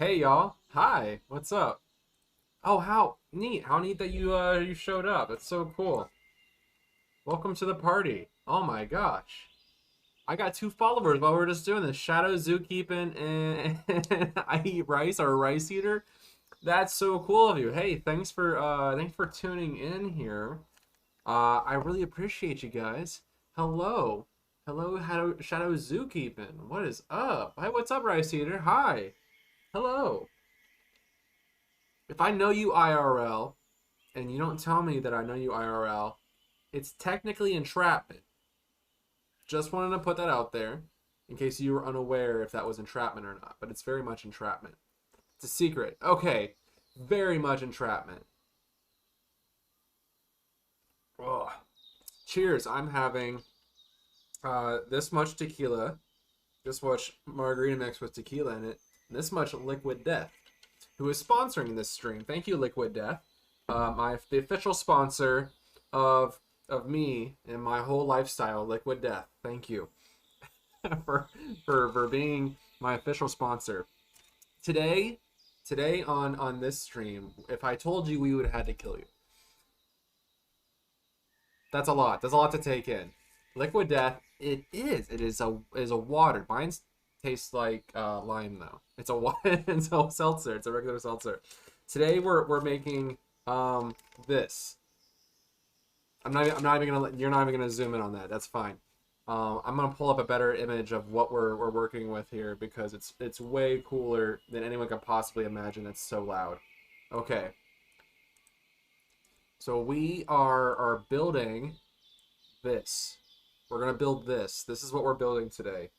Hey y'all. Hi. What's up? Oh, how neat. How neat that you showed up. That's so cool. Welcome to the party. Oh my gosh. I got two followers while we are just doing this. Shadow Zookeeping and I eat rice or rice eater. That's so cool of you. Hey, thanks for tuning in here. I really appreciate you guys. Hello. Hello, Shadow Zookeeping. What is up? Hi, what's up, Rice Eater? Hi. Hello. If I know you IRL and you don't tell me that I know you IRL, it's technically entrapment. Just wanted to put that out there in case you were unaware if that was entrapment or not, but it's very much entrapment. It's a secret. Okay, very much entrapment. Ugh. Cheers. I'm having this much tequila, this much margarita mix with tequila in it, and this much Liquid Death, who is sponsoring this stream. Thank you, Liquid Death. The official sponsor of me and my whole lifestyle, Liquid Death. Thank you for being my official sponsor. Today on this stream, if I told you, we would have had to kill you. That's a lot. That's a lot to take in. Liquid Death. It is a water. Mine tastes like lime though. It's a it's a seltzer. It's a regular seltzer. Today we're making this. I'm not even gonna. You're not even gonna zoom in on that. That's fine. I'm gonna pull up a better image of what we're working with here because it's way cooler than anyone could possibly imagine. It's so loud. Okay. So we are building this. We're gonna build this. This is what we're building today.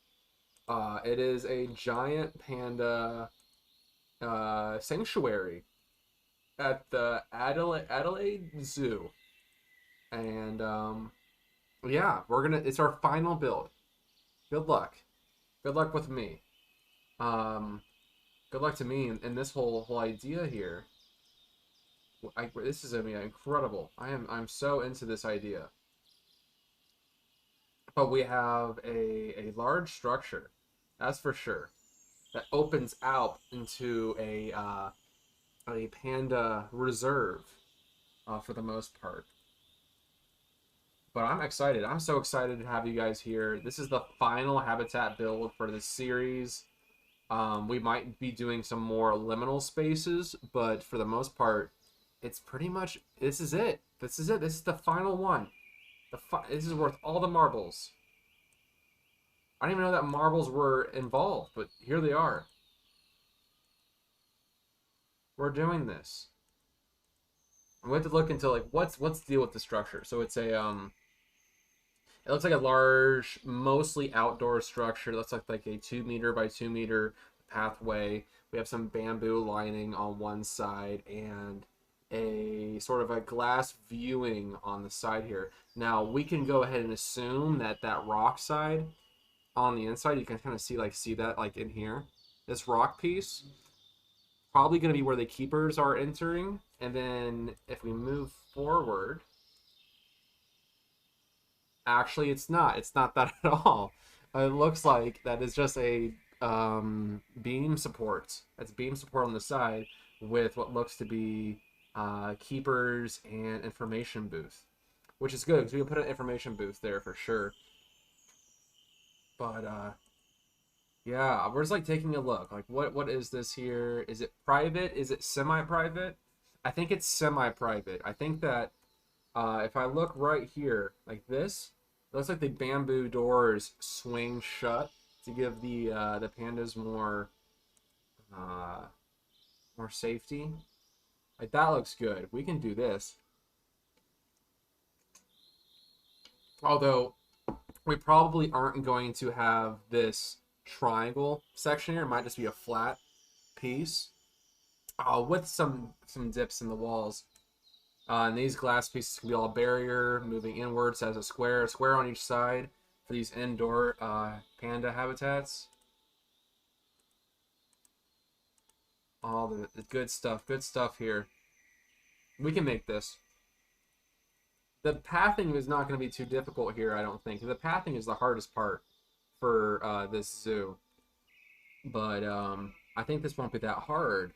It is a giant panda sanctuary at the Adelaide Zoo, and yeah, it's our final build. Good luck. Good luck with me. Good luck to me and this whole idea here. This is gonna be incredible. I'm so into this idea. But we have a large structure, that's for sure, that opens out into a panda reserve for the most part. But I'm excited. I'm so excited to have you guys here. This is the final habitat build for this series. We might be doing some more liminal spaces, but for the most part, it's pretty much, this is it. This is it. This is the final one. This is worth all the marbles. I didn't even know that marbles were involved, but here they are. We're doing this. We have to look into like what's the deal with the structure. So it's a it looks like a large, mostly outdoor structure. It looks like a 2 meter by 2 meter pathway. We have some bamboo lining on one side and a sort of a glass viewing on the side here. Now we can go ahead and assume that rock side on the inside, you can kind of see that like in here. This rock piece probably going to be where the keepers are entering, and then if we move forward, actually it's not that at all. It looks like that is just a beam support. That's beam support on the side with what looks to be keepers and information booth, which is good because we can put an information booth there for sure. But yeah, we're just like taking a look. Like what is this here? Is it private? Is it semi-private? I think it's semi-private. I think that if I look right here, like this, it looks like the bamboo doors swing shut to give the pandas more safety. Like that looks good. We can do this. Although we probably aren't going to have this triangle section here. It might just be a flat piece with some dips in the walls. And these glass pieces can be all barrier, moving inwards as a square on each side for these indoor panda habitats. All the good stuff here. We can make this. The pathing is not going to be too difficult here, I don't think. The pathing is the hardest part for this zoo. But I think this won't be that hard.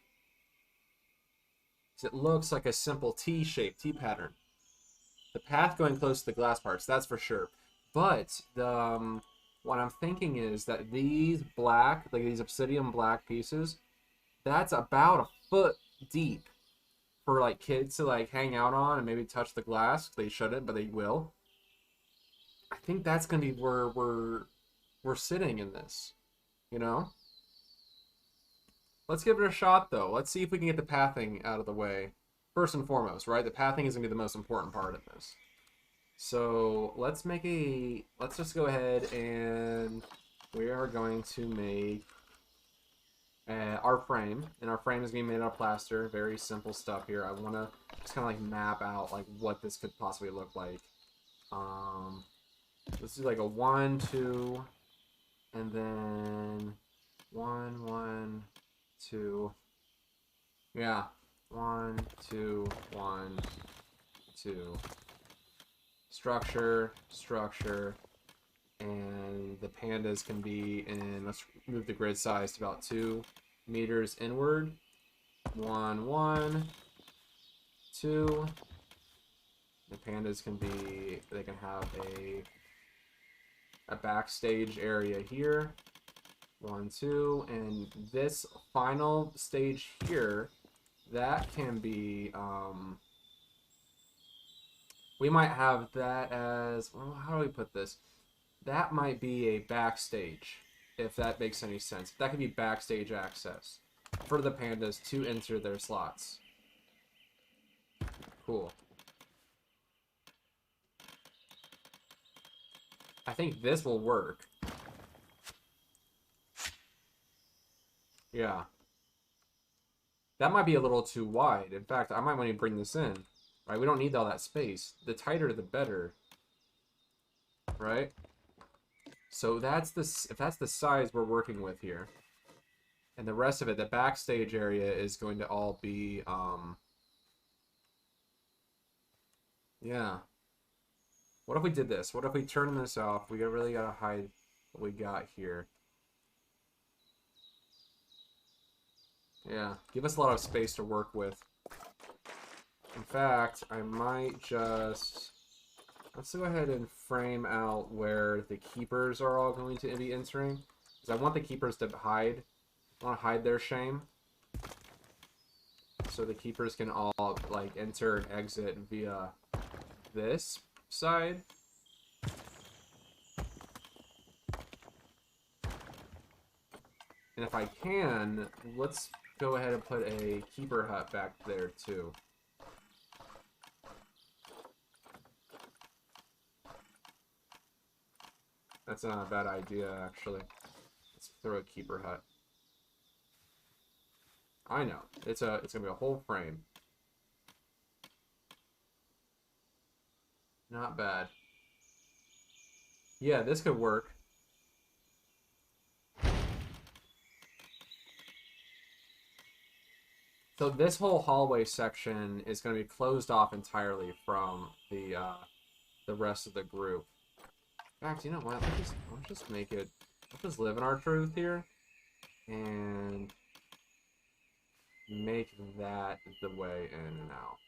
It looks like a simple T-shaped T pattern. The path going close to the glass parts, that's for sure. But the what I'm thinking is that these black, like these obsidian black pieces, that's about a foot deep for like kids to like hang out on and maybe touch the glass. They shouldn't, but they will. I think that's gonna be where we're sitting in this, you know? Let's give it a shot though. Let's see if we can get the pathing out of the way. First and foremost, right? The pathing is gonna be the most important part of this. So let's just go ahead and we are going to make our frame, and our frame is going to be made out of plaster. Very simple stuff here. I want to just kind of like map out like what this could possibly look like. Let's do like a 1, 2, and then 1, 1, 2. Yeah, 1, 2, 1, 2. Structure, structure, and the pandas can be in, let's move the grid size to about 2 meters inward. 1, 1, 2. The pandas can be, they can have a backstage area here. 1, 2, and this final stage here, that can be, we might have that as, well, how do we put this? That might be a backstage, if that makes any sense. That could be backstage access for the pandas to enter their slots. Cool. I think this will work. Yeah. That might be a little too wide. In fact, I might want to bring this in. Right? We don't need all that space. The tighter, the better. Right? So that's if that's the size we're working with here. And the rest of it, the backstage area is going to all be, yeah. What if we did this? What if we turn this off? We really gotta hide what we got here. Yeah, give us a lot of space to work with. In fact, I might just... Let's go ahead and frame out where the keepers are all going to be entering. Because I want the keepers to hide. I want to hide their shame. So the keepers can all, like, enter and exit via this side. And if I can, let's go ahead and put a keeper hut back there, too. That's not a bad idea, actually. Let's throw a keeper hut. I know. It's gonna be a whole frame. Not bad. Yeah, this could work. So this whole hallway section is going to be closed off entirely from the rest of the group. In fact, you know what? Let's just make it. Let's just live in our truth here, and make that the way in and out.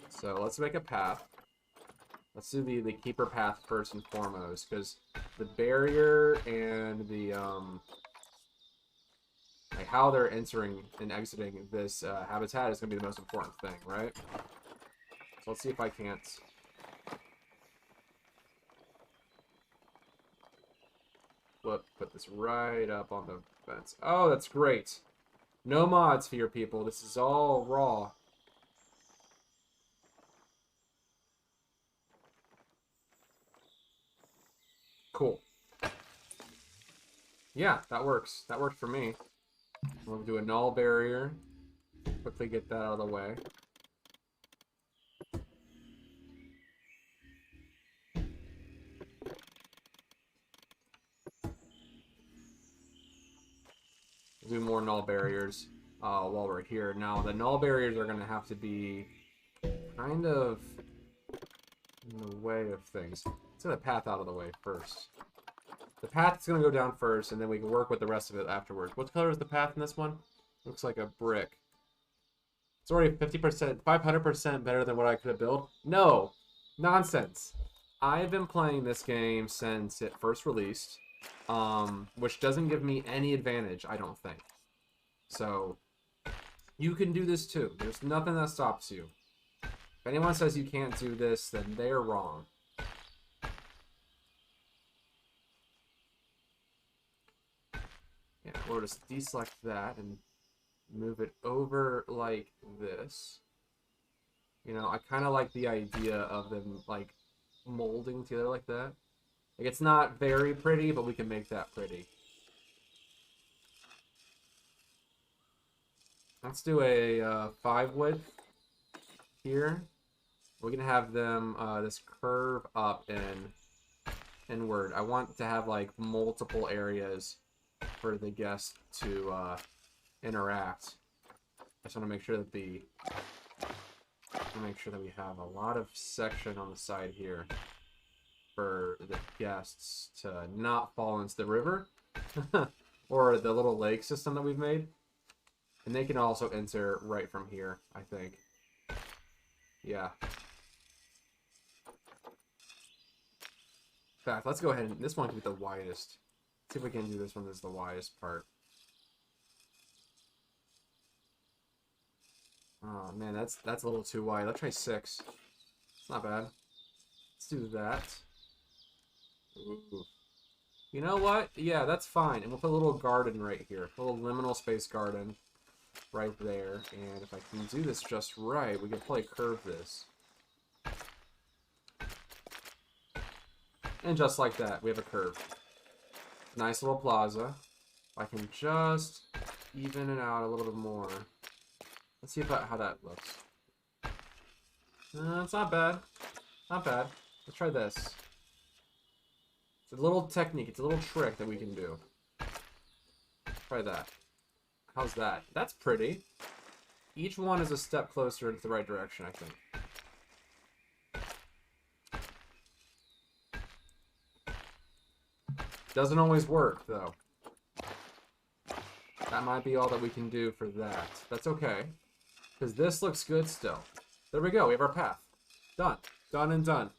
So let's make a path. Let's do the keeper path first and foremost, because the barrier and the like how they're entering and exiting this habitat is going to be the most important thing, right? So let's see if I can't. Put this right up on the fence. Oh, that's great. No mods for your people. This is all raw. Cool. Yeah, that works. That worked for me. We'll do a null barrier. Quickly get that out of the way. Do more null barriers while we're here. Now, the null barriers are going to have to be kind of in the way of things. Let's get the path out of the way first. The path is going to go down first, and then we can work with the rest of it afterwards. What color is the path in this one? Looks like a brick. It's already 50%, 500% better than what I could have built. No! Nonsense. I've been playing this game since it first released, which doesn't give me any advantage, I don't think. So, you can do this too. There's nothing that stops you. If anyone says you can't do this, then they're wrong. Yeah, we'll just deselect that and move it over like this. You know, I kind of like the idea of them, like, molding together like that. Like, it's not very pretty, but we can make that pretty. Let's do a 5 width here. We're going to have them, this curve up and inward. I want to have, like, multiple areas for the guests to interact. I just want to make sure that we have a lot of section on the side here for the guests to not fall into the river or the little lake system that we've made. And they can also enter right from here, I think. Yeah. In fact, let's go ahead and this one can be the widest. See if we can do this one as the widest part. Oh man, that's a little too wide. Let's try 6. It's not bad. Let's do that. Ooh. You know what? Yeah, that's fine. And we'll put a little garden right here. A little liminal space garden right there. And if I can do this just right, we can probably curve this. And just like that, we have a curve. Nice little plaza. I can just even it out a little bit more. Let's see how that looks. It's not bad. Not bad. Let's try this. It's a little technique. It's a little trick that we can do. Try that. How's that? That's pretty. Each one is a step closer to the right direction, I think. Doesn't always work, though. That might be all that we can do for that. That's okay. Because this looks good still. There we go. We have our path. Done. Done and done.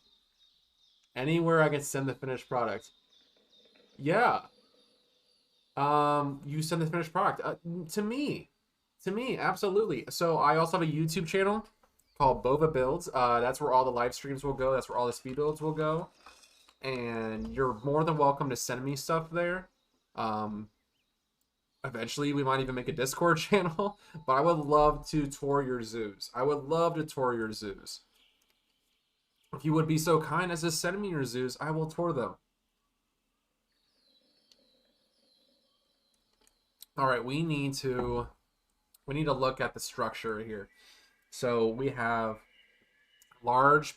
Anywhere I can send the finished product. Yeah. You send the finished product. To me. To me, absolutely. So I also have a YouTube channel called Bova Builds. That's where all the live streams will go. That's where all the speed builds will go. And you're more than welcome to send me stuff there. Eventually, we might even make a Discord channel. But I would love to tour your zoos. I would love to tour your zoos. If you would be so kind as to send me your zoos, I will tour them. All right, we need to look at the structure here. So we have large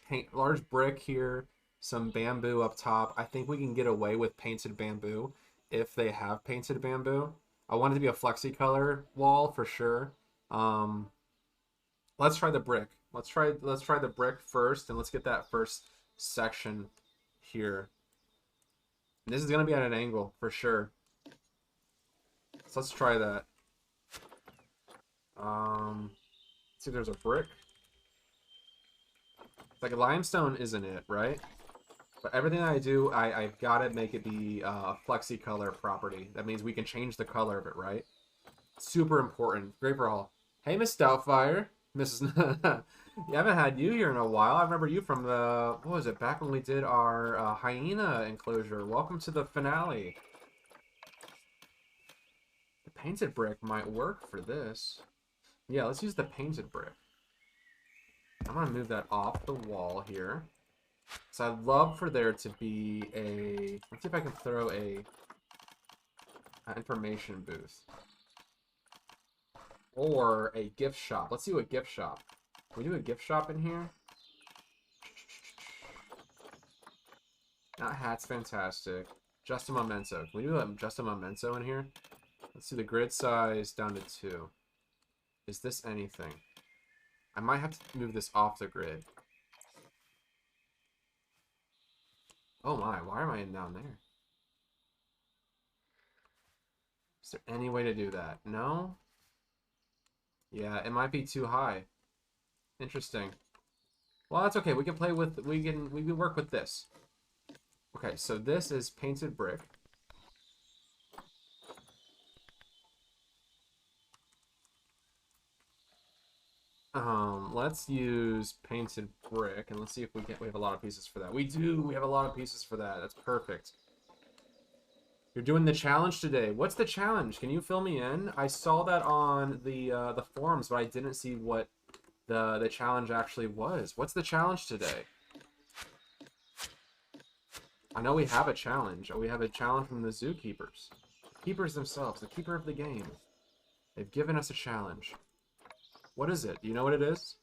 brick here, some bamboo up top. I think we can get away with painted bamboo if they have painted bamboo. I want it to be a flexi color wall for sure. Let's try the brick. Let's try the brick first, and let's get that first section here. This is gonna be at an angle for sure. So let's try that. Let's see if there's a brick. Like a limestone isn't it, right? But everything I do, I've got to make it be a flexi color property. That means we can change the color of it, right? Super important. Great for all. Hey, Miss Doubtfire. Mrs. You haven't had you here in a while. I remember you from the, what was it, back when we did our hyena enclosure. Welcome to the finale. The painted brick might work for this. Yeah, let's use the painted brick. I'm going to move that off the wall here. So I'd love for there to be a, let's see if I can throw an information booth. Or a gift shop. Let's do a gift shop. Can we do a gift shop in here? That hat's fantastic. Just a memento. Can we do just a memento in here? Let's do the grid size down to 2. Is this anything? I might have to move this off the grid. Oh my, why am I down there? Is there any way to do that? No? Yeah, it might be too high. Interesting. Well, that's okay. We can play with, we can work with this. Okay, so this is painted brick. Let's use painted brick, and let's see if we have a lot of pieces for that. We do. We have a lot of pieces for that. That's perfect. You're doing the challenge today. What's the challenge? Can you fill me in? I saw that on the forums, but I didn't see what the challenge actually was. What's the challenge today? I know we have a challenge. We have a challenge from the zookeepers. The keepers themselves, the keeper of the game. They've given us a challenge. What is it? Do you know what it is?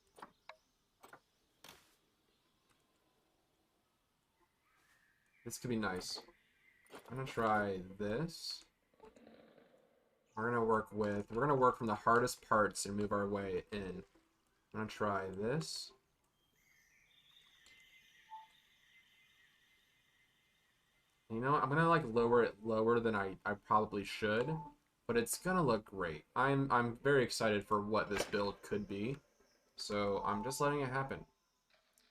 This could be nice. I'm gonna try this. We're gonna work from the hardest parts and move our way in. I'm gonna try this. You know, I'm gonna like lower it lower than I probably should, but it's gonna look great. I'm very excited for what this build could be. So I'm just letting it happen.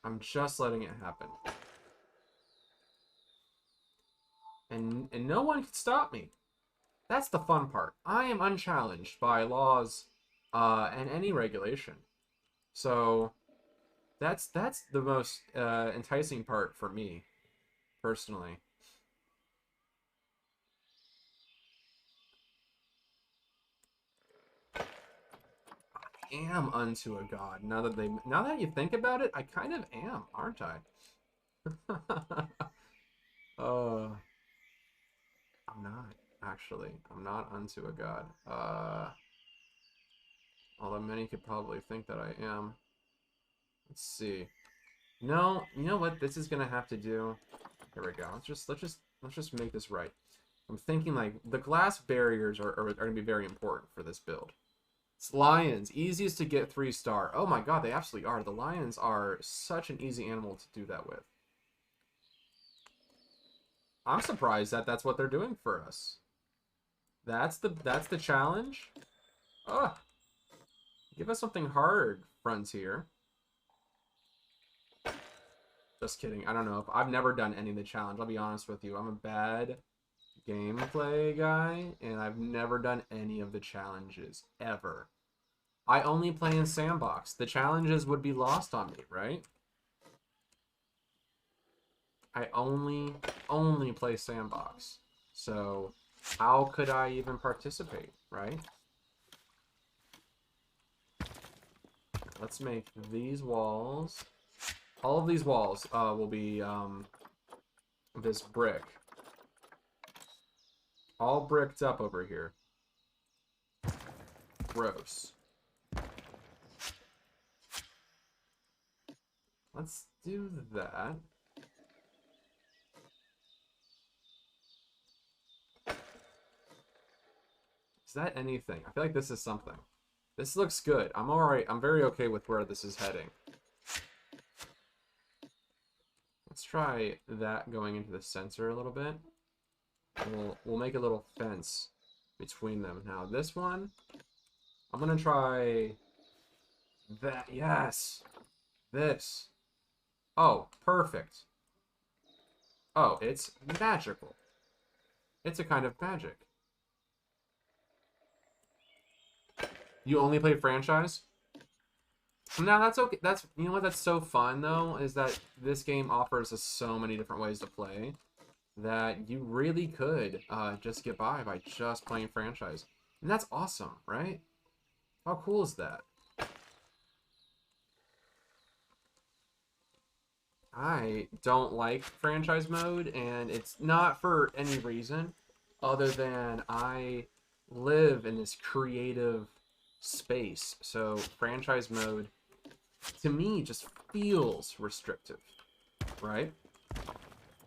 I'm just letting it happen. And no one can stop me. That's the fun part. I am unchallenged by laws and any regulation. So that's the most enticing part for me, personally. I am unto a god. Now that you think about it, I kind of am, aren't I? I'm not, actually. I'm not unto a god. Although many could probably think that I am. Let's see. No, you know what this is gonna have to do? Here we go. Let's just make this right. I'm thinking like the glass barriers are gonna be very important for this build. It's lions, easiest to get 3-star. Oh my god, they absolutely are. The lions are such an easy animal to do that with. I'm surprised that that's what they're doing for us. That's the challenge. Ugh. Give us something hard, Frontier. Just kidding. I don't know. I've never done any of the challenge. I'll be honest with you. I'm a bad gameplay guy, and I've never done any of the challenges, ever. I only play in sandbox. The challenges would be lost on me, right? I only play sandbox. So how could I even participate, right? Let's make these walls. All of these walls will be this brick. All bricked up over here. Gross. Let's do that. Is that anything? I feel like this is something. This looks good. I'm alright. I'm very okay with where this is heading. Let's try that going into the center a little bit. And we'll make a little fence between them. Now this one, I'm gonna try that. Yes! This. Oh, perfect. Oh, it's magical. It's a kind of magic. You only play franchise? No, that's okay. That's, you know what, that's so fun though, is that this game offers us so many different ways to play that you really could just get by just playing franchise. And that's awesome, right? How cool is that? I don't like franchise mode, and it's not for any reason other than I live in this creative space. So franchise mode, to me, just feels restrictive, right?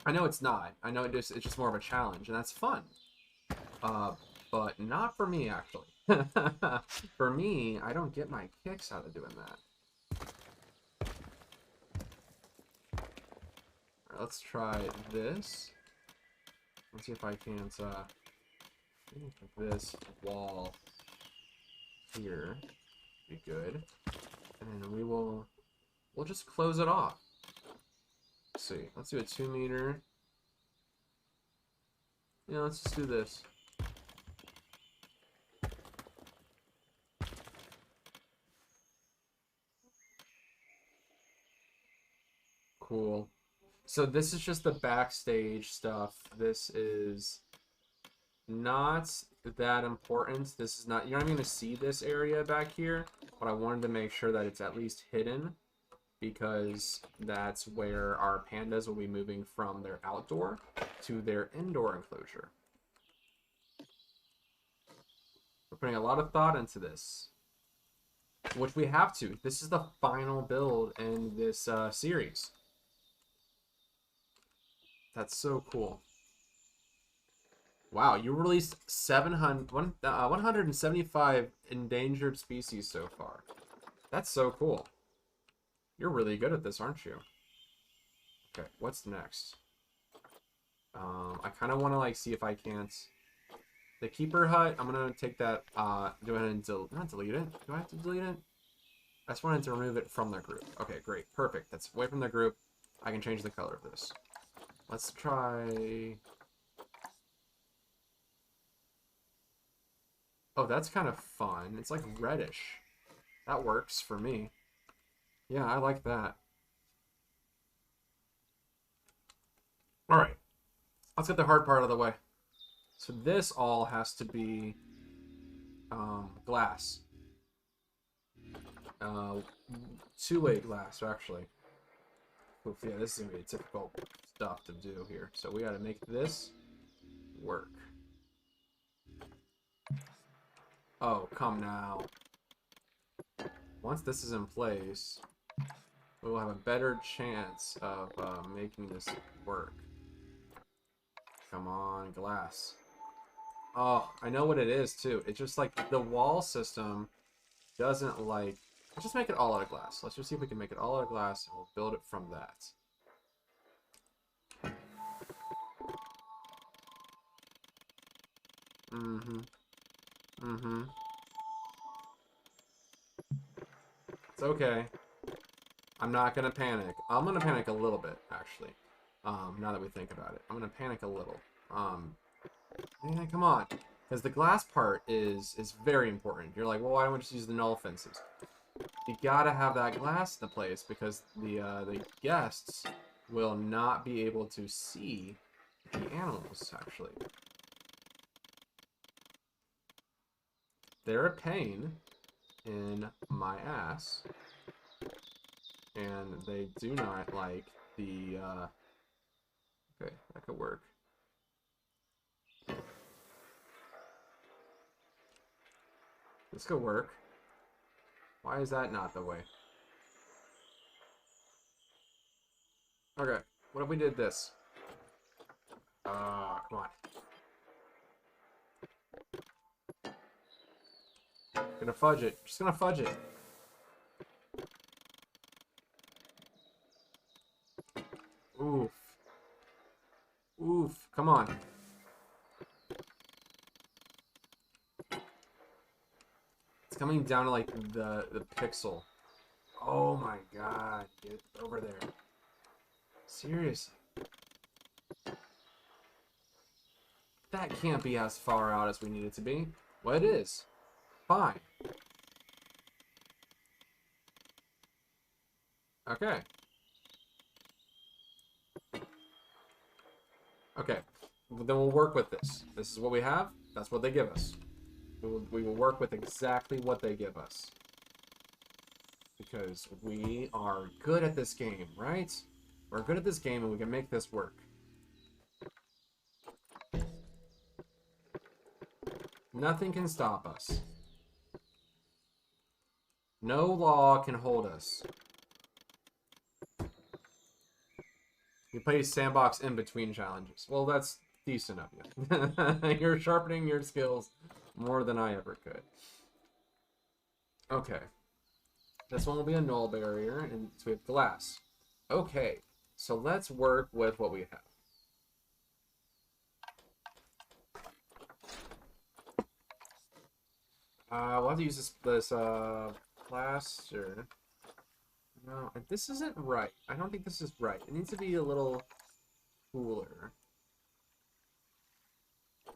I know it's not. I know it's just more of a challenge, and that's fun. But not for me, actually. For me, I don't get my kicks out of doing that. Let's try this. Let's see if I can't think this wall here be good. And then we'll just close it off. Let's see. Let's do a 2 meter. Yeah, let's just do this. Cool. So this is just the backstage stuff. This is not that important. This is not, you're not going to see this area back here, but I wanted to make sure that it's at least hidden because that's where our pandas will be moving from their outdoor to their indoor enclosure. We're putting a lot of thought into this, which we have to. This is the final build in this series. That's so cool. Wow, you released 175 endangered species so far. That's so cool. You're really good at this, aren't you? Okay, what's next? I kind of want to like see if I can't. The keeper hut, I'm gonna take that. Do I have to not delete it? Do I have to delete it? I just wanted to remove it from their group. Okay, great, perfect. That's away from their group. I can change the color of this. Let's try. Oh, that's kind of fun. It's like reddish. That works for me. Yeah, I like that. Alright. Let's get the hard part out of the way. So this all has to be glass. Two-way glass, actually. Oof, yeah, this is going to be typical stuff to do here. So we got to make this work. Oh, come now. Once this is in place, we will have a better chance of making this work. Come on, glass. Oh, I know what it is, too. It's just like the wall system doesn't like... Let's just make it all out of glass. Let's just see if we can make it all out of glass, and we'll build it from that. It's okay. I'm not gonna panic. I'm gonna panic a little bit, actually. Now that we think about it. I'm gonna panic a little. Man, come on. Because the glass part is very important. You're like, well, why don't we just use the null fences? You gotta have that glass in the place because the guests will not be able to see the animals, actually. They're a pain in my ass. And they do not like the, okay, that could work. This could work. Why is that not the way? Okay, what if we did this? Come on. Gonna fudge it. Just gonna fudge it. Oof. Oof. Come on. It's coming down to like the pixel. Oh my god. Get over there. Seriously. That can't be as far out as we need it to be. Well, it is. Fine. Okay. Okay. Then we'll work with this. This is what we have. That's what they give us. We will work with exactly what they give us. Because we are good at this game, right? We're good at this game and we can make this work. Nothing can stop us. No law can hold us. You play sandbox in between challenges. Well, that's decent of you. You're sharpening your skills more than I ever could. Okay. This one will be a null barrier, and so we have glass. Okay, so let's work with what we have. We'll have to use this plaster. No, this isn't right. I don't think this is right. It needs to be a little cooler.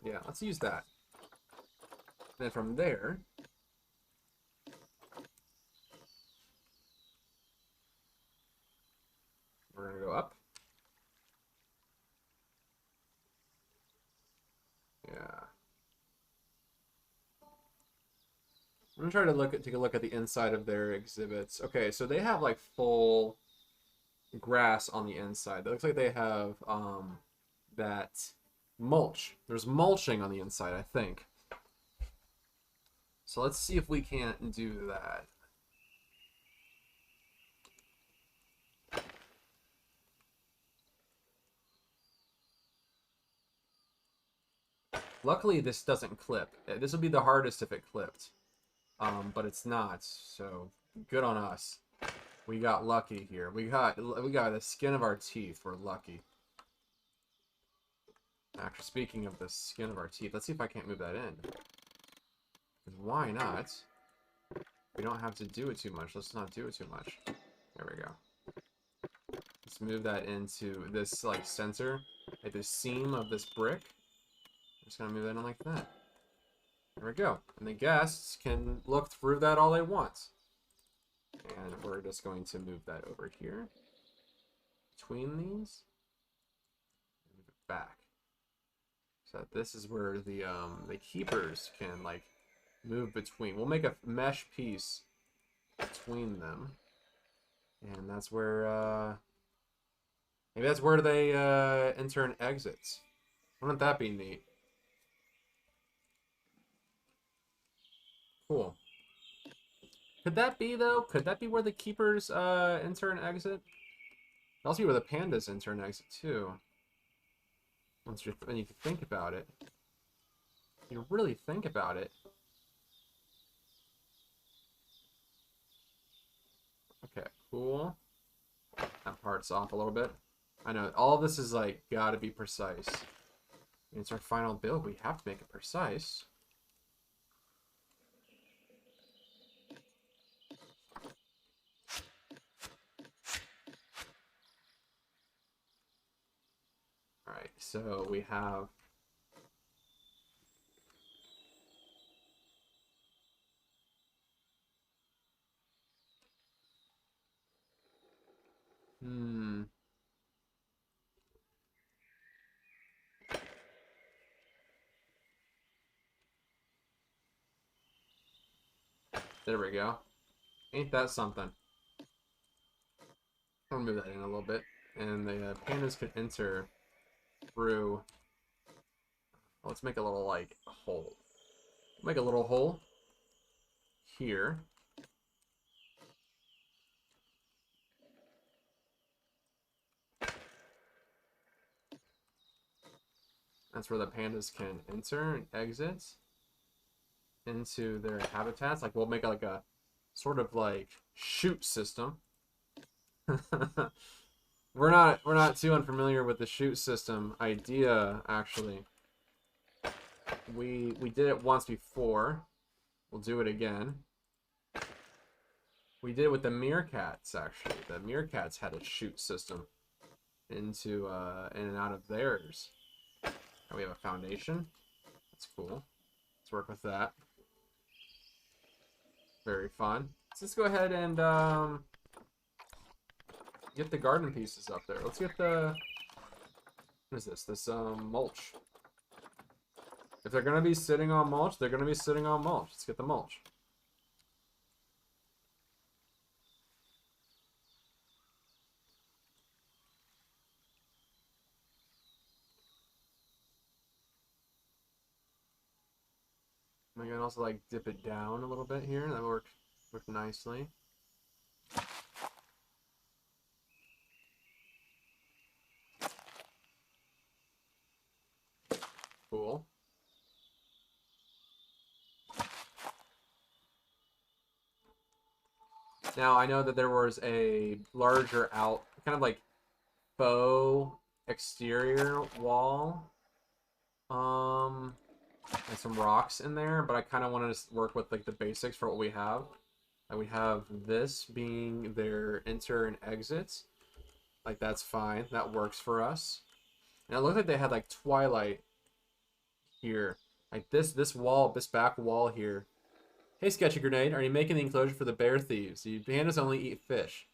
Yeah, let's use that. And then from there, we're gonna go up. Yeah. I'm gonna try to take a look at the inside of their exhibits. Okay, so they have like full grass on the inside. It looks like they have that mulch. There's mulching on the inside, I think. So let's see if we can't do that. Luckily, this doesn't clip. This would be the hardest if it clipped. But it's not, so good on us. We got lucky here. We got the skin of our teeth. We're lucky. Actually, speaking of the skin of our teeth, let's see if I can't move that in. Because why not? We don't have to do it too much. Let's not do it too much. There we go. Let's move that into this like center, like the seam of this brick. I'm just gonna move that in like that. There we go. And the guests can look through that all they want. And we're just going to move that over here. Between these. And move it back. So this is where the keepers can like move between. We'll make a mesh piece between them. And that's where maybe that's where they enter and exits. Wouldn't that be neat? Cool. Could that be, though? Could that be where the keepers enter and exit? Could also be where the pandas enter and exit, too. When you think about it. You really think about it. Okay, cool. That part's off a little bit. I know, all of this is, like, gotta be precise. It's our final build. We have to make it precise. Alright, so we have... There we go. Ain't that something? I'll move that in a little bit. And the pandas could enter through... Let's make a little, like, hole. Make a little hole here. That's where the pandas can enter and exit into their habitats. Like, we'll make like a sort of like chute system. We're not too unfamiliar with the chute system idea, actually. We did it once before. We'll do it again. We did it with the meerkats, actually. The meerkats had a chute system into in and out of theirs. And we have a foundation. That's cool. Let's work with that. Very fun. So let's go ahead and get the garden pieces up there. Let's get the... What is this? This mulch. If they're going to be sitting on mulch, they're going to be sitting on mulch. Let's get the mulch. I can also like dip it down a little bit here. That worked nicely. Cool. Now I know that there was a larger kind of like faux exterior wall. and some rocks in there, but I kind of wanted to work with like the basics for what we have. And we have this being their enter and exits. Like that's fine. That works for us. And it looked like they had like twilight here. Like this wall, this back wall here. Hey, Sketchy Grenade, are you making the enclosure for the bear thieves? The pandas only eat fish.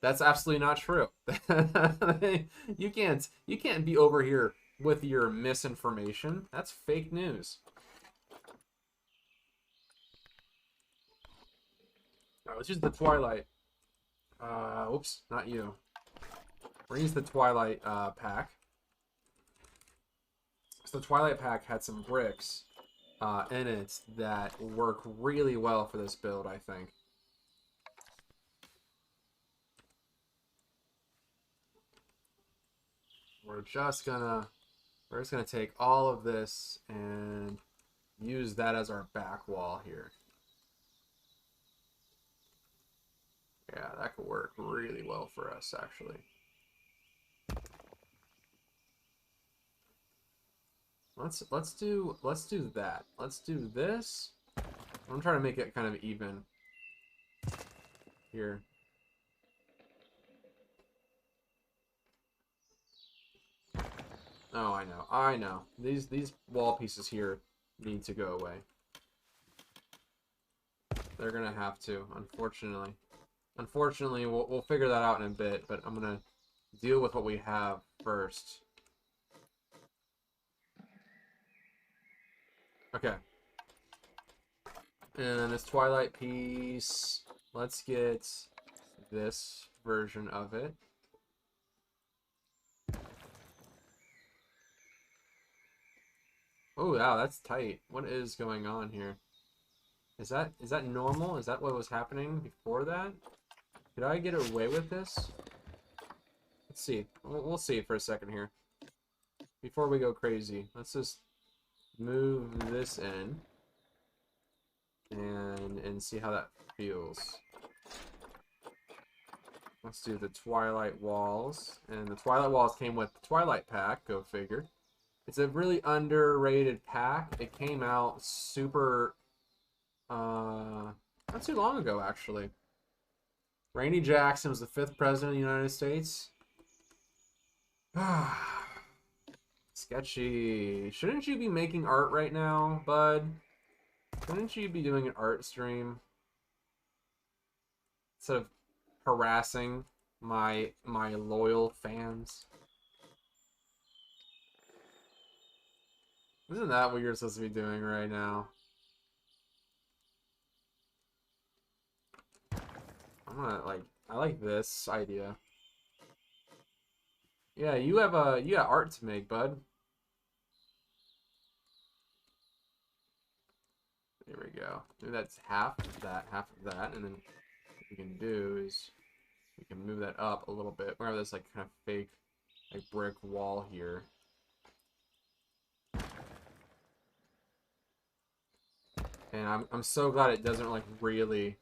That's absolutely not true. You can't be over here with your misinformation. That's fake news. Alright, let's use the Twilight. Oops, not you. We're gonna use the Twilight pack. So the Twilight pack had some bricks in it that work really well for this build, I think. We're just gonna take all of this and use that as our back wall here. Yeah, that could work really well for us, actually. Let's do that. Let's do this. I'm trying to make it kind of even here. Oh, I know. These wall pieces here need to go away. They're gonna have to, unfortunately. Unfortunately, we'll figure that out in a bit, but I'm gonna deal with what we have first. Okay. And then this Twilight piece, let's get this version of it. Oh, wow, that's tight. What is going on here? Is that normal? Is that what was happening before that? Could I get away with this? Let's see. We'll see for a second here. Before we go crazy, let's just move this in and see how that feels. Let's do the Twilight walls. And the Twilight walls came with the Twilight pack, go figure. It's a really underrated pack. It came out super not too long ago, actually. Randy Jackson was the 5th president of the United States. Sketchy. Shouldn't you be making art right now, bud? Shouldn't you be doing an art stream? Instead of harassing my loyal fans. Isn't that what you're supposed to be doing right now? I'm gonna I like this idea. Yeah, you got art to make, bud. There we go. Maybe that's half of that, and then what we can do is we can move that up a little bit. We have this like kind of fake like brick wall here. And I'm so glad it doesn't like really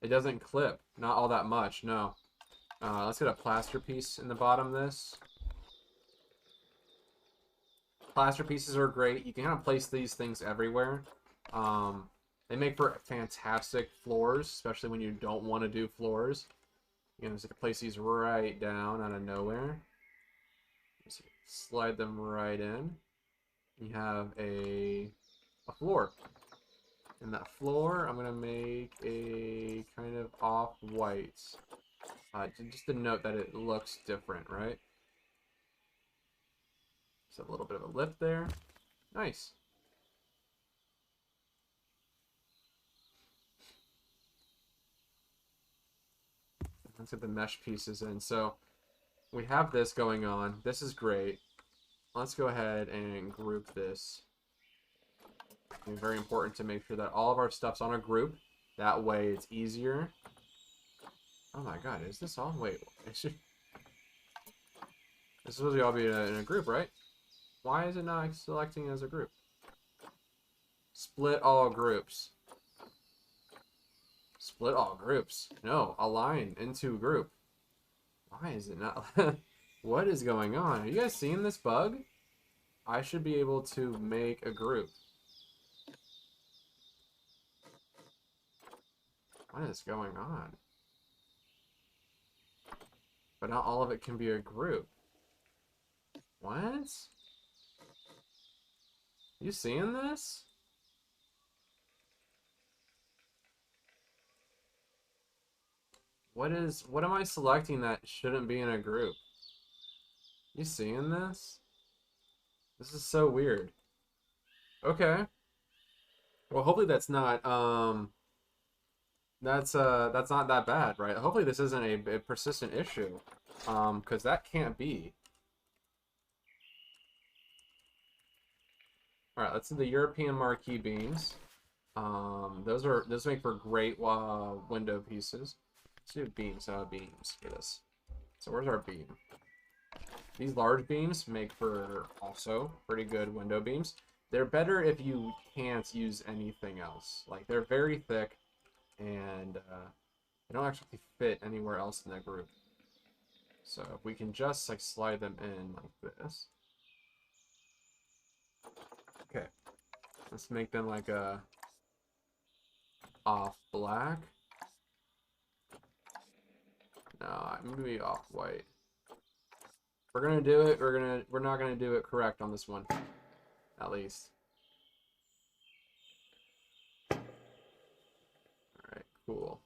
it doesn't clip. Not all that much, no. Let's get a plaster piece in the bottom of this. Plaster pieces are great. You can kind of place these things everywhere. They make for fantastic floors, especially when you don't want to do floors. You know, just place these right down out of nowhere. Just slide them right in. You have a floor. And that floor, I'm gonna make a kind of off-white. Just to note that it looks different, right? Just a little bit of a lip there. Nice. Let's get the mesh pieces in. So we have this going on. This is great. Let's go ahead and group this. It's very important to make sure that all of our stuff's on a group. That way it's easier. Oh my god, is this all? Wait, this is supposed to all be in a group, right? Why is it not selecting as a group? Split all groups. Split all groups. No, align into group. Why is it not? What is going on? Are you guys seeing this bug? I should be able to make a group. What is going on? But not all of it can be a group. What? You seeing this? What am I selecting that shouldn't be in a group? You seeing this? This is so weird. Okay. Well, hopefully that's not that's not that bad, right? Hopefully this isn't a persistent issue. Because that can't be. Alright, let's do the European marquee beams. Those make for great window pieces. Let's do beams for this. So where's our beam? These large beams make for also pretty good window beams. They're better if you can't use anything else. Like, they're very thick, and they don't actually fit anywhere else in that group. So if we can just like slide them in like this. Okay. Let's make them like a off black. No, maybe off white. We're gonna do it. We're not gonna do it correct on this one, at least. All right, cool.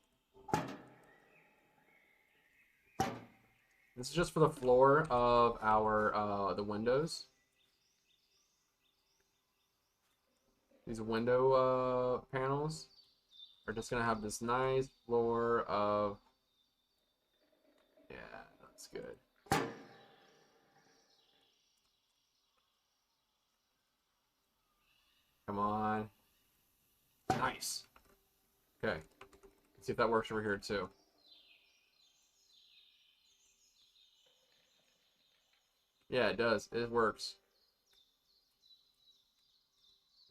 This is just for the floor of our the windows. These window panels are just gonna have this nice floor of. Yeah, that's good. Come on. Nice. Okay. Let's see if that works over here too. Yeah, it does. It works.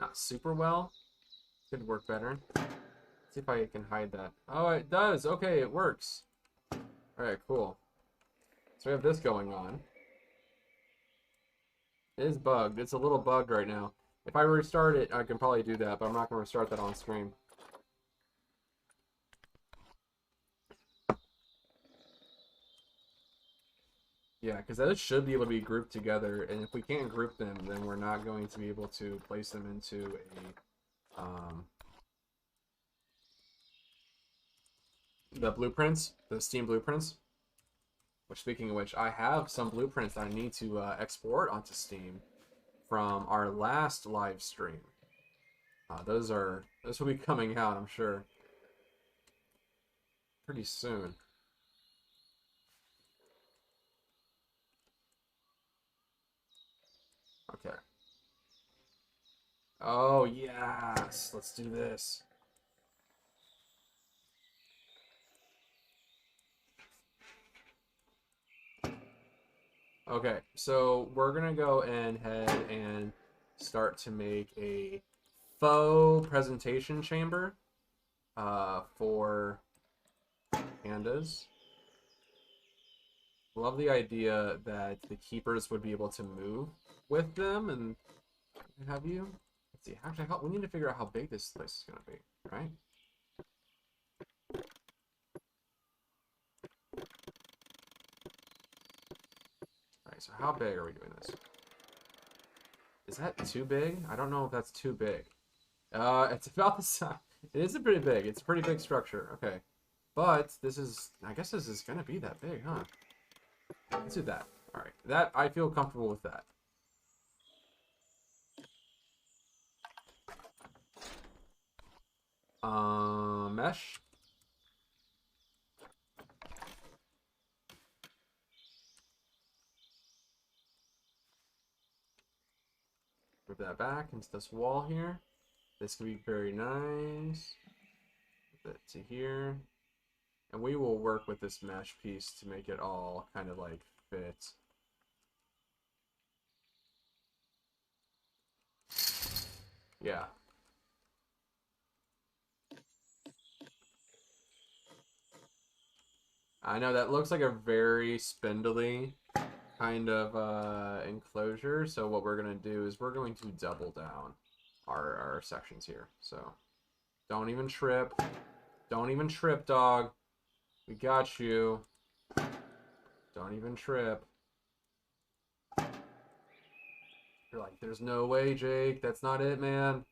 Not super well. Could work better. Let's see if I can hide that. Oh, it does. Okay, it works. Alright, cool. So we have this going on. It is bugged. It's a little bugged right now. If I restart it, I can probably do that, but I'm not going to restart that on screen. Yeah, because those should be able to be grouped together, and if we can't group them, then we're not going to be able to place them into a, the blueprints, the Steam blueprints. Which, speaking of which, I have some blueprints that I need to export onto Steam from our last live stream. Those will be coming out, I'm sure, pretty soon. Okay. Oh yes, let's do this. Okay, so we're gonna go ahead and start to make a faux presentation chamber for pandas. Love the idea that the keepers would be able to move with them and have you. Let's see. Actually, we need to figure out how big this place is gonna be, right? Alright, so how big are we doing this? Is that too big? I don't know if that's too big. It's about the size. It is pretty big. It's a pretty big structure. Okay. But this is, I guess this is gonna be that big, huh? Let's do that. Alright. That, I feel comfortable with that. Mesh. Move that back into this wall here. This can be very nice. Put that to here. And we will work with this mesh piece to make it all kind of like fit. Yeah. I know that looks like a very spindly kind of enclosure. So what we're gonna do is we're going to double down our sections here. So don't even trip. Don't even trip, dog. We got you. Don't even trip. You're like, there's no way, Jake. That's not it, man.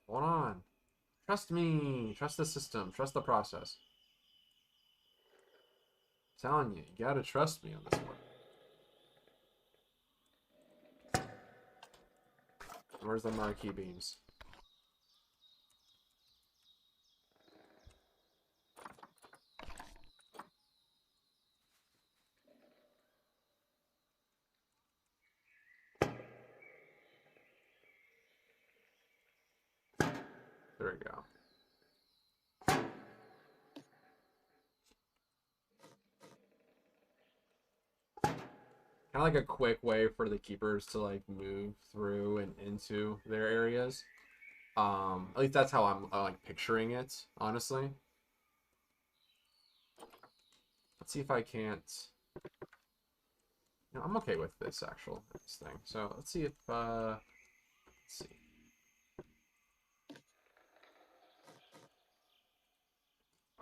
Hold on. Trust me. Trust the system. Trust the process. I'm telling you, you gotta trust me on this one. Where's the marquee beams? There we go. Kind of like a quick way for the keepers to like move through and into their areas. At least that's how I'm like picturing it, honestly. Let's see if I can't. No, I'm okay with this this thing. So let's see if let's see.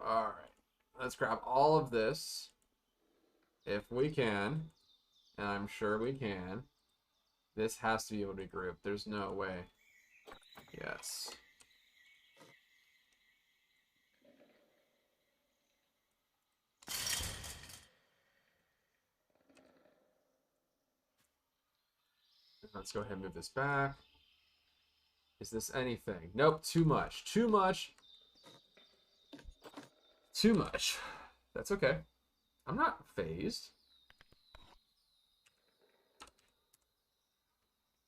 All right, let's grab all of this if we can, and I'm sure we can. This has to be able to be grouped. There's no way. Yes. Let's go ahead and move this back. Is this anything? Nope, too much. Too much. Too much. That's okay. I'm not phased.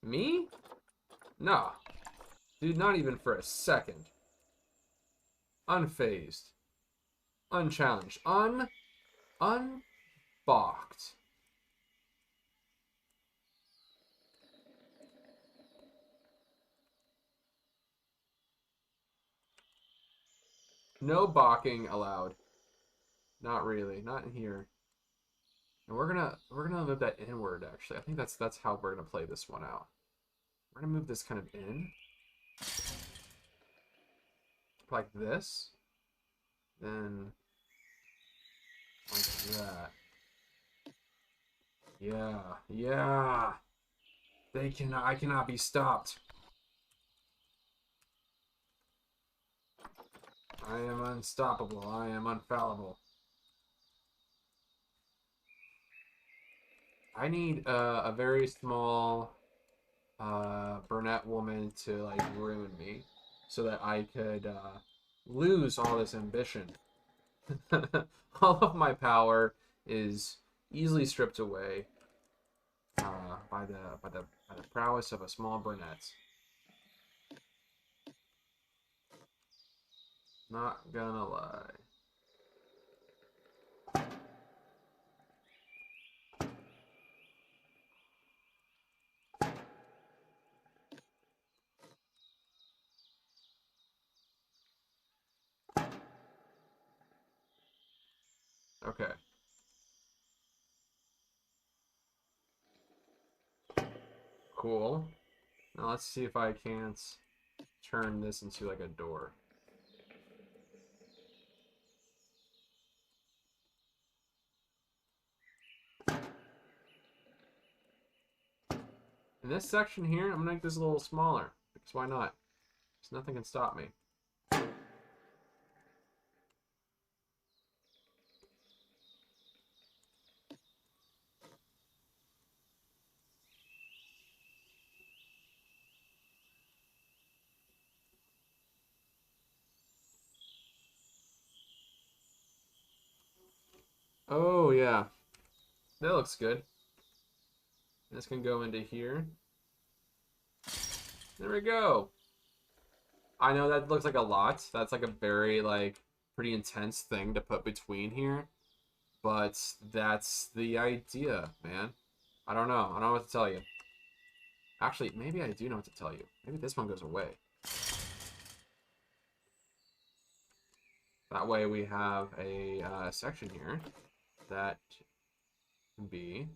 Me? No. Dude, not even for a second. Unfazed. Unchallenged. Unbalked. No balking allowed. Not really. Not in here. And we're gonna move that inward, actually. I think that's how we're gonna play this one out. We're gonna move this kind of in. Like this. Then like that. Yeah, yeah. I cannot be stopped. I am unstoppable. I am unfallible. I need a very small brunette woman to like ruin me so that I could lose all this ambition. All of my power is easily stripped away by the prowess of a small brunette. Not gonna lie. Okay. Cool. Now let's see if I can't turn this into like a door. In this section here, I'm gonna make this a little smaller because why not? Because nothing can stop me. Oh yeah, that looks good. This can go into here. There we go. I know that looks like a lot. That's like a very like pretty intense thing to put between here. But that's the idea, man. I don't know. I don't know what to tell you. Actually, maybe I do know what to tell you. Maybe this one goes away. That way we have a section here that can be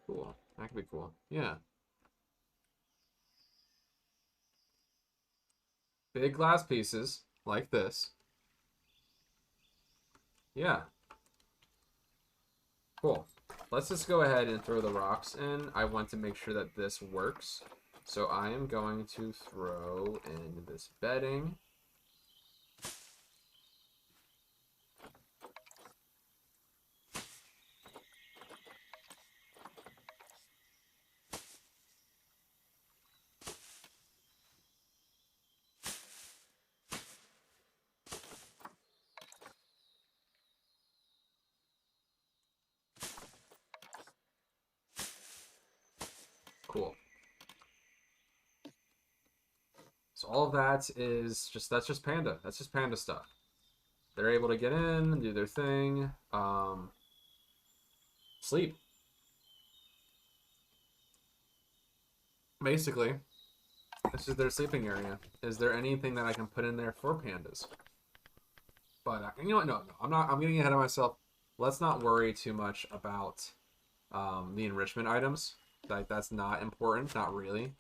Cool. That could be cool. Yeah. Big glass pieces like this. Yeah. Cool. Let's just go ahead and throw the rocks in. I want to make sure that this works. So I am going to throw in this bedding. Cool. So all of that is just, that's just panda. That's just panda stuff. They're able to get in and do their thing. Sleep. Basically, this is their sleeping area. Is there anything that I can put in there for pandas? But you know what? No, I'm not. I'm getting ahead of myself. Let's not worry too much about the enrichment items. That's not important. Not really.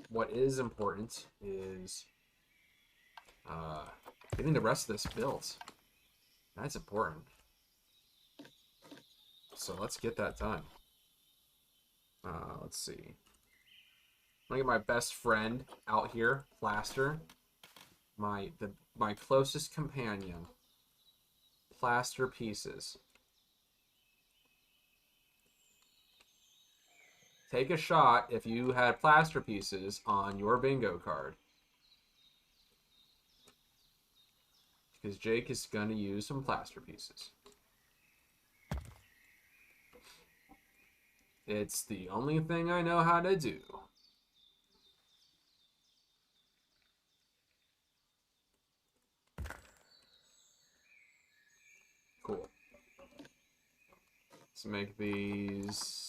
What is important is getting the rest of this built. That's important. So let's get that done. Let's see. I'm gonna get my best friend out here, Plaster. My closest companion. Plaster pieces. Take a shot if you had plaster pieces on your bingo card. Because Jake is going to use some plaster pieces. It's the only thing I know how to do. Cool. Let's make these...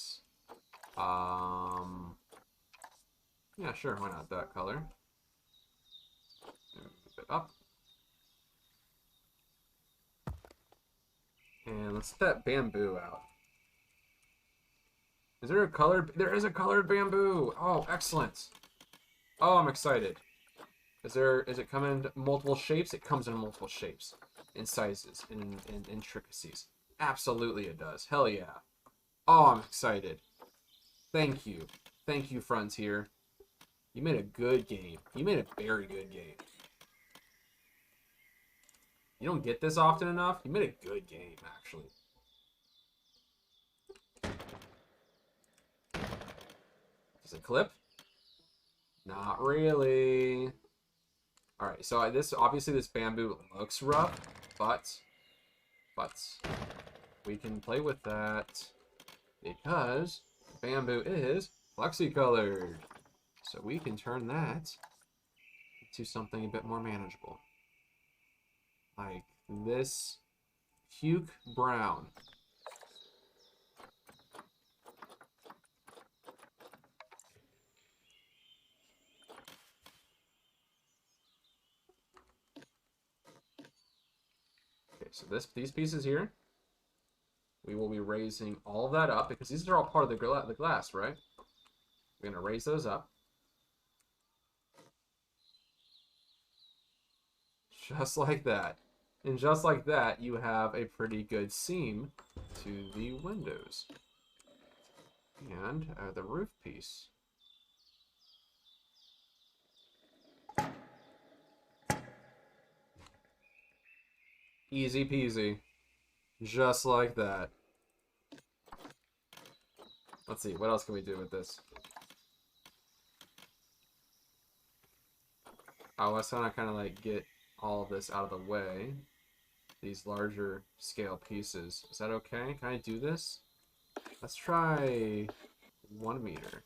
yeah, sure, why not that color? Move it up. And let's get that bamboo out. Is there a colored... There is a colored bamboo! Oh, excellent! Oh, I'm excited. Is it come in multiple shapes? It comes in multiple shapes. And sizes. And intricacies. Absolutely it does. Hell yeah. Oh, I'm excited. Thank you. Thank you, Frontier. You made a good game. You made a very good game. You don't get this often enough. You made a good game, actually. Does it clip? Not really. Alright, so this obviously this bamboo looks rough, but we can play with that because bamboo is flexicolored. So we can turn that into something a bit more manageable. Like this puke brown. Okay, so these pieces here, we will be raising all of that up because these are all part of the glass, right? We're gonna raise those up. Just like that. And just like that, you have a pretty good seam to the windows. And the roof piece. Easy peasy. Just like that. Let's see, what else can we do with this? Oh, I want to kind of like get all of this out of the way. These larger scale pieces. Is that okay? Can I do this? Let's try 1 meter.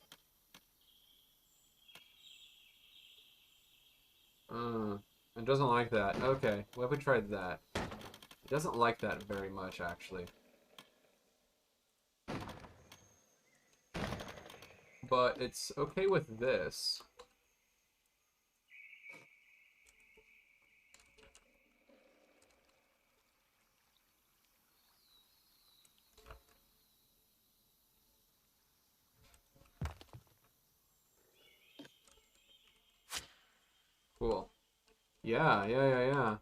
It doesn't like that. Okay, what if we tried that? It doesn't like that very much, actually. But it's okay with this. Cool. Yeah, yeah, yeah, yeah.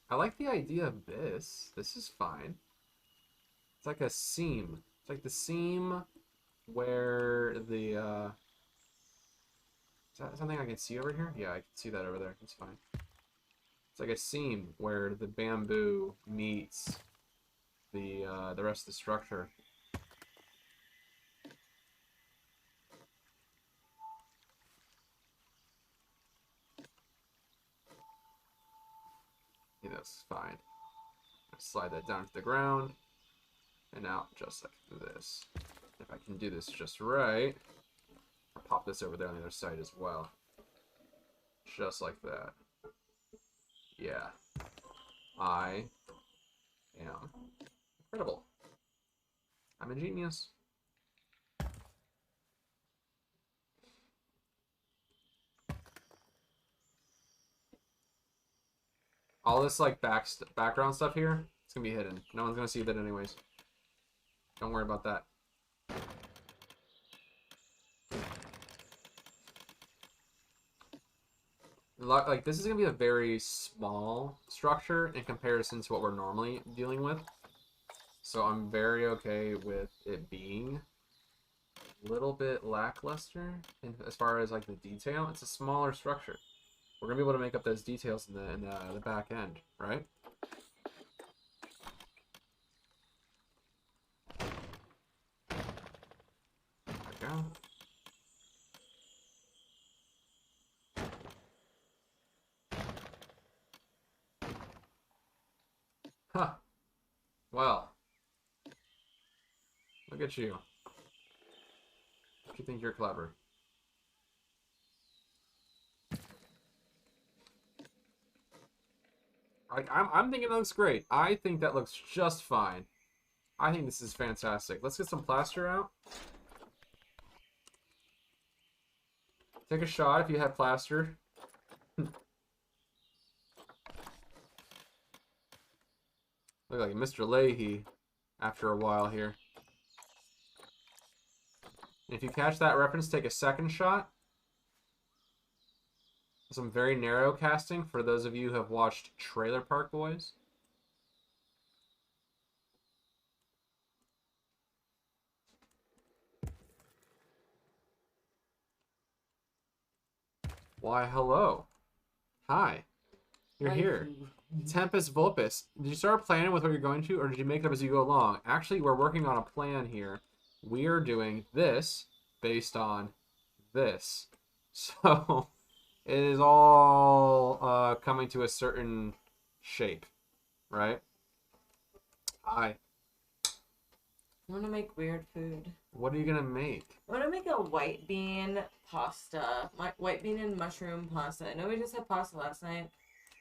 I like the idea of this. This is fine. It's like a seam. It's like the seam where the, is that something I can see over here? Yeah, I can see that over there. It's fine. It's like a seam where the bamboo meets the rest of the structure. Yeah, that's fine. Slide that down to the ground. And out just like this. If I can do this just right, I'll pop this over there on the other side as well. Just like that. Yeah. I am incredible. I'm a genius. All this like background stuff here, it's gonna be hidden. No one's gonna see that anyways. Don't worry about that. Like this is gonna be a very small structure in comparison to what we're normally dealing with. So I'm very okay with it being a little bit lackluster as far as like the detail. It's a smaller structure. We're gonna be able to make up those details in the back end, right? There we go. Huh. Well. Look at you. You think you're clever. I'm thinking that looks great. I think that looks just fine. I think this is fantastic. Let's get some plaster out. Take a shot if you have plaster. Look like Mr. Leahy after a while here. And if you catch that reference, take a second shot. Some very narrow casting for those of you who have watched Trailer Park Boys. Why, hello. Hi. You're here. Tempest Vulpus. Did you start planning with what you're going to, or did you make it up as you go along? Actually, we're working on a plan here. We are doing this based on this. So, it is all coming to a certain shape, right? Hi. I want to make weird food. What are you going to make? I want to make a white bean pasta. White bean and mushroom pasta. I know we just had pasta last night,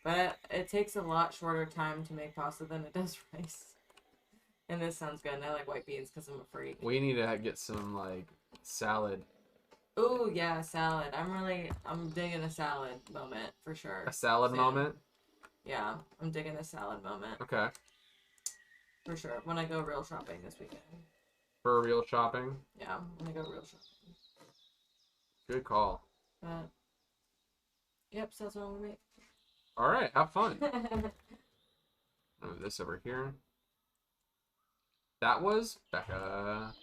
but it takes a lot shorter time to make pasta than it does rice. And this sounds good. And I like white beans because I'm a freak. We need to get some, like, salad. Ooh, yeah, salad. I'm digging a salad moment for sure. A salad moment? Yeah, I'm digging a salad moment. Okay. For sure. When I go real shopping this weekend. For real shopping? Yeah, when I go real shopping. Good call. Yep, so that's what I'm gonna make. Alright, have fun. Move this over here. That was Becca.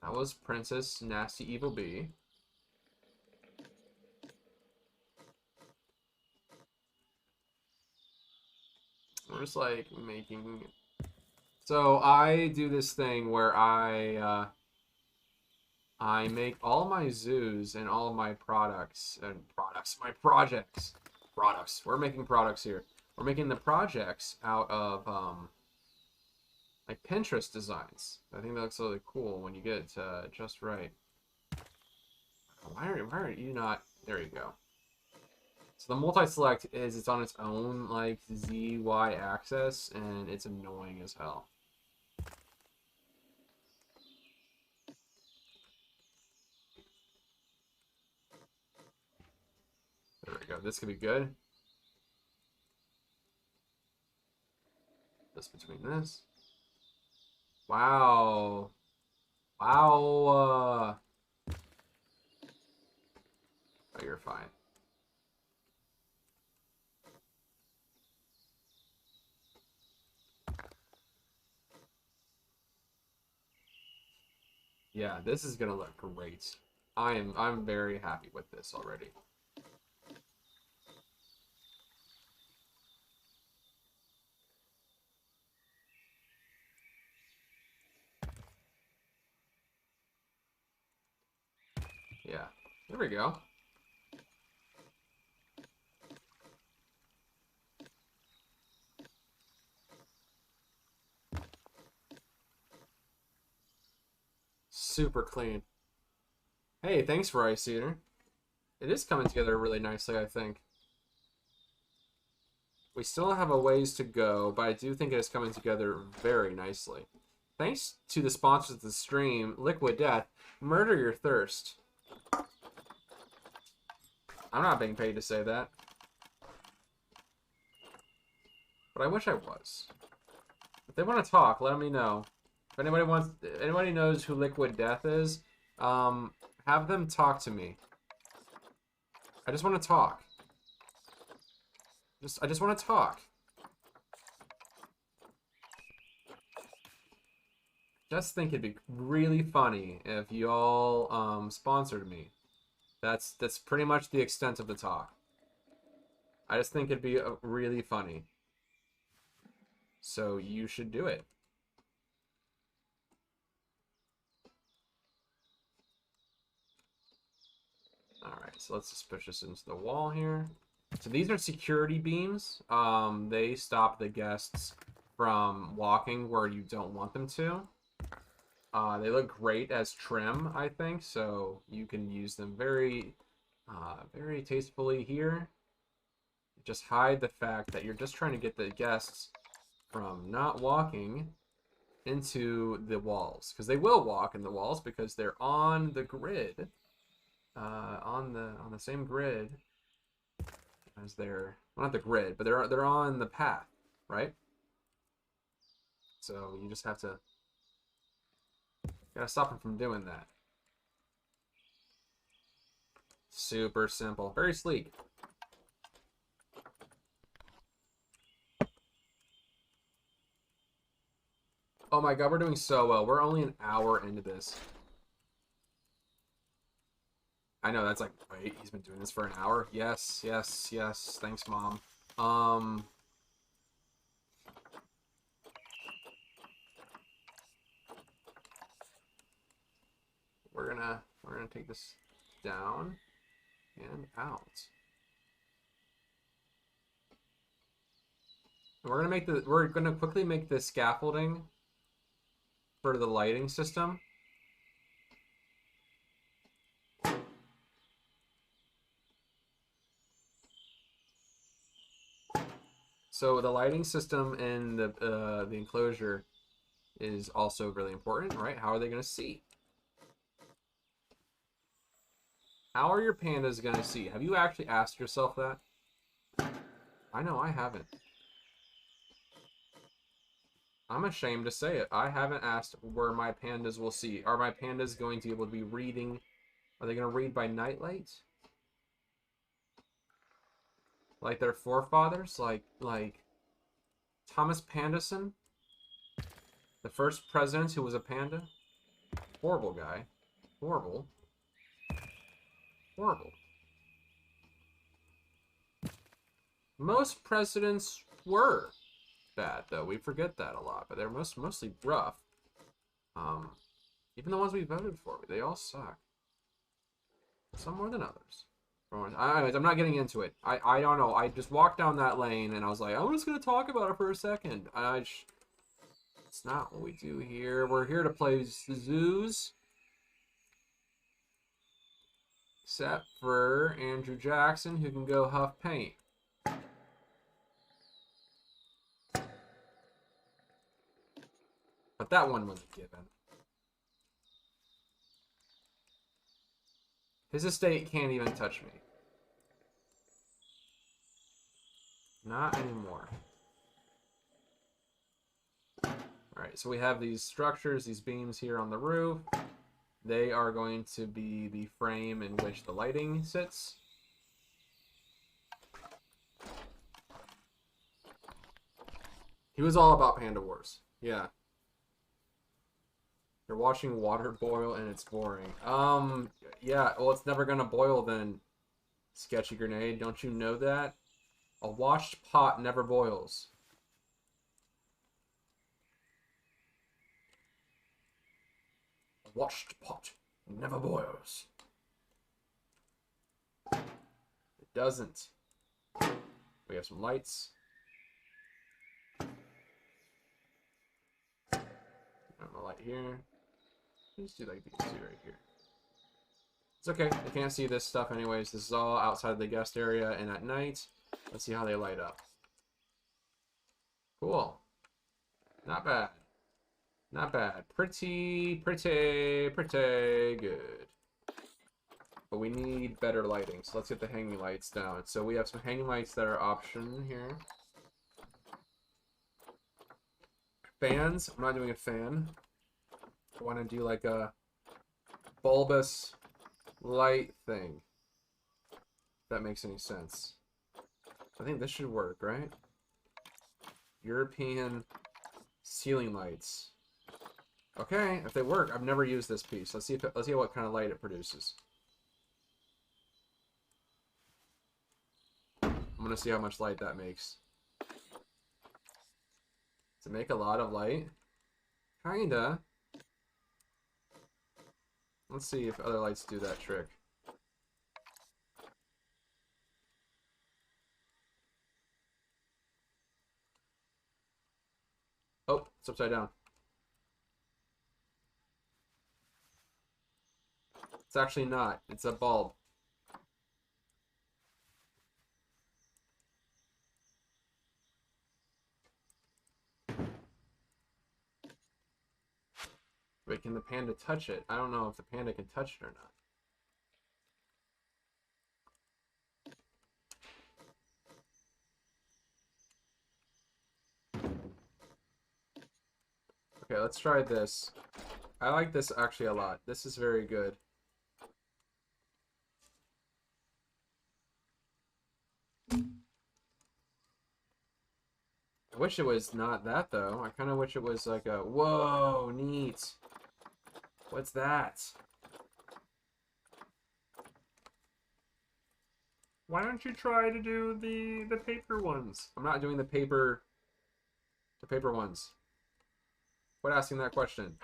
That was Princess Nasty Evil Bee. We're just like making. So I do this thing where I make all my zoos and all of my my projects. We're making products here. We're making the projects out of like Pinterest designs. I think that looks really cool when you get it just right. Why are you not? There you go. So the multi-select it's on its own like ZY axis, and it's annoying as hell. There we go. This could be good. Just between this. Wow. Wow. Oh, you're fine. Yeah, this is gonna look great. I'm very happy with this already. Yeah, there we go. Super clean. Hey, thanks for Ice Eater. It is coming together really nicely, I think. We still have a ways to go, but I do think it is coming together very nicely. Thanks to the sponsors of the stream, Liquid Death, Murder Your Thirst. I'm not being paid to say that. But I wish I was. If they want to talk, let me know. If anybody knows who Liquid Death is, have them talk to me. I just want to talk. I just want to talk. Just think it'd be really funny if you all sponsored me. That's pretty much the extent of the talk. I just think it'd be really funny. So you should do it. Alright, so let's just push this into the wall here. So these are security beams. They stop the guests from walking where you don't want them to. They look great as trim, I think, so you can use them very, very tastefully here. Just hide the fact that you're just trying to get the guests from not walking into the walls, because they will walk in the walls because they're on the grid, on the same grid as their, well, not the grid, but they're on the path, right? So you just have to gotta stop them from doing that. Super simple, very sleek. Oh my god, we're doing so well. We're only an hour into this. I know, that's like, wait, he's been doing this for an hour? Yes, yes, yes. Thanks, Mom. We're gonna take this down and out. We're gonna quickly make the scaffolding for the lighting system. So the lighting system in the enclosure is also really important, right? How are they gonna see? How are your pandas gonna see? Have you actually asked yourself that? I know I haven't. I'm ashamed to say it. I haven't asked where my pandas will see. Are my pandas going to be able to be reading? Are they going to read by nightlight? Like their forefathers? Like Thomas Panderson? The first president who was a panda? Horrible guy. Horrible. Horrible. Most presidents were bad, though. We forget that a lot, but they're mostly rough. Even the ones we voted for, they all suck. Some more than others. Anyways, I'm not getting into it. I don't know. I just walked down that lane and I was like, I'm just gonna talk about it for a second. It's not what we do here. We're here to play zoos. Except for Andrew Jackson, who can go huff paint. But that one wasn't given. His estate can't even touch me. Not anymore. Alright, so we have these structures, these beams here on the roof. They are going to be the frame in which the lighting sits. He was all about Panda Wars. Yeah. You're watching water boil and it's boring. Yeah, well, it's never gonna boil then, Sketchy Grenade. Don't you know that? A washed pot never boils. A washed pot never boils. It doesn't. We have some lights. A light here. Let's do like these two right here. It's okay. They can't see this stuff anyways. This is all outside the guest area and at night. Let's see how they light up. Cool. Not bad. Not bad. Pretty good. But we need better lighting. So let's get the hanging lights down. So we have some hanging lights that are option here. Fans. I'm not doing a fan. I want to do like a bulbous light thing. If that makes any sense. I think this should work, right? European ceiling lights. Okay, if they work, I've never used this piece. Let's see what kind of light it produces. I'm gonna see how much light that makes. Does it make a lot of light? Kinda. Let's see if other lights do that trick. Oh, it's upside down. It's actually not. It's a bulb. Wait, can the panda touch it? I don't know if the panda can touch it or not. Okay, let's try this. I like this actually a lot. This is very good. I wish it was not that, though. I kind of wish it was like a... Whoa, neat. What's that? Why don't you try to do the paper ones? I'm not doing the paper ones. Quit asking that question.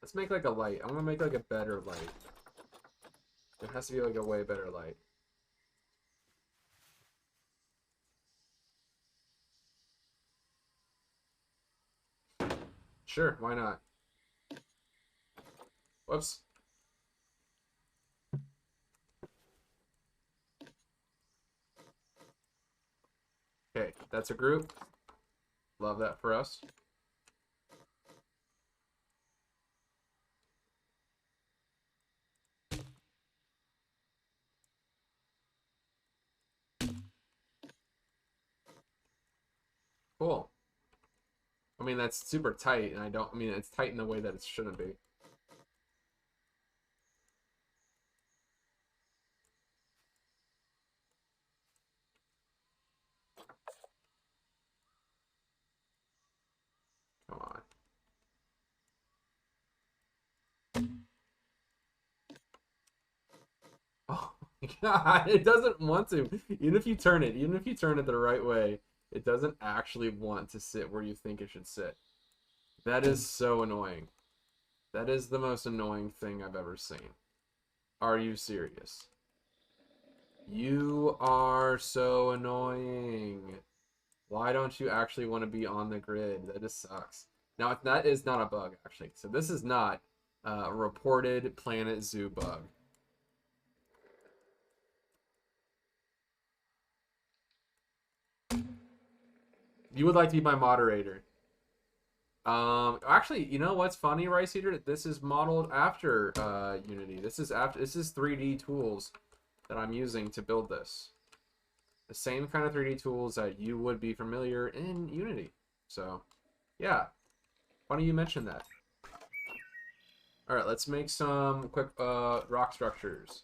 Let's make like a light. I'm gonna make like a better light. It has to be like a way better light. Sure, why not? Whoops. Okay, that's a group. Love that for us. Cool. I mean, that's super tight, and I mean, it's tight in the way that it shouldn't be. Come on. Oh my god, it doesn't want to. Even if you turn it the right way, it doesn't actually want to sit where you think it should sit. That is so annoying. That is the most annoying thing I've ever seen. Are you serious? You are so annoying. Why don't you actually want to be on the grid? That just sucks. Now, that is not a bug, actually. So this is not a reported Planet Zoo bug. You would like to be my moderator. Actually, you know what's funny, Rice Eater? This is modeled after Unity. This is 3D tools that I'm using to build this. The same kind of 3D tools that you would be familiar in Unity. So, yeah. Funny you mentioned that. Alright, let's make some quick rock structures.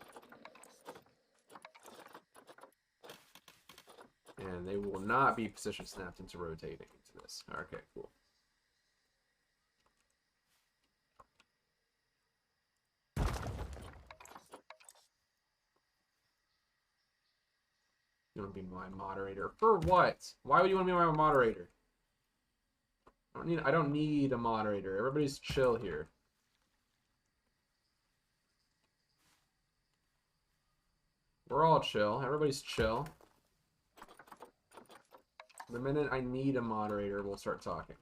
And they will not be position snapped into rotating into this. Okay, cool. You want to be my moderator? For what? Why would you want to be my moderator? I don't need a moderator. Everybody's chill here. We're all chill. Everybody's chill. The minute I need a moderator, we'll start talking.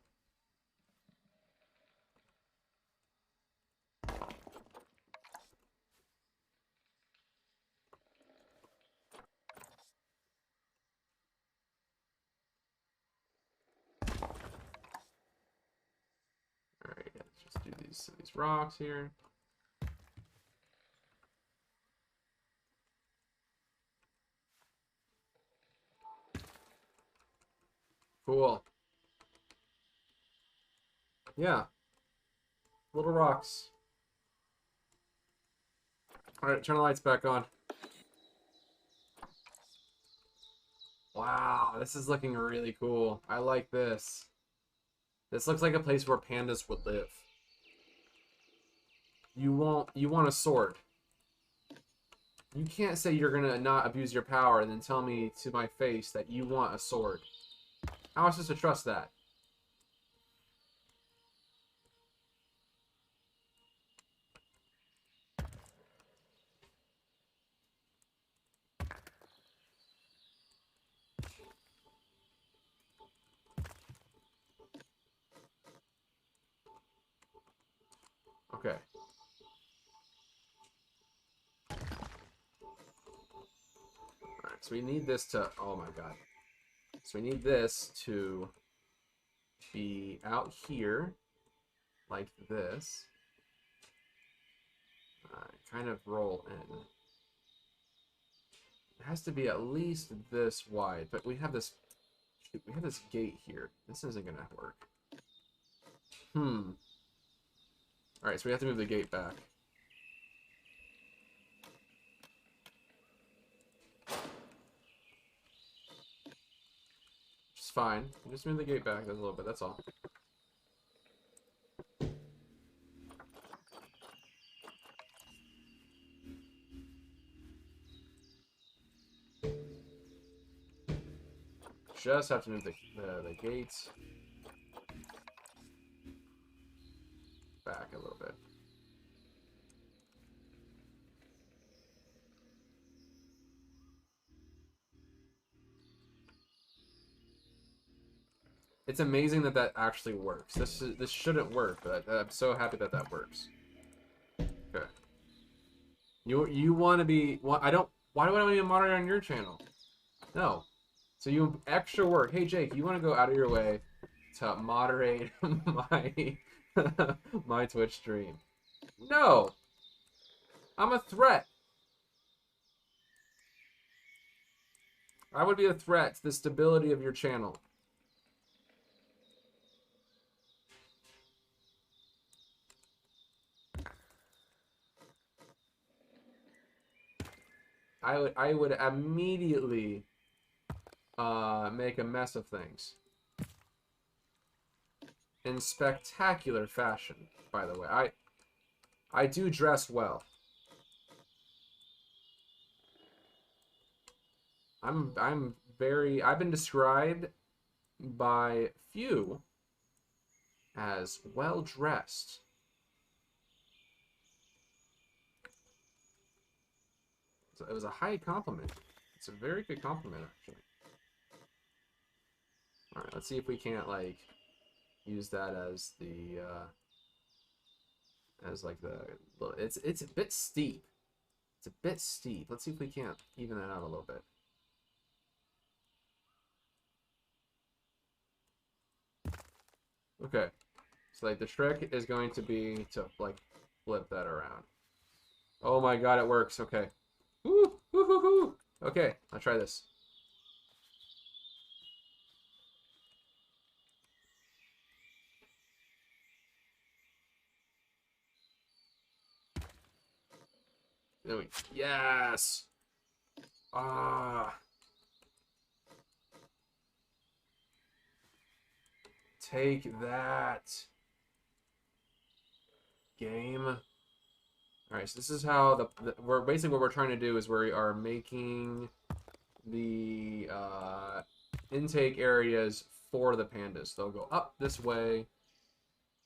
Alright, let's just do these rocks here. Cool. Yeah. Little rocks. Alright, turn the lights back on. Wow, this is looking really cool. I like this. This looks like a place where pandas would live. You want a sword. You can't say you're gonna not abuse your power and then tell me to my face that you want a sword. How am I supposed to trust that? Okay. Alright, so we need this to... Oh my god. So we need this to be out here, like this. Kind of roll in. It has to be at least this wide, but we have this gate here. This isn't gonna work. Alright, so we have to move the gate back. Which is fine. Just move the gate back a little bit, that's all. Just have to move the gates back a little bit. It's amazing that that actually works. This shouldn't work, but I'm so happy that that works. Okay. You want to be? I don't. Why do I want to be a moderator on your channel? No. So you extra work. Hey Jake, you want to go out of your way to moderate my my Twitch stream? No. I'm a threat. I would be a threat to the stability of your channel. I would immediately make a mess of things. In spectacular fashion, by the way. I do dress well. I've been described by few as well dressed. So it was a high compliment. It's a very good compliment, actually. All right, let's see if we can't like use that as the it's a bit steep. It's a bit steep. Let's see if we can't even that out a little bit. Okay. So like the trick is going to be to like flip that around. Oh my god, it works. Okay. Woo, woo, woo, woo. Okay, I'll try this. There we yes. Ah. Take that. Game. Alright, so this is how we're basically what we're trying to do is we are making the intake areas for the pandas. They'll go up this way.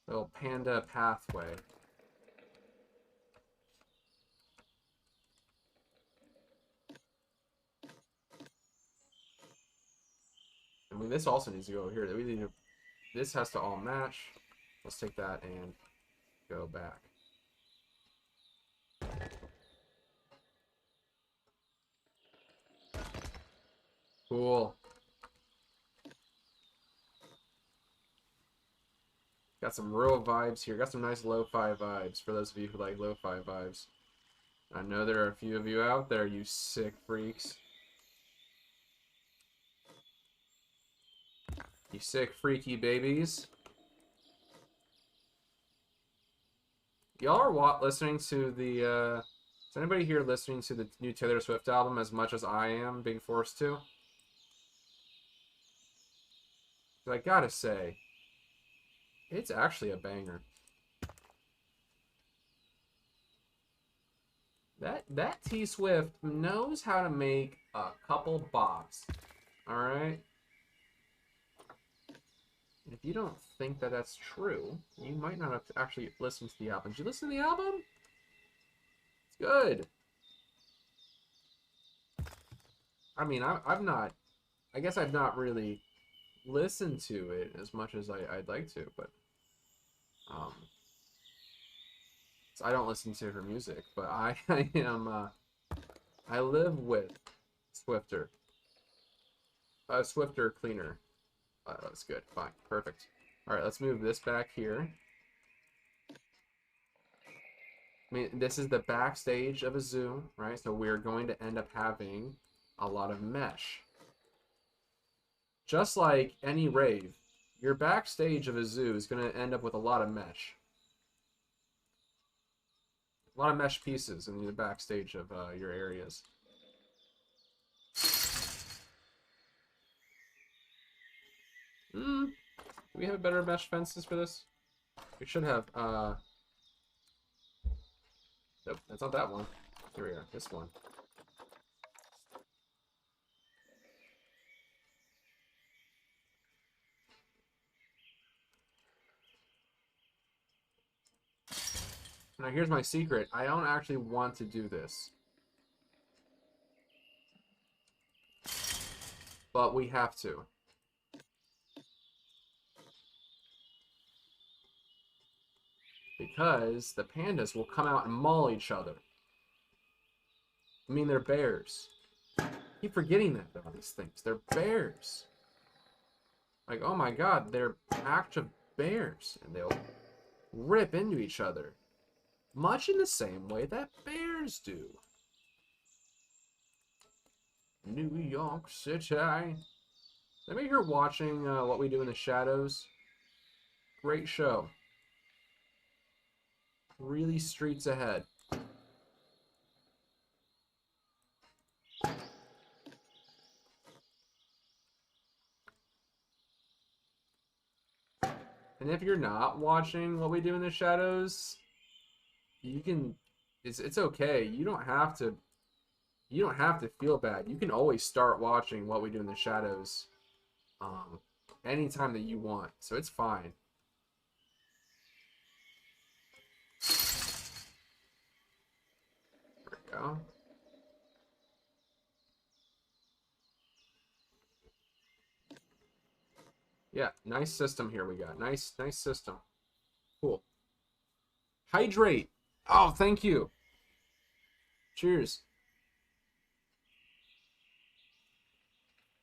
Little panda pathway. I mean, this also needs to go over here. We need to, this has to all match. Let's take that and go back. Cool. Got some real vibes here. Got some nice lo-fi vibes for those of you who like lo-fi vibes. I know there are a few of you out there, you sick freaks. You sick freaky babies. Y'all are listening to the, is anybody here listening to the new Taylor Swift album as much as I am being forced to? I gotta say, it's actually a banger. That T Swift knows how to make a couple bops. All right. If you don't think that that's true, you might not have actually listened to the album. Did you listen to the album? It's good. I mean, I've not. I guess I've not really listened to it as much as I'd like to, but so I don't listen to her music, but I am I live with Swifter. Swifter cleaner. That's good. Fine. Perfect. All right, let's move this back here. I mean, this is the backstage of a zoo, right? So we're going to end up having a lot of mesh. Just like any rave, your backstage of a zoo is going to end up with a lot of mesh. A lot of mesh pieces in the backstage of your areas. Do we have better mesh fences for this? We should have, nope, that's not that one. Here we are, this one. Now here's my secret. I don't actually want to do this. But we have to. Because the pandas will come out and maul each other. I mean, they're bears. I keep forgetting that, though, these things. They're bears. Like, oh my god, they're active bears. And they'll rip into each other. Much in the same way that bears do. New York City. Anybody here watching What We Do in the Shadows? Great show. Really streets ahead. And if you're not watching What We Do in the Shadows, you can, it's okay. You don't have to feel bad. You can always start watching What We Do in the Shadows anytime that you want. So it's fine. There we go. Yeah, nice system here we got. Nice system. Cool. Hydrate. Oh, thank you. Cheers.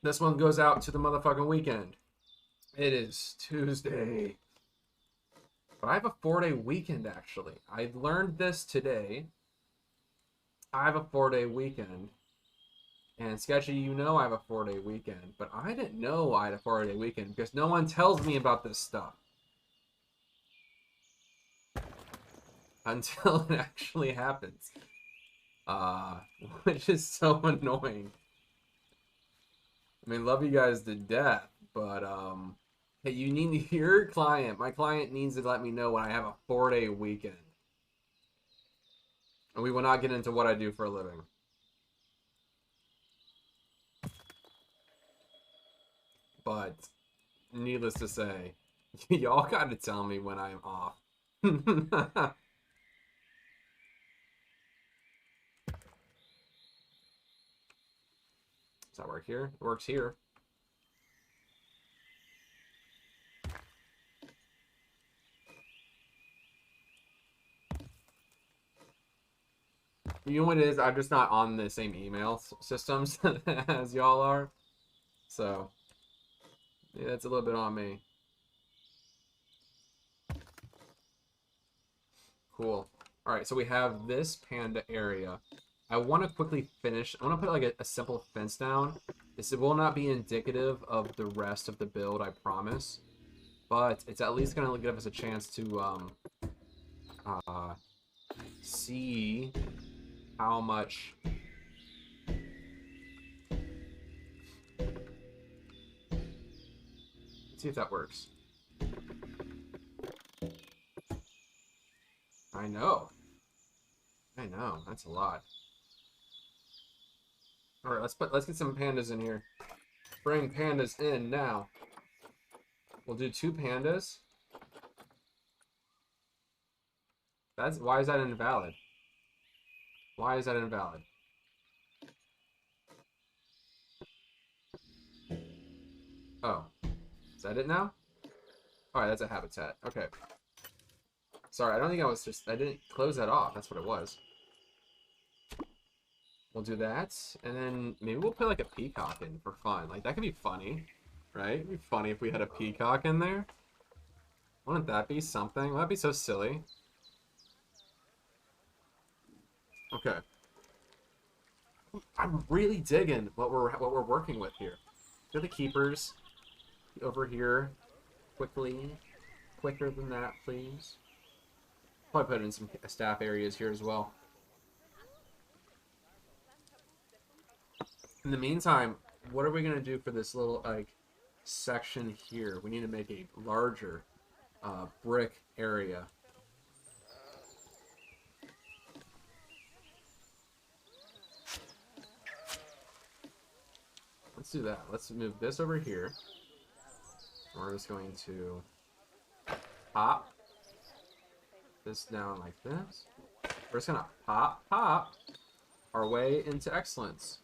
This one goes out to the motherfucking weekend. It is Tuesday. But I have a 4-day weekend, actually. I learned this today. I have a 4-day weekend. And Sketchy, you know I have a 4-day weekend. But I didn't know I had a 4-day weekend because no one tells me about this stuff. Until it actually happens. Which is so annoying. I mean, love you guys to death, but hey, you need your client. My client needs to let me know when I have a 4-day weekend. And we will not get into what I do for a living. But needless to say, y'all gotta tell me when I'm off. Does that work here? It works here. You know what it is? I'm just not on the same email systems as y'all are. So, yeah, it's a little bit on me. Cool. All right, so we have this panda area. I want to quickly finish. I want to put like a simple fence down. This will not be indicative of the rest of the build, I promise. But it's at least going to give us a chance to see how much... Let's see if that works. I know. That's a lot. All right, let's get some pandas in here. Bring pandas in now. We'll do 2 pandas. Why is that invalid? Why is that invalid? Oh, is that it now? All right, that's a habitat. Okay. Sorry, I didn't close that off. That's what it was. We'll do that, and then maybe we'll put like a peacock in for fun. Like, that could be funny, right? It'd be funny if we had a peacock in there. Wouldn't that be something? Wouldn't that be so silly? Okay. I'm really digging what we're working with here. Get the keepers over here quickly. Quicker than that, please. Probably put in some staff areas here as well. In the meantime, what are we gonna do for this little like section here? We need to make a larger brick area. Let's do that. Let's move this over here. We're just going to pop this down like this. We're just gonna pop our way into excellence.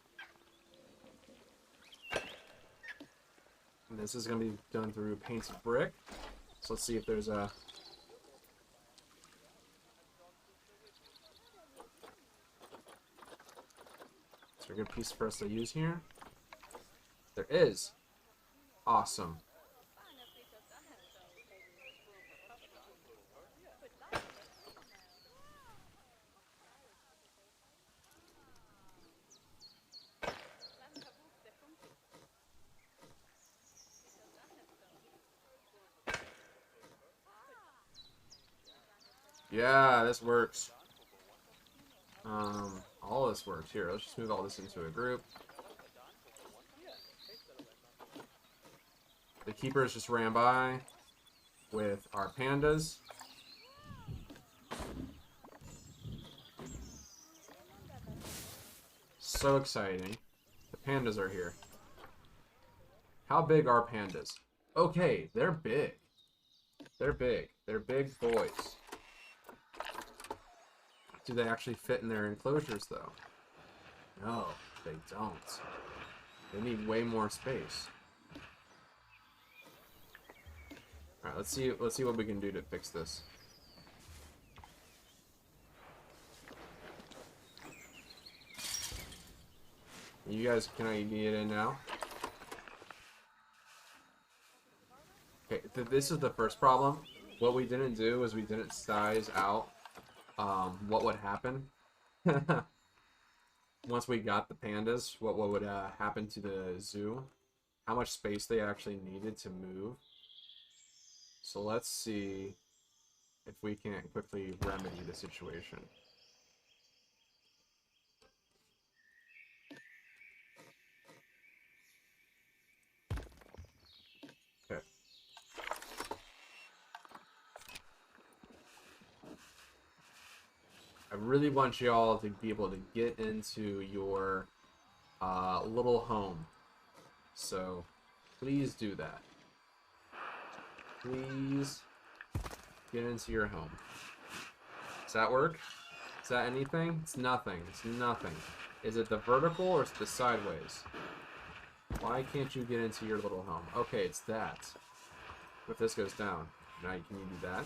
And this is going to be done through painted brick. So let's see if there's a... Is there a good piece for us to use here? There is. Awesome. Yeah, this works. All this works. Here, let's just move all this into a group. The keepers just ran by with our pandas. So exciting. The pandas are here. How big are pandas? Okay, they're big. They're big. They're big boys. Do they actually fit in their enclosures, though? No, they don't. They need way more space. All right, let's see what we can do to fix this. You guys, can I get in now? Okay, this is the first problem. what we didn't do is we didn't size out what would happen once we got the pandas. What would happen to the zoo? How much space they actually needed to move. So let's see if we can't quickly remedy the situation. Okay. I really want y'all to be able to get into your little home. So please do that. Please get into your home. Does that work? Is that anything? It's nothing. It's nothing. Is it the vertical or is it the sideways? Why can't you get into your little home? Okay, it's that. What if this goes down? Now can you do that?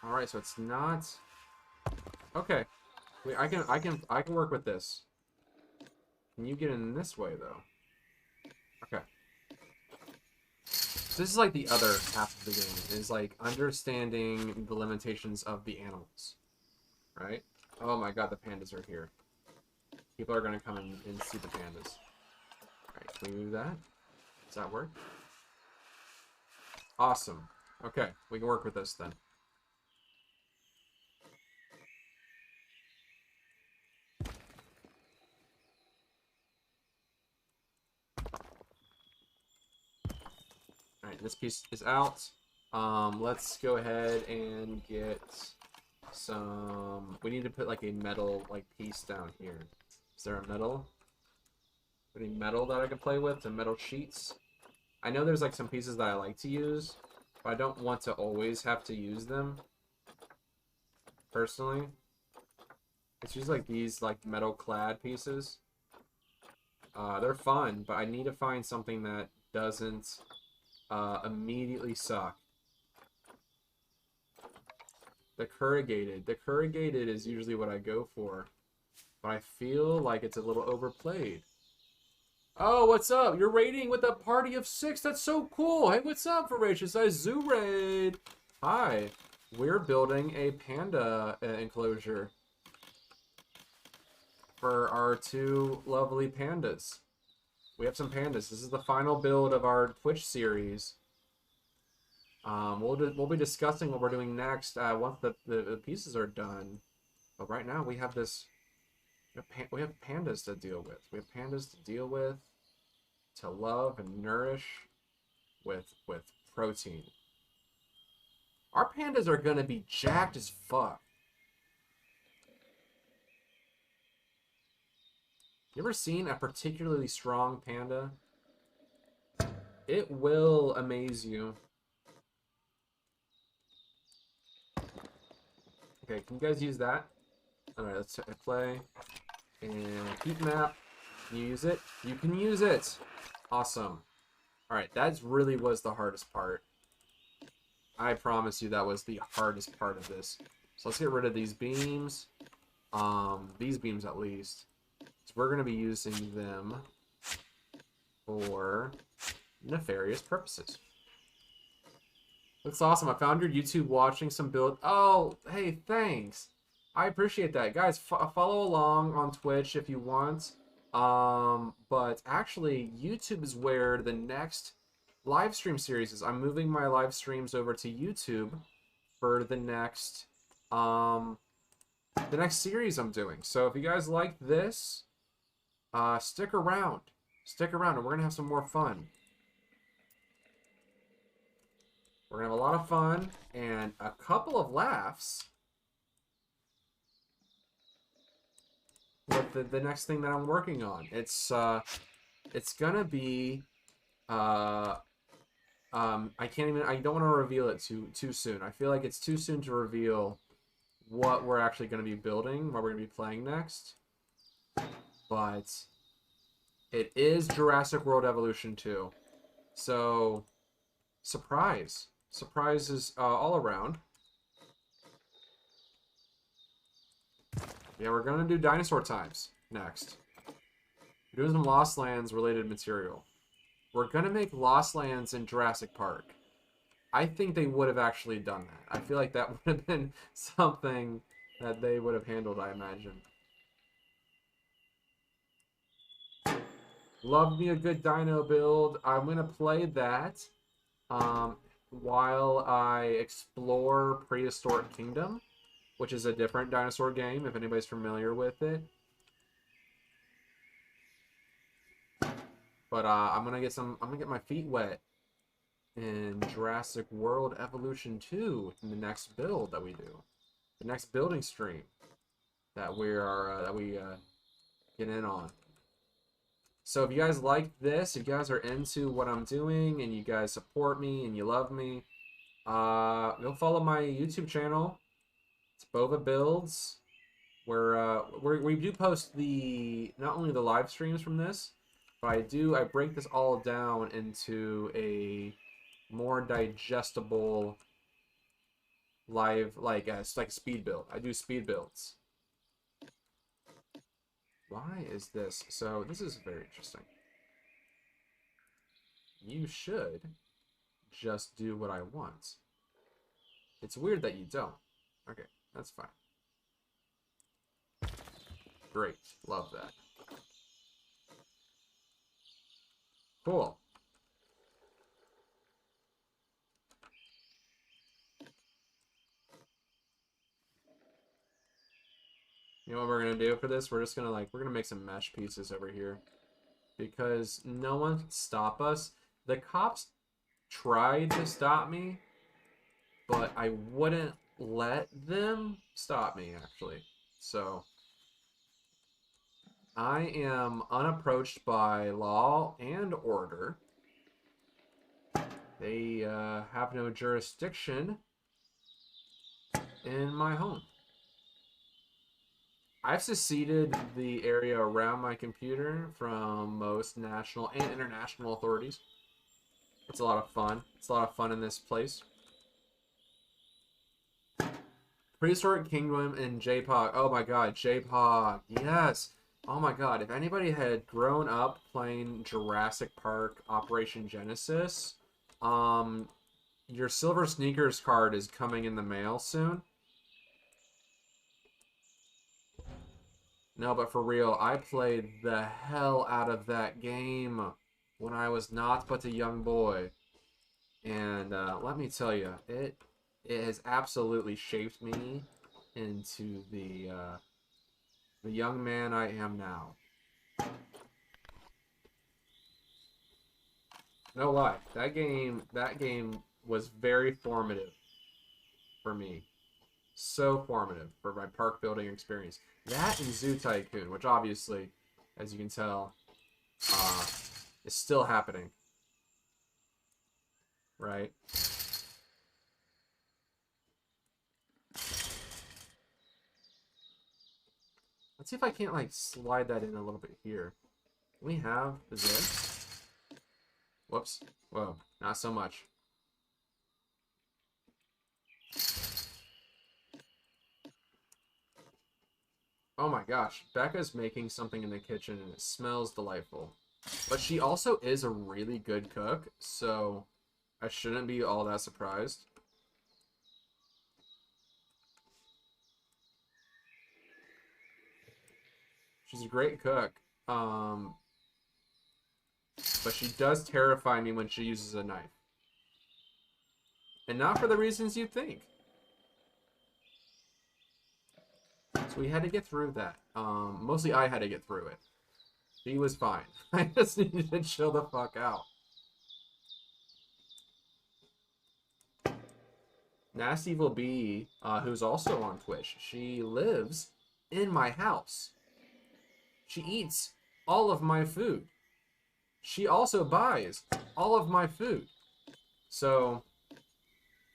Alright, so it's not... Okay. Wait, I can work with this. Can you get in this way though? Okay. So this is like the other half of the game, is like understanding the limitations of the animals. Right? Oh my god, the pandas are here. People are gonna come and see the pandas. Alright, can we move that? Does that work? Awesome. Okay, we can work with this then. Alright, this piece is out. Let's go ahead and get some... We need to put like a metal piece down here. Is there a metal? Any metal that I can play with? Some metal sheets? I know there's like some pieces that I like to use, but I don't want to always have to use them. Personally. It's just like these metal clad pieces. They're fun, but I need to find something that doesn't immediately suck. The corrugated. The corrugated is usually what I go for, but I feel like it's a little overplayed. Oh, what's up? You're raiding with a party of 6. That's so cool. Hey, what's up, Voracious Eyes Zoo Raid? Hi. We're building a panda enclosure for our 2 lovely pandas. We have some pandas. This is the final build of our Twitch series. We'll be discussing what we're doing next once the pieces are done. But right now we have this. We have pandas to deal with. We have pandas to deal with, to love and nourish, with protein. Our pandas are gonna be jacked as fuck. You ever seen a particularly strong panda? It will amaze you. Okay, can you guys use that? Alright, let's play. And heat map. Can you use it? You can use it! Awesome. Alright, that really was the hardest part. I promise you that was the hardest part of this. So let's get rid of these beams. These beams at least. So we're going to be using them for nefarious purposes. Looks awesome. I found your YouTube watching some build. Oh, hey, thanks. I appreciate that. Guys, follow along on Twitch if you want. But actually, YouTube is where the next live stream series is. I'm moving my live streams over to YouTube for the next series I'm doing. So if you guys like this, stick around. Stick around, and we're gonna have some more fun. We're gonna have a lot of fun and a couple of laughs with the next thing that I'm working on. It's gonna be I don't want to reveal it too soon. I feel like it's too soon to reveal what we're actually going to be building, what we're going to be playing next. But it is Jurassic World Evolution 2. So, surprise. Surprises all around. Yeah, we're going to do Dinosaur Times next. We're doing some Lost Lands related material. we're gonna make Lost Lands in Jurassic Park. I think they would have actually done that. I feel like that would have been something that they would have handled, I imagine. Love me a good dino build. I'm gonna play that while I explore Prehistoric Kingdom, which is a different dinosaur game, if anybody's familiar with it. But I'm gonna get my feet wet in Jurassic World Evolution 2 in the next build that we do. The next building stream that we get in on. So if you guys like this, if you guys are into what I'm doing and you guys support me and you love me, go follow my YouTube channel. It's Bova Builds, where we do post not only the live streams from this, but I break this all down into a more digestible live, like a speed build. I do speed builds. Why is this? So this is very interesting. You should just do what I want. It's weird that you don't. Okay, that's fine. Great. Love that. Cool. You know what we're gonna do for this? We're just gonna we're gonna make some mesh pieces over here. Because no one can stop us. The cops tried to stop me, but I wouldn't let them stop me, actually. So I am unapproached by law and order. They have no jurisdiction in my home. I've seceded the area around my computer from most national and international authorities. It's a lot of fun. It's a lot of fun in this place. Prehistoric Kingdom and JPOG. Oh my god, JPOG. Yes. Oh my god, if anybody had grown up playing Jurassic Park Operation Genesis, your Silver Sneakers card is coming in the mail soon. No, but for real, I played the hell out of that game when I was not but a young boy. And let me tell you, it has absolutely shaped me into the young man I am now. No lie, that game was very formative for me. So formative for my park building experience. That and Zoo Tycoon, which obviously, as you can tell, is still happening. Right? Let's see if I can't slide that in a little bit here. Can we have this? Whoops. Whoa, not so much. Oh my gosh, Becca's making something in the kitchen and it smells delightful. But she also is a really good cook, so I shouldn't be all that surprised. She's a great cook. But she does terrify me when she uses a knife. And not for the reasons you think. So we had to get through that. Mostly I had to get through it. She was fine. I just needed to chill the fuck out. Nasty Evil Bee, who's also on Twitch, she lives in my house. She eats all of my food. She also buys all of my food. So,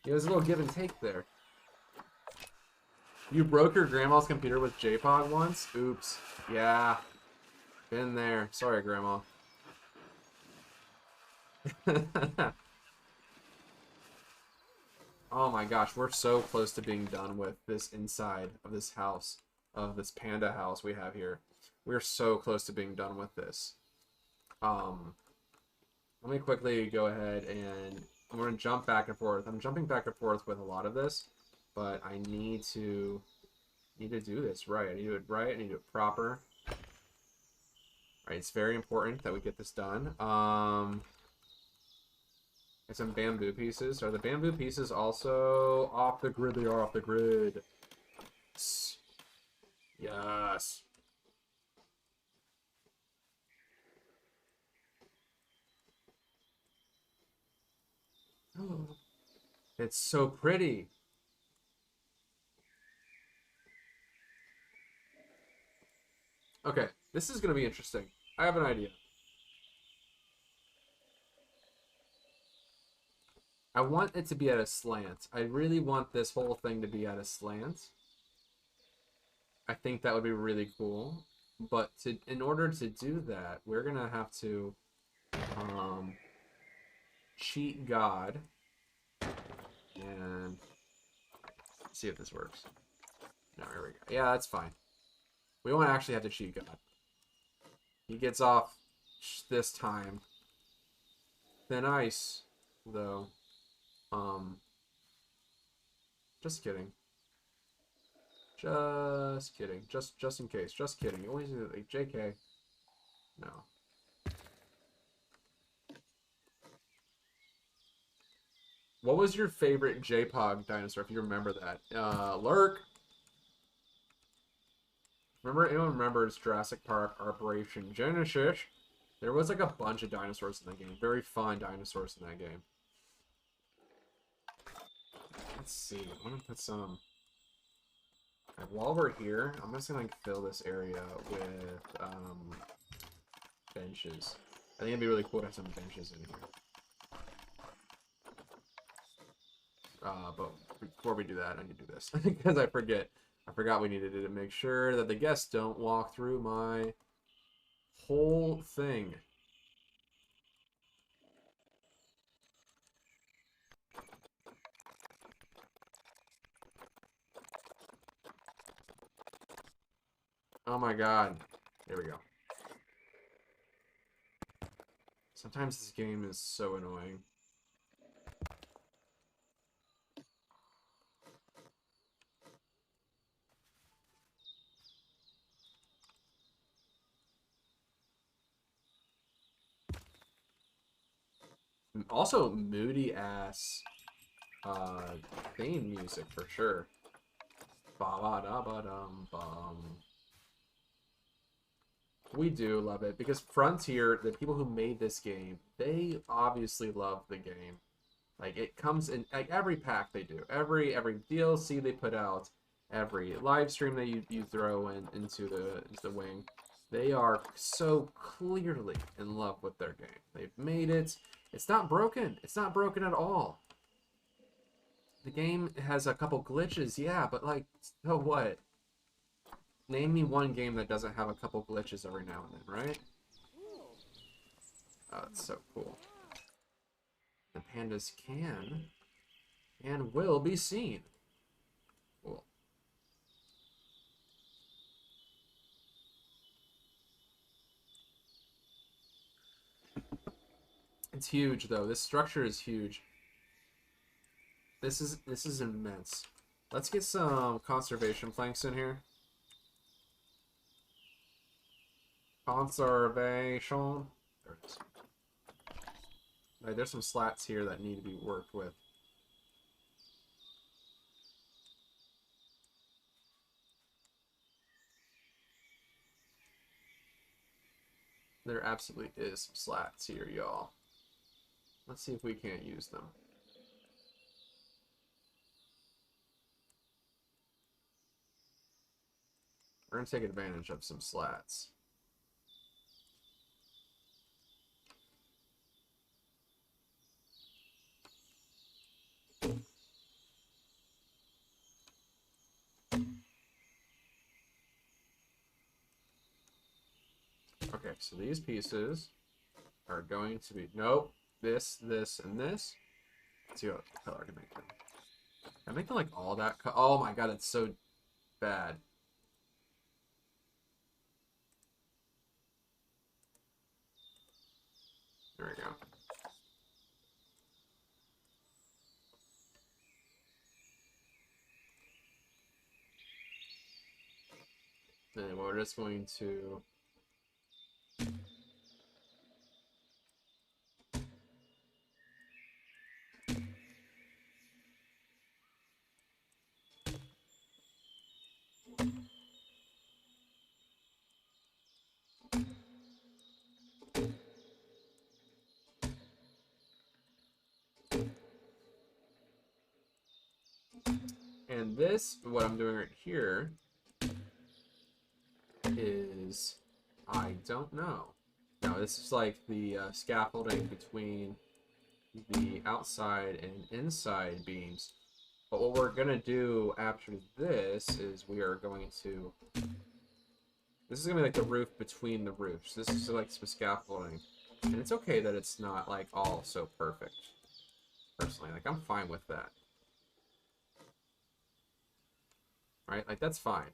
there's a little give and take there. You broke your grandma's computer with JPOG once? Oops. Yeah. Been there. Sorry, Grandma. Oh my gosh, we're so close to being done with this inside of this house, of this panda house we have here. We're so close to being done with this. let me quickly go ahead and I'm going to jump back and forth. I'm jumping back and forth with a lot of this, but I need to do this right. I need to do it right. I need to do it proper. All right, it's very important that we get this done. And some bamboo pieces. Are the bamboo pieces also off the grid? They are off the grid. Yes. Yes. Oh, it's so pretty. Okay, this is going to be interesting. I have an idea. I want it to be at a slant. I really want this whole thing to be at a slant. I think that would be really cool. But in order to do that, we're going to have to cheat God and see if this works. No, here we go. Yeah, that's fine. We won't actually have to cheat God. He gets off this time. Thin ice, though. Just kidding. Just kidding. Just in case. Just kidding. You always do like JK. No. What was your favorite J-Pog dinosaur, if you remember that? Lurk. Anyone remembers Jurassic Park Operation Genesis? There was like a bunch of dinosaurs in that game. Very fun dinosaurs in that game. Let's see. I want to put some... Right, while we're here, I'm just going to fill this area with benches. I think it'd be really cool to have some benches in here. But before we do that, I need to do this. Because I forget. I forgot we needed to make sure that the guests don't walk through my whole thing. Oh my god. There we go. Sometimes this game is so annoying. Also, moody ass theme music for sure. Ba-ba-da-ba-dum-bum. We do love it because Frontier, the people who made this game, they obviously love the game. Like it comes in like every pack they do, every DLC they put out, every live stream that you throw into the wing. They are so clearly in love with their game. They've made it. It's not broken. It's not broken at all. The game has a couple glitches, yeah, but like, so what? Name me one game that doesn't have a couple glitches every now and then, right? Oh, it's so cool. The pandas can and will be seen. Cool. It's huge though. This structure is huge. This is immense. Let's get some conservation planks in here. Conservation. There it is. Right, there's some slats here that need to be worked with. There absolutely is some slats here, y'all. Let's see if we can't use them. We're going to take advantage of some slats. Okay, so these pieces are going to be... Nope. This, and this. Let's see what color I can make them. Can I make them like all that? Oh my god, it's so bad. There we go. And we're just going to... And this, what I'm doing right here, is... I don't know. No, this is like the scaffolding between the outside and inside beams. But what we're going to do after this is we are going to... This is going to be like the roof between the roofs. This is like some scaffolding. And it's okay that it's not like all so perfect. Personally, like I'm fine with that. Right? Like that's fine.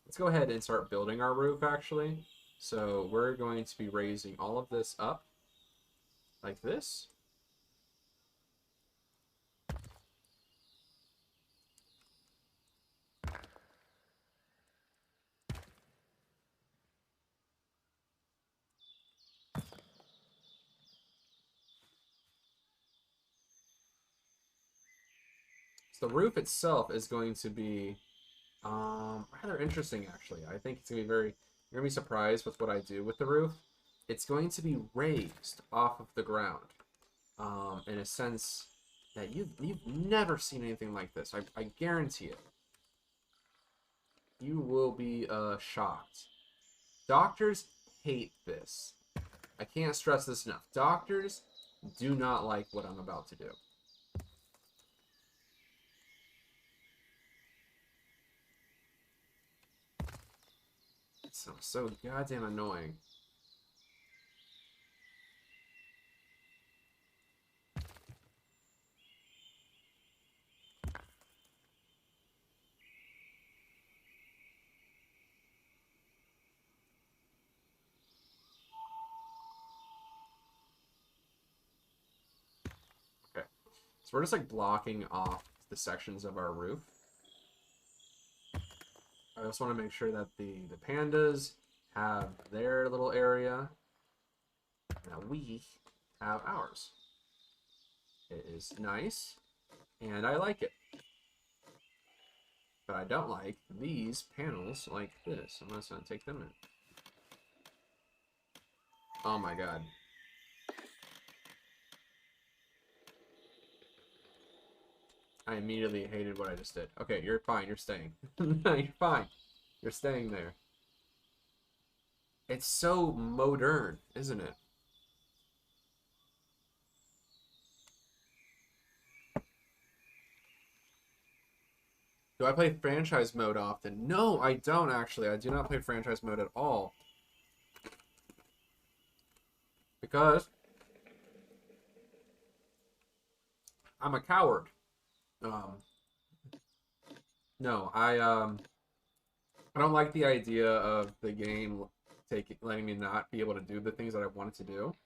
Let's go ahead and start building our roof actually. So we're going to be raising all of this up like this. So the roof itself is going to be rather interesting, actually. I think it's going to be very... You're going to be surprised with what I do with the roof. It's going to be raised off of the ground in a sense that you've never seen anything like this. I guarantee it. You will be shocked. Doctors hate this. I can't stress this enough. Doctors do not like what I'm about to do. It sounds so goddamn annoying. Okay. So we're just like blocking off the sections of our roof. I just want to make sure that the pandas have their little area. Now we have ours. It is nice, and I like it. But I don't like these panels like this. I'm just going to take them in. Oh my god. I immediately hated what I just did. Okay, you're fine. You're staying. You're fine. You're staying there. It's so modern, isn't it? Do I play franchise mode often? No, I don't actually. I do not play franchise mode at all. Because I'm a coward. No, I don't like the idea of the game letting me not be able to do the things that I wanted to do.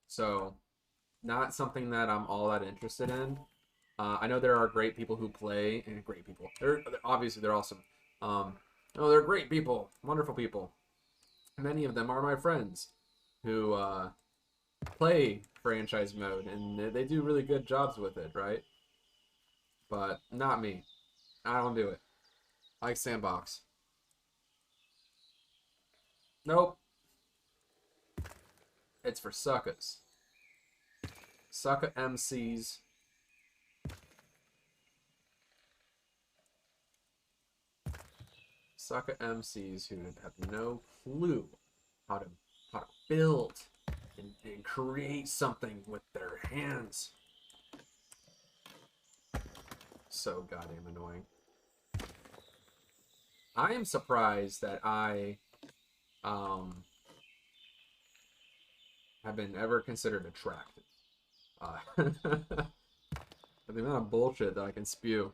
So, not something that I'm all that interested in. I know there are great people who play, and great people. Obviously they're awesome. No, they're great people, wonderful people. Many of them are my friends who play franchise mode, and they do really good jobs with it, right? But not me. I don't do it. I like sandbox. Nope. It's for suckers. Sucker MCs. Sucker MCs who have no clue how to build and create something with their hands. So goddamn annoying. I am surprised that I have been ever considered attractive. The amount of bullshit that I can spew.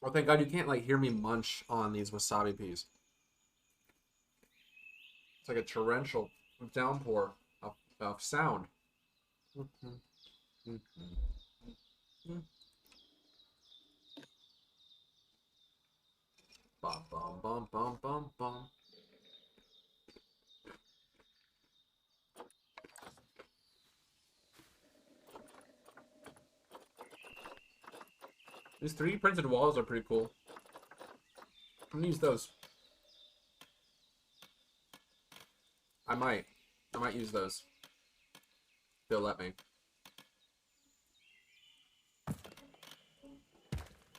Well, thank God you can't like hear me munch on these wasabi peas. It's like a torrential downpour of sound. Bum bum bum bum bum bum. These 3D printed walls are pretty cool. I'm gonna use those. I might use those. They'll let me.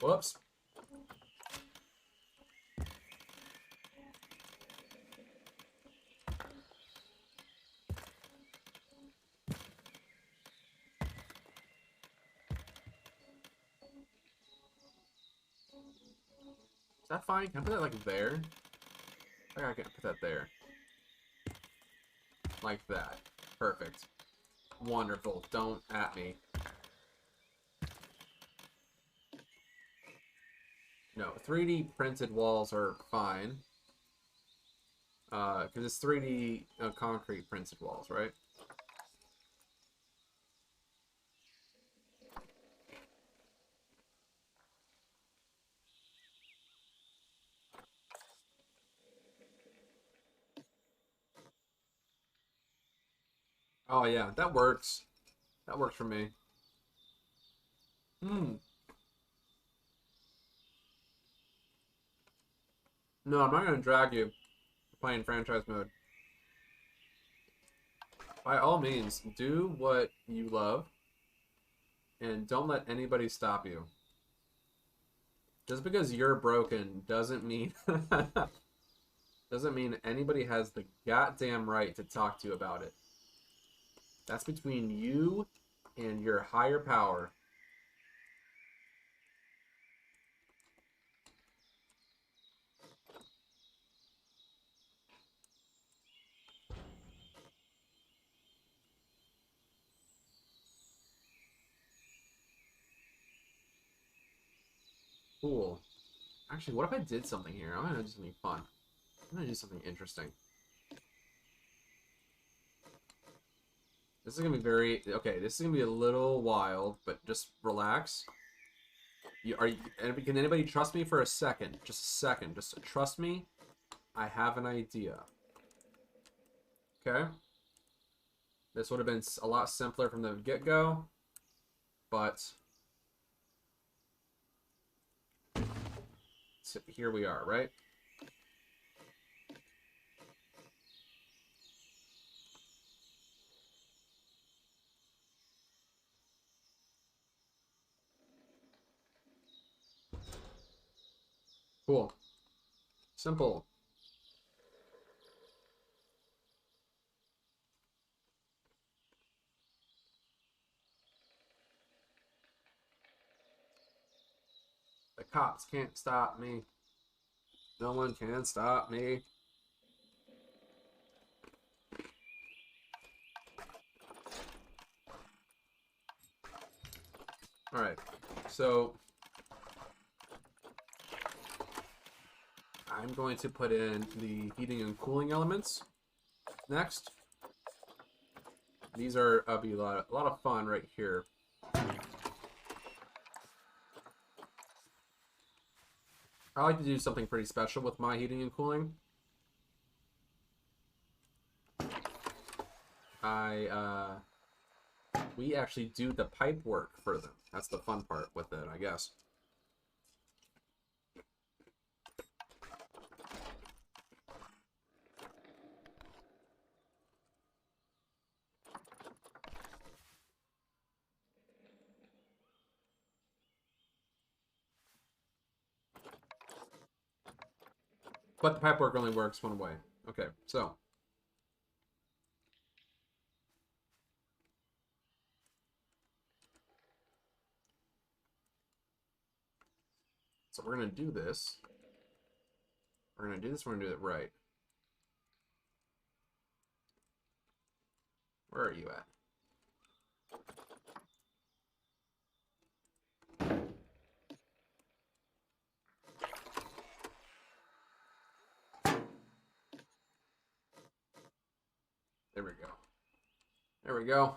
Whoops. Is that fine? Can I put that like there? I think I can put that there. Like that. Perfect. Wonderful. Don't at me. No, 3D printed walls are fine. Because it's 3D concrete printed walls, right? Oh yeah, that works. That works for me. Hmm. No, I'm not gonna drag you playing franchise mode. By all means, do what you love, and don't let anybody stop you. Just because you're broken doesn't mean doesn't mean anybody has the goddamn right to talk to you about it. That's between you and your higher power. Cool. Actually, what if I did something here? I'm gonna do something fun. I'm gonna do something interesting. This is gonna be very okay. This is gonna be a little wild, but just relax. Can anybody trust me for a second? Just a second. Just trust me. I have an idea. Okay. This would have been a lot simpler from the get-go, but here we are, right? Cool. Simple. The cops can't stop me. No one can stop me. All right. So I'm going to put in the heating and cooling elements next. These are be a lot of fun right here. I like to do something pretty special with my heating and cooling. We actually do the pipe work for them. That's the fun part with it, I guess. But the pipe work only works one way. Okay, so we're gonna do this. We're gonna do this. We're gonna do it right. Where are you at? There we go. There we go.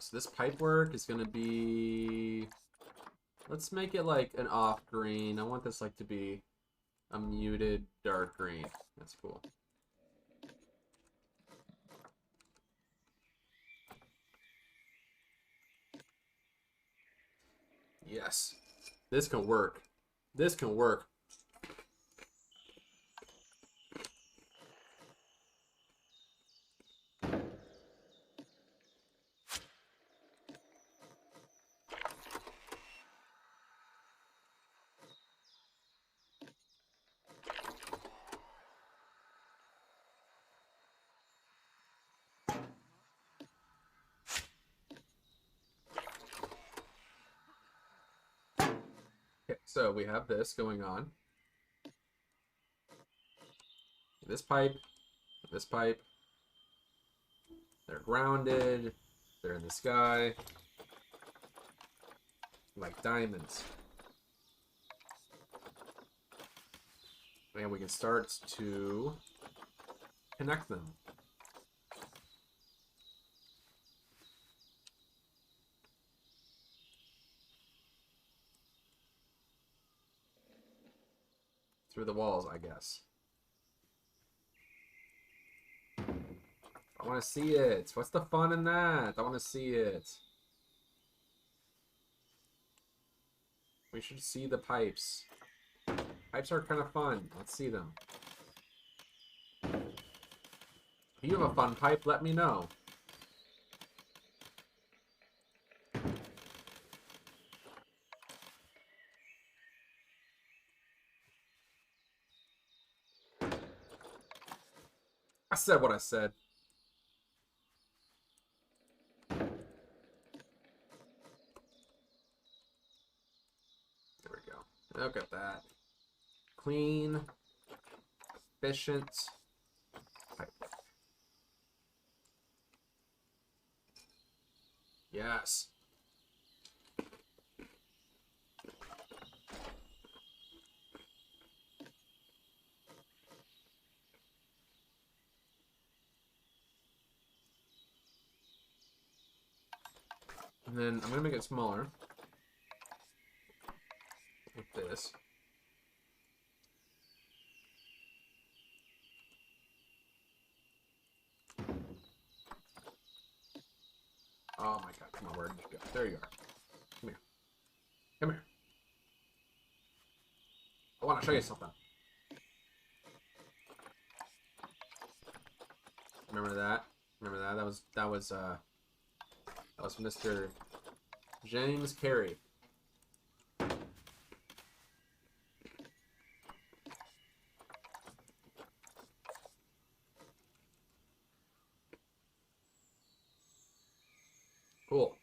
So this pipe work is gonna be... Let's make it like an off green. I want this like to be a muted dark green. That's cool. Yes. This can work. This can work. Okay, so we have this going on. This pipe, this pipe. They're grounded. They're in the sky. Like diamonds. And we can start to connect them. Through the walls, I guess. I want to see it. What's the fun in that? I want to see it. We should see the pipes. Pipes are kind of fun. Let's see them. If you have a fun pipe, let me know. I said what I said. There we go. Look at that. Clean, efficient pipe. Yes. And then I'm going to make it smaller. Like this. Oh my god, come on, where did you go? There you are. Come here. Come here. I want to show you something. Remember that? Remember that? That was Mr. James Carey. Cool.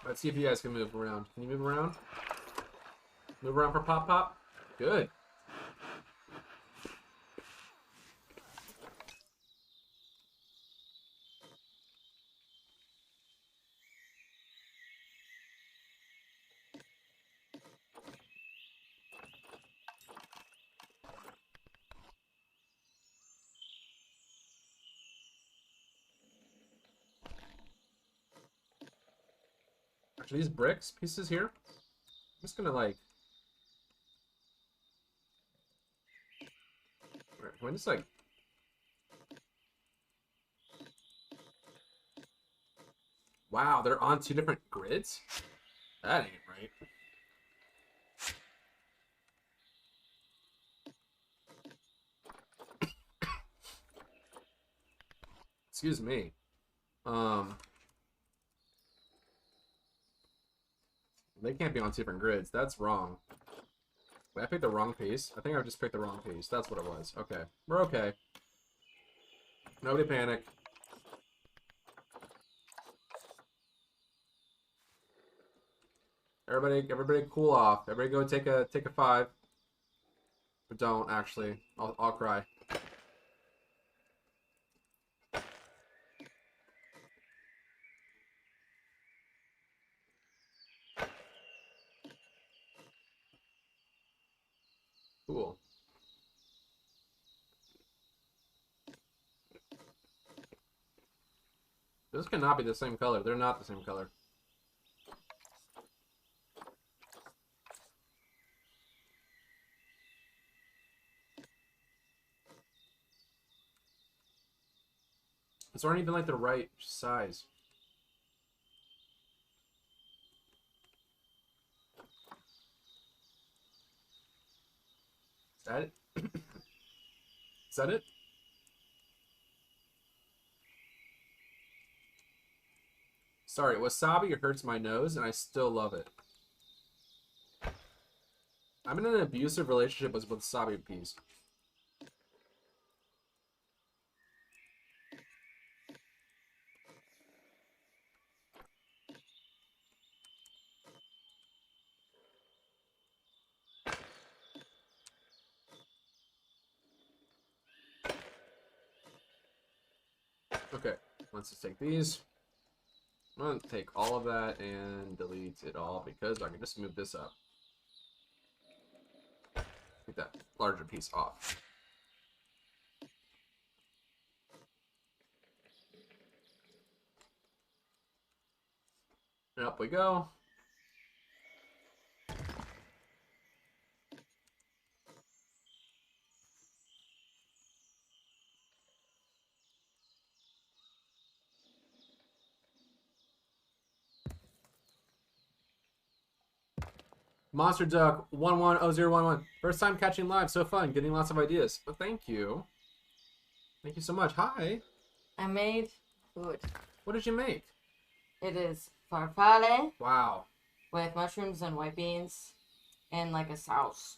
Let's see if you guys can move around. Can you move around? Move around for Pop Pop? Good. Actually, these bricks pieces here, I'm just gonna like... Can we just like... Wow, they're on 2 different grids? That ain't right. Excuse me. They can't be on 2 different grids. That's wrong. Wait, I picked the wrong piece. I think I just picked the wrong piece. That's what it was. Okay. We're okay. Nobody panic. Everybody cool off. Everybody go take a 5. But don't actually. I'll cry. This cannot be the same color. They're not the same color. These aren't even like the right size. Is that it? Is that it? Sorry, wasabi hurts my nose, and I still love it. I'm in an abusive relationship with wasabi peas. Okay, let's just take these. I'm going to take all of that and delete it all because I can just move this up. Take that larger piece off. And up we go. Monster Duck 110011. First time catching live, so fun, getting lots of ideas. But thank you. Thank you so much. Hi. I made food. What did you make? It is farfalle Wow. with mushrooms and white beans and like a sauce.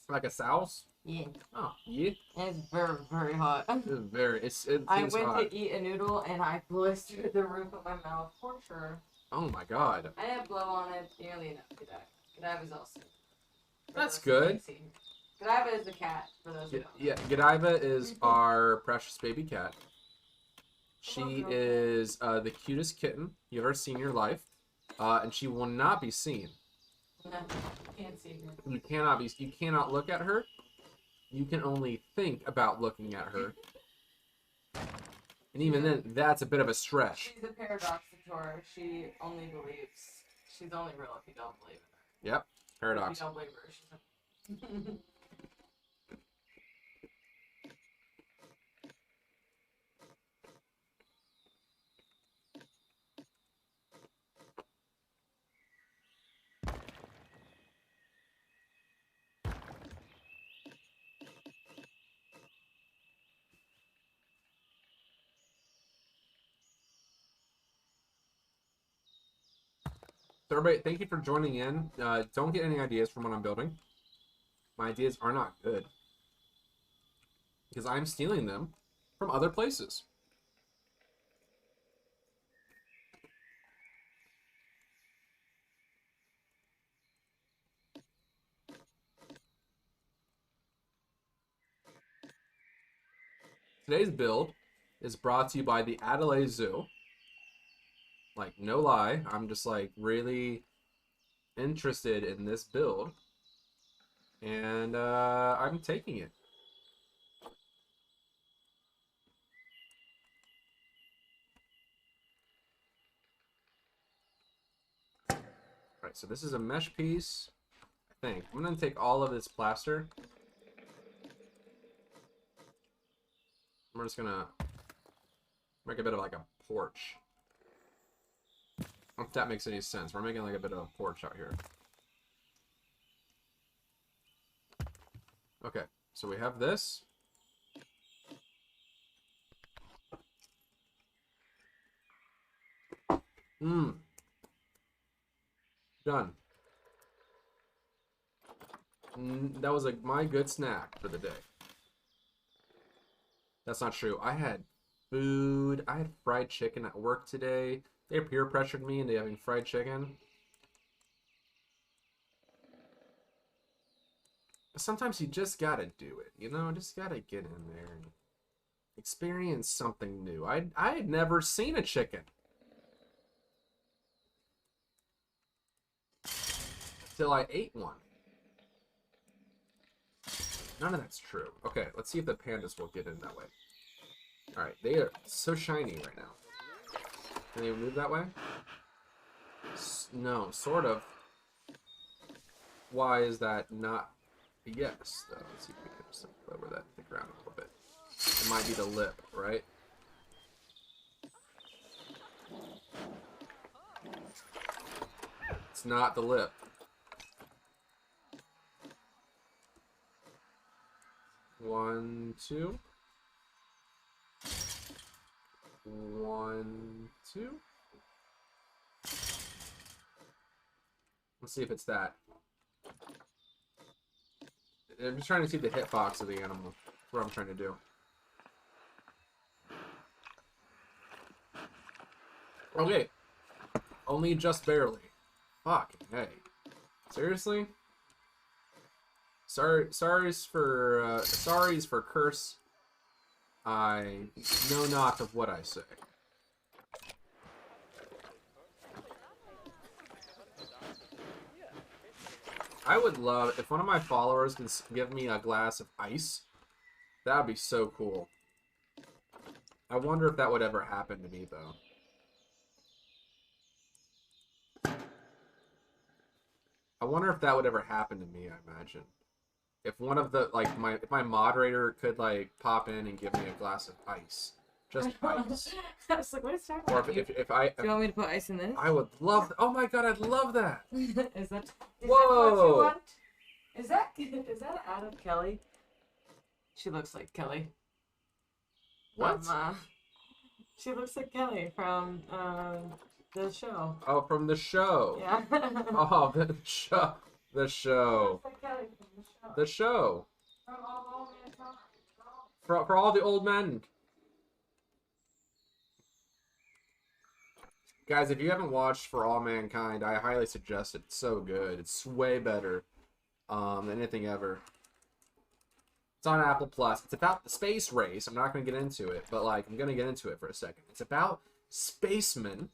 Like a sauce? Yeah. Oh, yeah. And it's very, very hot. I went to eat a noodle and I blistered the roof of my mouth for sure. Oh my god. I didn't blow on it nearly enough. Godiva's also. That's good. Godiva is the cat, for those who don't know. Yeah, Godiva is our precious baby cat. She is the cutest kitten you've ever seen in your life. And she will not be seen. No, you can't see her. You cannot look at her. You can only think about looking at her. And even then, that's a bit of a stretch. She's a paradoxicator. She only believes. She's only real if you don't believe in her. Yep, paradox. If you don't believe her, she's a... So everybody, thank you for joining in. Don't get any ideas from what I'm building. My ideas are not good. Because I'm stealing them from other places. Today's build is brought to you by the Adelaide Zoo. Like, no lie, I'm just like really interested in this build. And I'm taking it. Alright, so this is a mesh piece, I think. I'm going to take all of this plaster. We're just going to make a bit of like a porch. If that makes any sense. We're making like a bit of a porch out here. Okay, so we have this. Done. That was like my good snack for the day. That's not true. I had food. I had fried chicken at work today. They peer pressured me into having fried chicken. Sometimes you just gotta do it, you know? Just gotta get in there and experience something new. I had never seen a chicken. Till I ate one. None of that's true. Okay, let's see if the pandas will get in that way. Alright, they are so shiny right now. Can they move that way? No, sort of. Why is that not? Yes, though. Let's see if we can just lower that to the ground a little bit. It might be the lip, right? It's not the lip. One, two. One, two. Let's see if it's that. I'm just trying to see the hitbox of the animal. That's what I'm trying to do. Okay. Only just barely. Fucking hey. Seriously? Sorry's for curse. I know not of what I say. I would love if one of my followers can give me a glass of ice. That would be so cool. I wonder if that would ever happen to me, though. I wonder if that would ever happen to me, I imagine. If one of the, like, if my moderator could, like, pop in and give me a glass of ice. Just ice. I was like, what is that? Or if I... Do you want me to put ice in this? I would love... Oh my god, I'd love that! Is that Whoa! what you want? Is that Adam Kelly? She looks like Kelly. What? She looks like Kelly from the show. Oh, from the show. Yeah. Oh, the show. The show. Looks like Kelly from the show. The show. From all mankind. For all the old men. Guys, if you haven't watched For All Mankind, I highly suggest it. It's so good. It's way better than anything ever. It's on Apple Plus. It's about the space race. I'm not going to get into it, but like I'm going to get into it for a second. It's about spacemen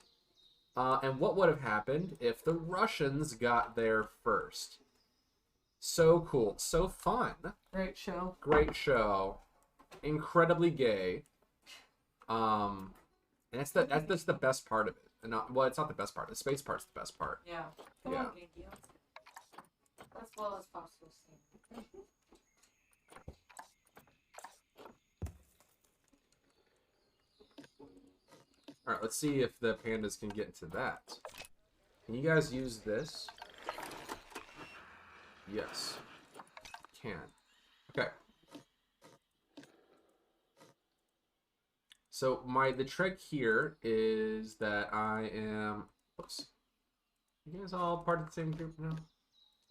and what would have happened if the Russians got there first. So cool. So fun. Great show. Great show. Incredibly gay. And that's the best part of it. And not, well, it's not the best part. The space part's the best part. Yeah. Come on, Genki. As well as possible. Alright, let's see if the pandas can get into that. Can you guys use this? Yes. Can. Okay. So the trick here is that I am... Oops. You guys all part of the same group now?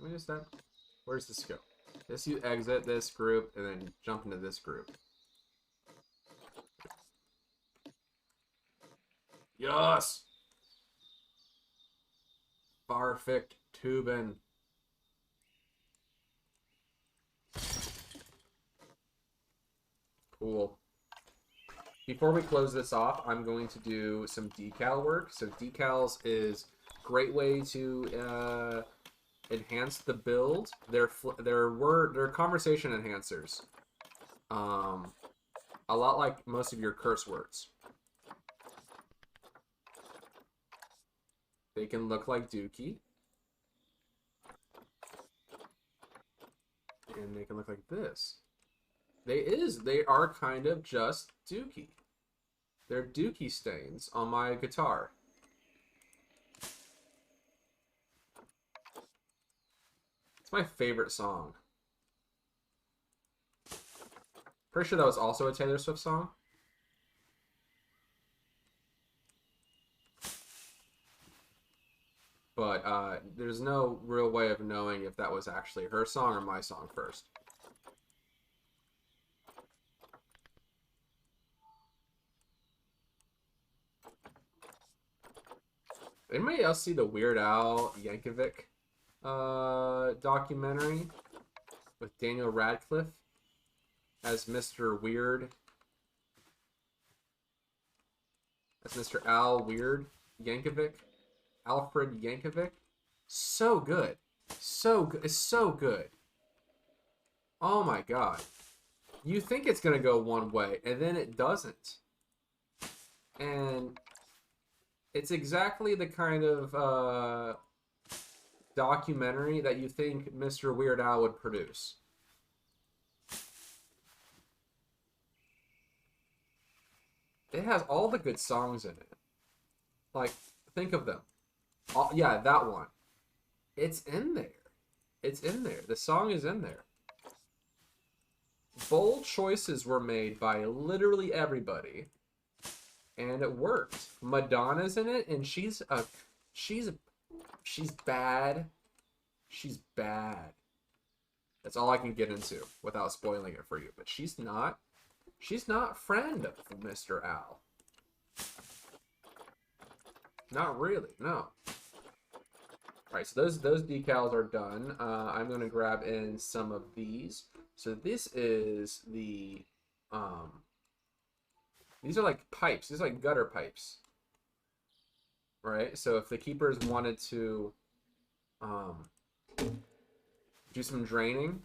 Let me just that. Where does this go? This you exit this group and then jump into this group. Yes! Barfic Tubin. Cool. Before we close this off, I'm going to do some decal work. So decals is a great way to enhance the build. They're conversation enhancers. A lot like most of your curse words. They can look like Dookie. And they can look like this. They are kind of just Dookie. They're Dookie stains on my guitar. It's my favorite song. Pretty sure that was also a Taylor Swift song. But there's no real way of knowing if that was actually her song or my song first. Anybody else see the Weird Al Yankovic documentary with Daniel Radcliffe as Mr. Weird? As Mr. Al Weird Yankovic? Alfred Yankovic? So good. So good. It's so good. Oh my god. You think it's going to go one way, and then it doesn't. And It's exactly the kind of documentary that you think Mr. Weird Al would produce. It has all the good songs in it. Like, think of them. Yeah, that one. It's in there. It's in there. The song is in there. Bold choices were made by literally everybody, and it worked. Madonna's in it, and she's bad. She's bad. That's all I can get into without spoiling it for you. But she's not friend of Mr. Al. Not really, no. Alright, so those decals are done. I'm going to grab in some of these. So this is the, these are like pipes. These are like gutter pipes. Right? So if the keepers wanted to do some draining,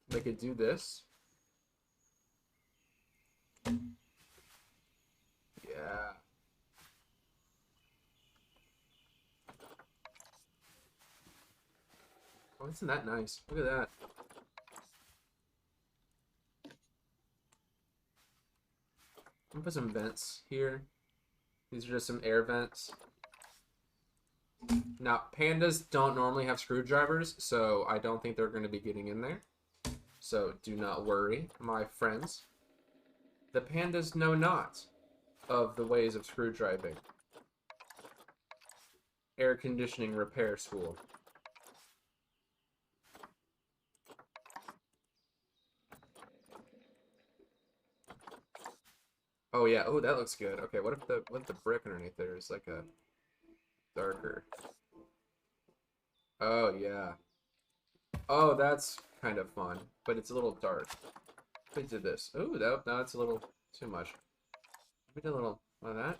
they could do this. Yeah. Oh, isn't that nice? Look at that. I'm gonna put some vents here. These are just some air vents. Now, pandas don't normally have screwdrivers, so I don't think they're going to be getting in there. So do not worry, my friends. The pandas know not of the ways of screwdriving. Air conditioning repair school. Oh yeah, oh that looks good. Okay, what if the brick underneath there is like a darker? Oh yeah. Oh, that's kind of fun, but it's a little dark. We did this. Oh, no, it's a little too much. We did a little of that.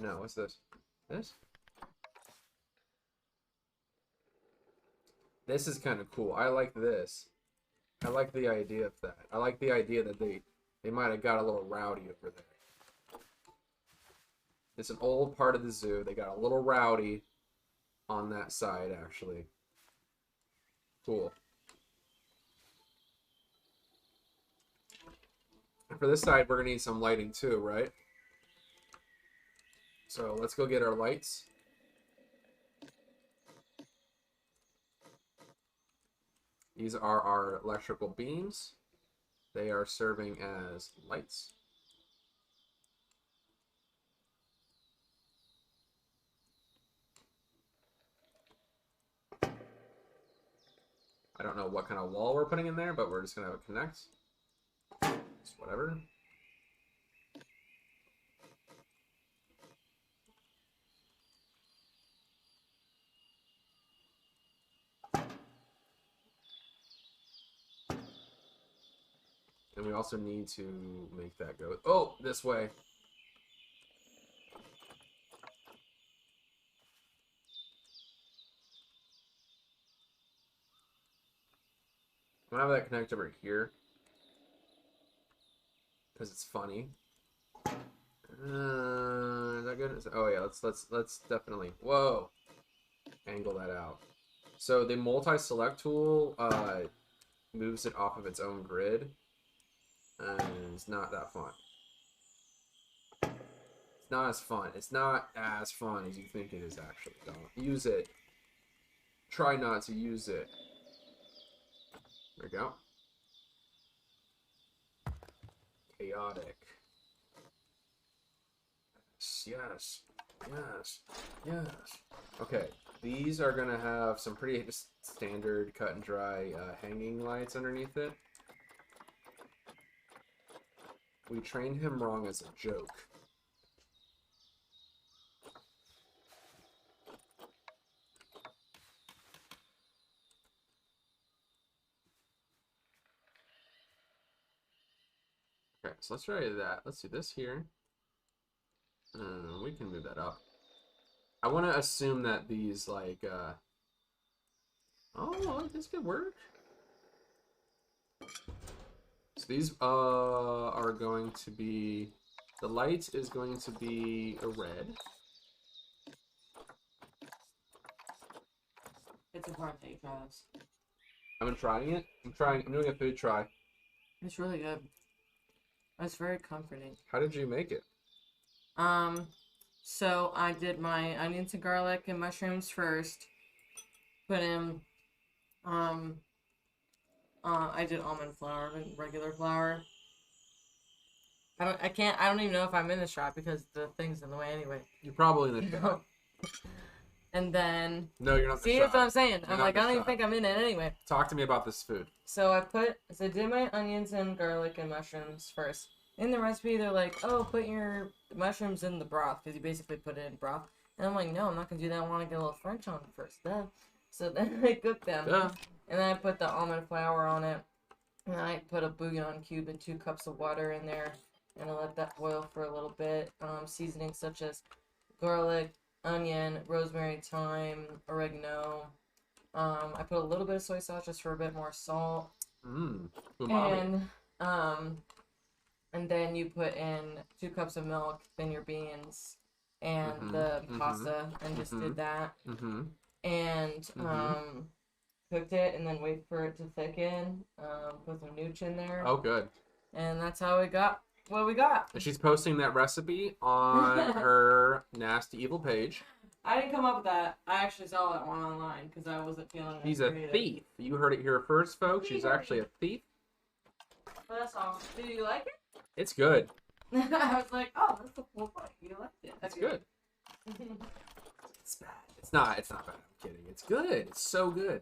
No, what's this? This? This is kind of cool. I like this. I like the idea of that. I like the idea that they might have got a little rowdy over there. It's an old part of the zoo. They got a little rowdy on that side, actually. Cool. And for this side, we're going to need some lighting too, right? So let's go get our lights. These are our electrical beams. They are serving as lights. I don't know what kind of wall we're putting in there, but we're just going to have it connect. Just whatever. And we also need to make that go, oh, this way. I'm gonna have that connect over here because it's funny. Is that good? Oh yeah, let's definitely, whoa, angle that out. So the multi-select tool moves it off of its own grid, and it's not that fun. It's not as fun. It's not as fun as you think it is, actually. Don't use it. Try not to use it. There we go. Chaotic. Yes, yes, yes. Okay, these are gonna have some pretty just standard cut and dry hanging lights underneath it. We trained him wrong as a joke. Okay, so let's try that. Let's do this here. We can move that up. I want to assume that these, like, oh, this could work. So these, are going to be The light is going to be a red. It's important that you try this. I'm trying it. I'm doing a food try. It's really good. It's very comforting. How did you make it? So I did my onions and garlic and mushrooms first. Put in, I did almond flour and regular flour. I don't even know if I'm in the shot because the thing's in the way anyway. You're probably in the shot. And then... No, you're not in the See, shot. that's what I'm saying. You're I'm not like, in I the don't even shot. think I'm in it anyway. Talk to me about this food. So I did my onions and garlic and mushrooms first. In the recipe, they're like, oh, put your mushrooms in the broth, because you basically put it in broth. And I'm like, no, I'm not going to do that. I want to get a little French on it first. Duh. So then I cooked them. Duh. And then I put the almond flour on it. And I put a bouillon cube and 2 cups of water in there. And I let that boil for a little bit. Seasonings such as garlic, onion, rosemary, thyme, oregano. I put a little bit of soy sauce just for a bit more salt. Umami. And then you put in 2 cups of milk, then your beans, and the pasta, and just did that. And cooked it, and then wait for it to thicken. Put some nooch in there. Oh, good. And that's how we got what we got. And she's posting that recipe on her Nasty Evil page. I didn't come up with that. I actually saw that one online because I wasn't feeling it. She's a thief. You heard it here first, folks. She's actually a thief. But that's all. Do you like it? It's good. I was like, oh, that's a cool point. You liked it. It's good. It's bad. It's not bad. I'm kidding. It's good. It's so good.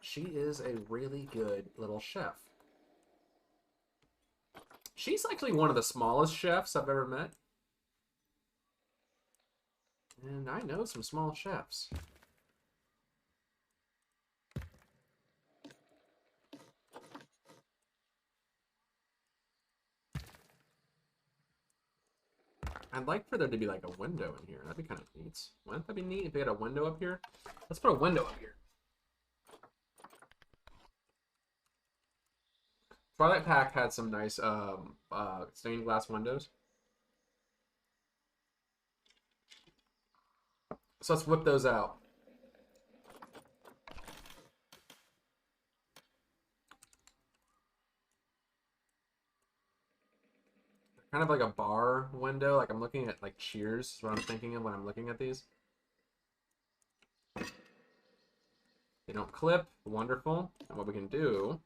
She is a really good little chef. She's actually one of the smallest chefs I've ever met. And I know some small chefs. I'd like for there to be like a window in here. That'd be kind of neat. Wouldn't that be neat if they had a window up here? Let's put a window up here. Twilight Pack had some nice stained glass windows. So let's whip those out. Kind of like a bar window. Like I'm looking at like Cheers is what I'm thinking of when I'm looking at these. They don't clip. Wonderful. And what we can do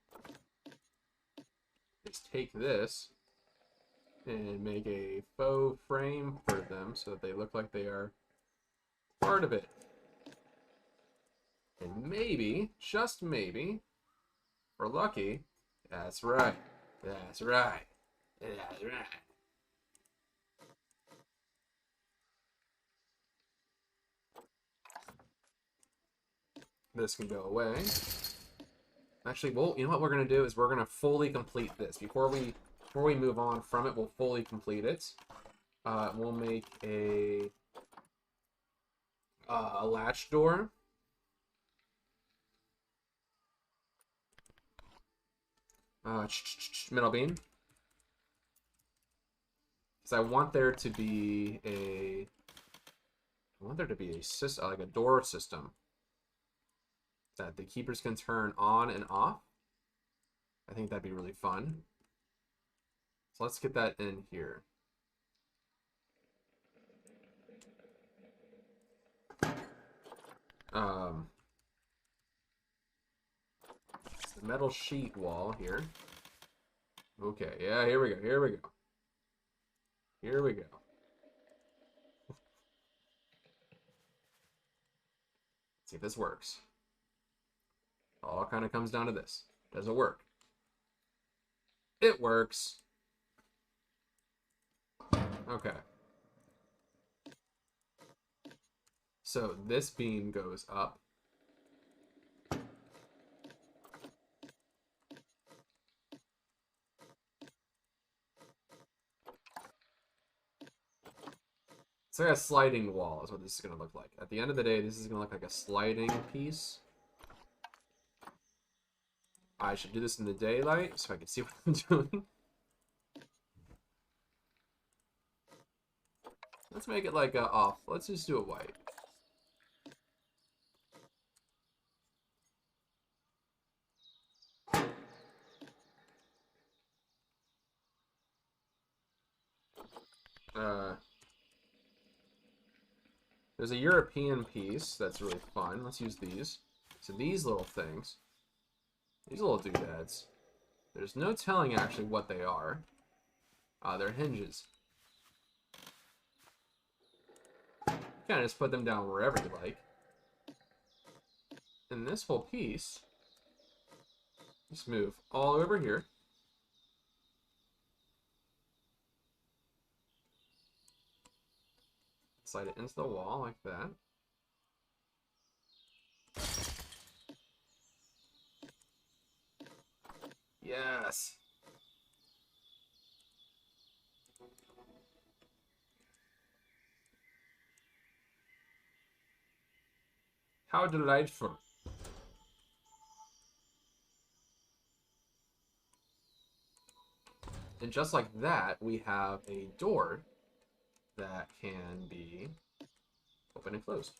is take this and make a faux frame for them so that they look like they are part of it. And maybe, just maybe, if we're lucky, that's right. That's right. That's right. This can go away. Actually, well, you know what we're gonna do is we're gonna fully complete this before we move on from it. We'll fully complete it. We'll make a latch door. Metal beam. Because I want there to be a system, like a door system that the keepers can turn on and off. I think that'd be really fun. So let's get that in here. It's the metal sheet wall here. Okay, yeah, here we go, here we go. Here we go. Let's see if this works. All kind of comes down to this. Does it work? It works. Okay. So this beam goes up. It's like a sliding wall is what this is going to look like. At the end of the day, this is going to look like a sliding piece. I should do this in the daylight so I can see what I'm doing. Let's make it like a off. Let's just do it white. There's a European piece that's really fun. Let's use these. So these little things, these little doodads, there's no telling actually what they are. They're hinges. You kind of just put them down wherever you like. And this whole piece, just move all over here. Slide it into the wall like that. Yes. How delightful. And just like that, we have a door that can be open and closed.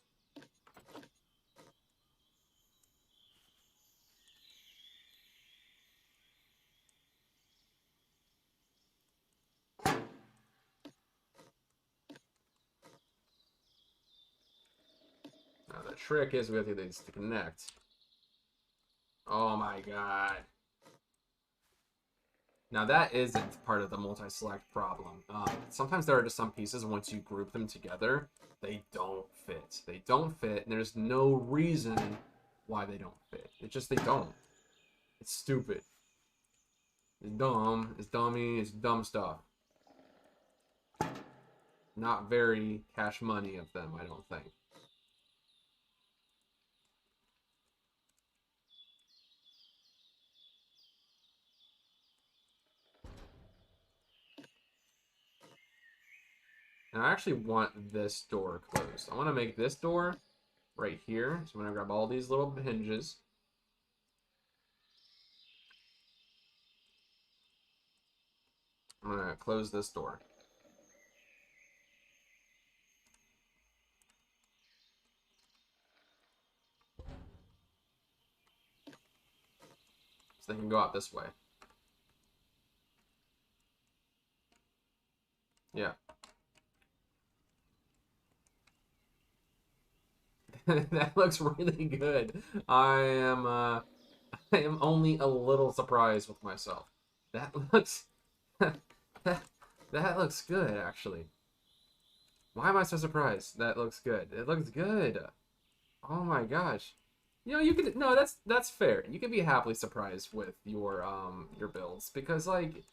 Now the trick is we have to get these to connect. Oh my god. Now that isn't part of the multi-select problem. Sometimes there are just some pieces, once you group them together, they don't fit. They don't fit, and there's no reason why they don't fit. It's just they don't. It's stupid. It's dumb. It's dummy. It's dumb stuff. Not very cash money of them, I don't think. And I actually want this door closed. I want to make this door right here. So I'm going to grab all these little hinges. I'm going to close this door. So they can go out this way. Yeah. That looks really good. I am only a little surprised with myself. That looks that looks good actually. Why am I so surprised? That looks good. It looks good. Oh my gosh. You know, you could no, that's fair. You can be happily surprised with your builds because like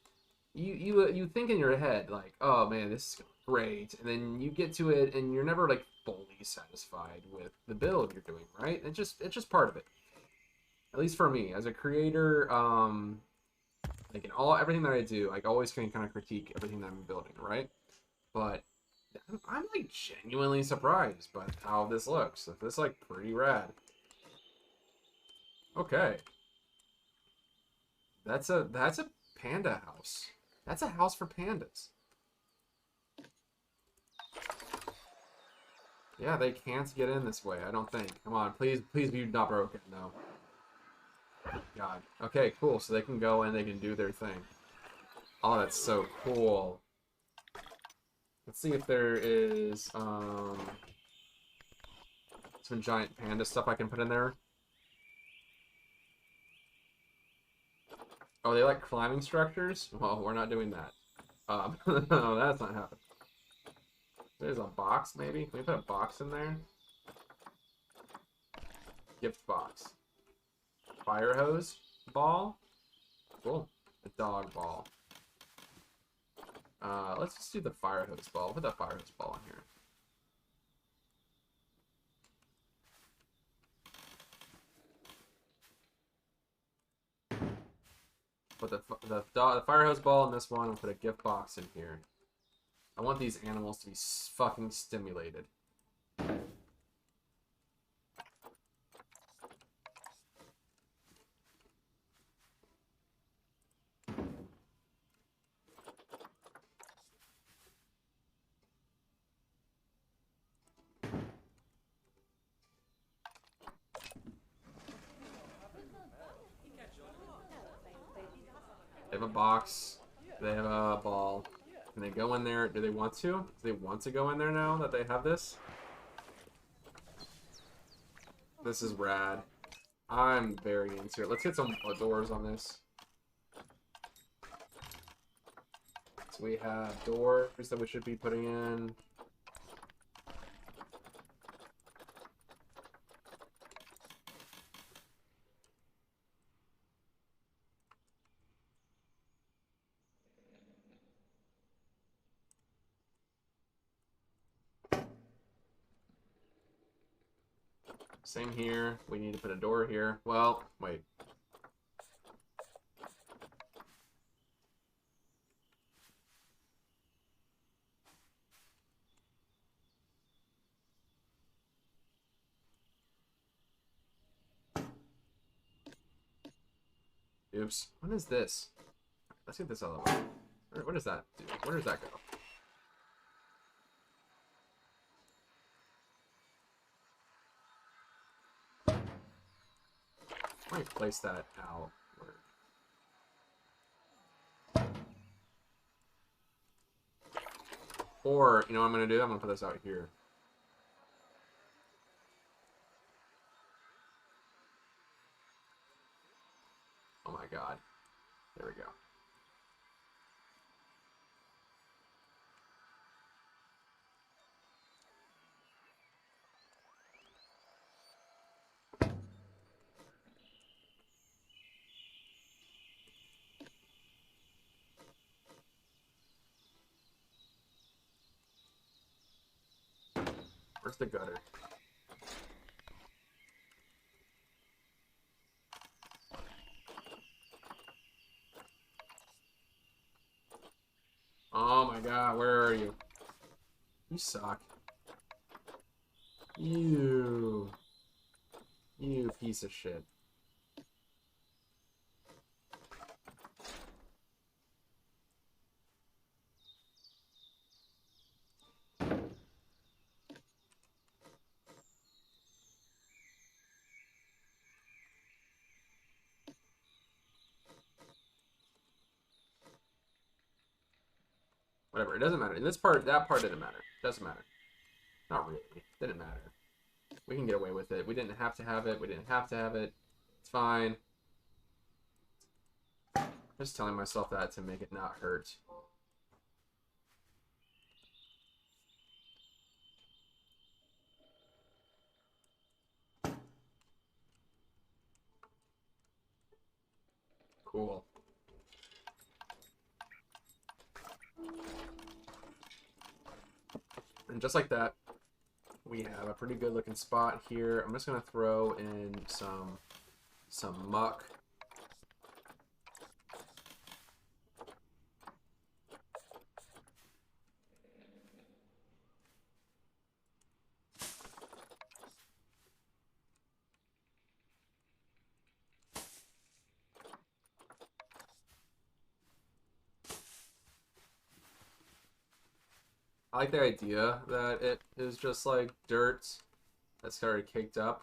you think in your head like, oh man, this is great, and then you get to it and you're never like fully satisfied with the build you're doing, right? It's just part of it. At least for me as a creator, like in everything that I do, I always can kind of critique everything that I'm building, right? But I'm like genuinely surprised by how this looks. This like pretty rad. Okay. That's a panda house. That's a house for pandas. Yeah, they can't get in this way, I don't think. Come on, please be not broken. No. God. Okay, cool. So they can go and they can do their thing. Oh, that's so cool. Let's see if there is some giant panda stuff I can put in there. Oh, they like climbing structures? Well, we're not doing that. No, that's not happening. There's a box, maybe? Can we put a box in there? Gift box. Fire hose ball? Cool. A dog ball. Let's just do the fire hose ball. Put that fire hose ball in here. Put the fire hose ball in this one and put a gift box in here. I want these animals to be fucking stimulated. have a box. They have a ball. Can they go in there? Do they want to? Do they want to go in there now that they have this? This is rad. I'm very into it. Let's get some doors on this. So we have doors that we should be putting in. Same here. We need to put a door here. Well, wait. Oops. What is this? Let's get this out of the way. What does that do? Where does that go? Why don't you place that out? Or, you know what I'm going to do? I'm going to put this out here. Oh my god. There we go. Where's the gutter? Oh my god, where are you? You suck. You piece of shit. Whatever, it doesn't matter. In this part, that part didn't matter. Doesn't matter. Not really. Didn't matter. We can get away with it. We didn't have to have it. We didn't have to have it. It's fine. Just telling myself that to make it not hurt. Cool. And just like that, we have a pretty good looking spot here. I'm just gonna throw in some muck. I like the idea that it is just like dirt that's started caked up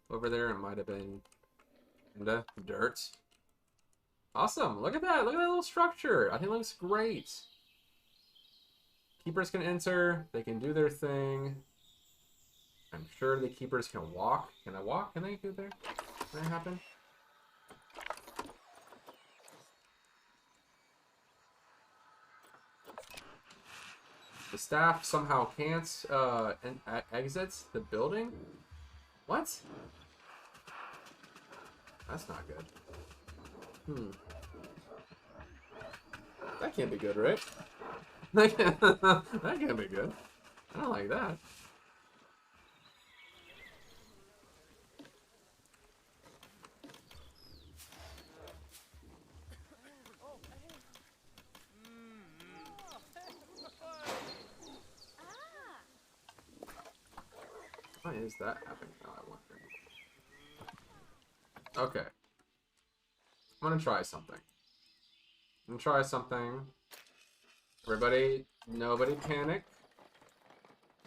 over there. It might have been dirt. Awesome. Look at that. Look at that little structure. I think it looks great. Keepers can enter. They can do their thing. I'm sure the keepers can walk. Can I walk? Can they do there? Can that happen? The staff somehow can't exit the building? What? That's not good. That can't be good, right? That can't be good. I don't like that. Why is that happening now, I wonder? Okay. I'm gonna try something. Everybody, nobody panic.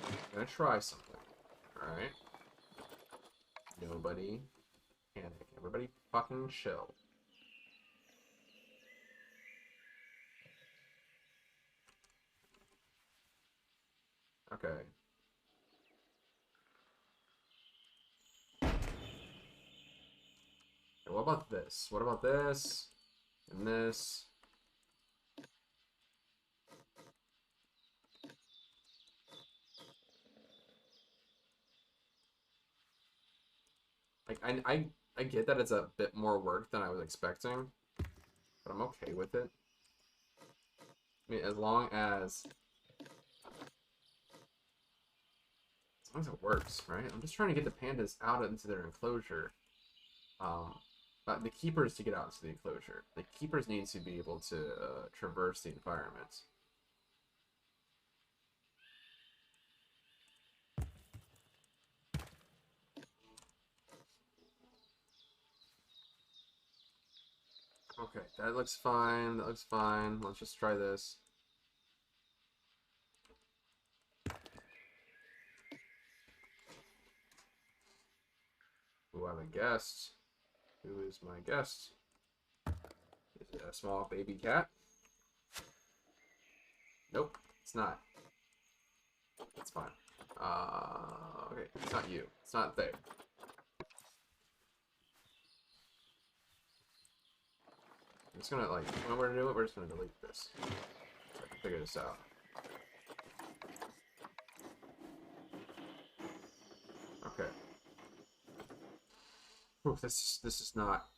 I'm gonna try something. Alright? Nobody panic. Everybody fucking chill. Okay. What about this? What about this? And this? Like, I get that it's a bit more work than I was expecting, but I'm okay with it. I mean, as long as it works, right? I'm just trying to get the pandas out into their enclosure. But the keepers to get out into the enclosure. The keepers need to be able to traverse the environment. Okay, that looks fine. That looks fine. Let's just try this. Ooh, I have a guest. Who is my guest? Is it a small baby cat? Nope, it's not. It's fine. Okay, it's not you. It's not there. I'm just gonna, like, when we're doing it, we're just gonna delete this. So I can figure this out. Okay. Ooh, this is not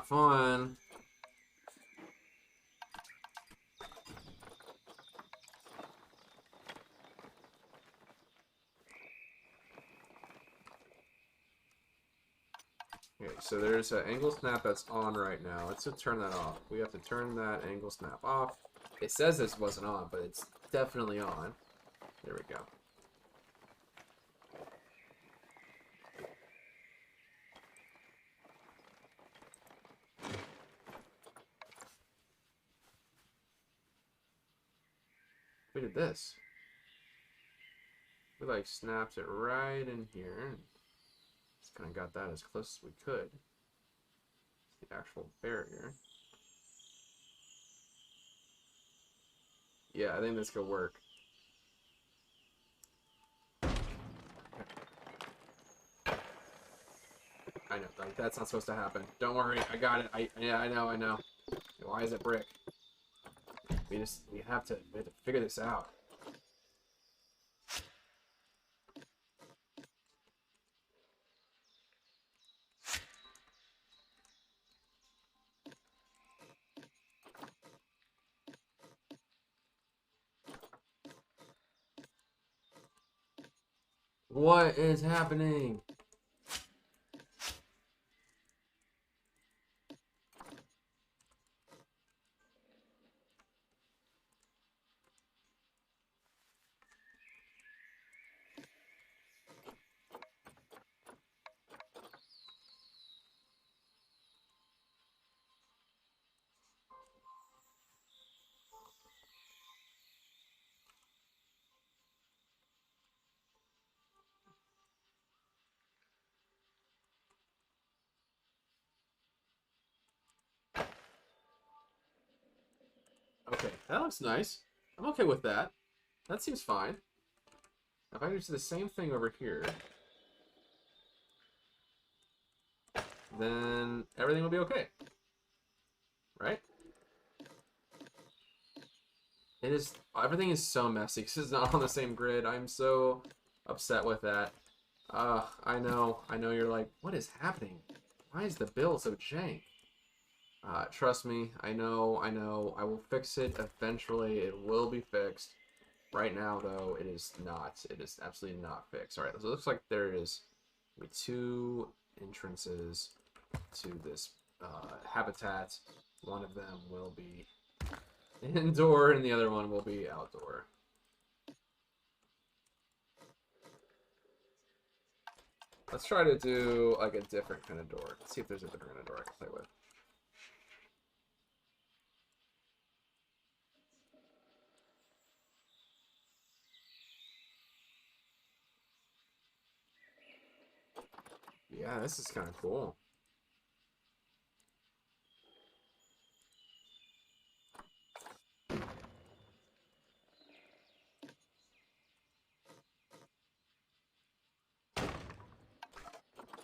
fun. Okay, so there's an angle snap that's on right now. Let's just turn that off. We have to turn that angle snap off. It says this wasn't on, but it's definitely on. There we go. Look at this. We like snapped it right in here. Just kind of got that as close as we could. The actual barrier. Yeah, I think this could work. I know, like, that's not supposed to happen. Don't worry, I got it. Yeah, I know. Why is it brick? We have to figure this out. What is happening? Okay, that looks nice. I'm okay with that. That seems fine. If I do the same thing over here, then everything will be okay. Right? It is. Everything is so messy because it's not on the same grid. I'm so upset with that. I know. You're like, what is happening? Why is the build so jank? Trust me. I know. I will fix it eventually. It will be fixed. Right now, though, it is not. It is absolutely not fixed. All right. So it looks like there is two entrances to this habitat. One of them will be indoor, and the other one will be outdoor. Let's try to do like a different kind of door. Let's see if there's a different kind of door I can play with. Yeah, this is kind of cool.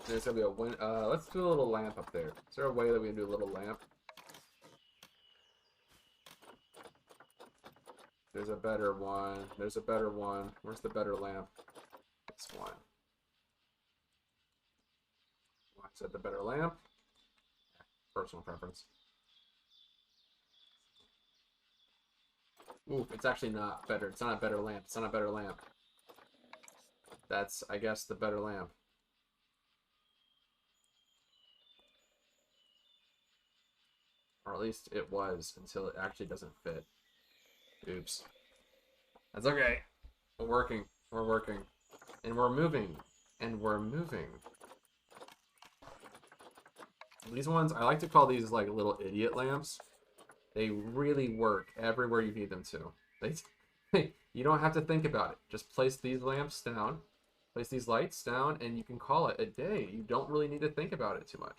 There's gonna be a win. Let's do a little lamp up there. Is there a way that we can do a little lamp? There's a better one. There's a better one. Where's the better lamp? This one. Why is that the better lamp? Personal preference. Ooh, it's actually not better. It's not a better lamp. It's not a better lamp. That's, I guess, the better lamp. Or at least it was until it actually doesn't fit. Oops. That's okay. We're working. We're working. And we're moving. And we're moving. These ones, I like to call these like little idiot lamps. They really work everywhere you need them to. You don't have to think about it. Just place these lamps down, place these lights down, and you can call it a day. You don't really need to think about it too much.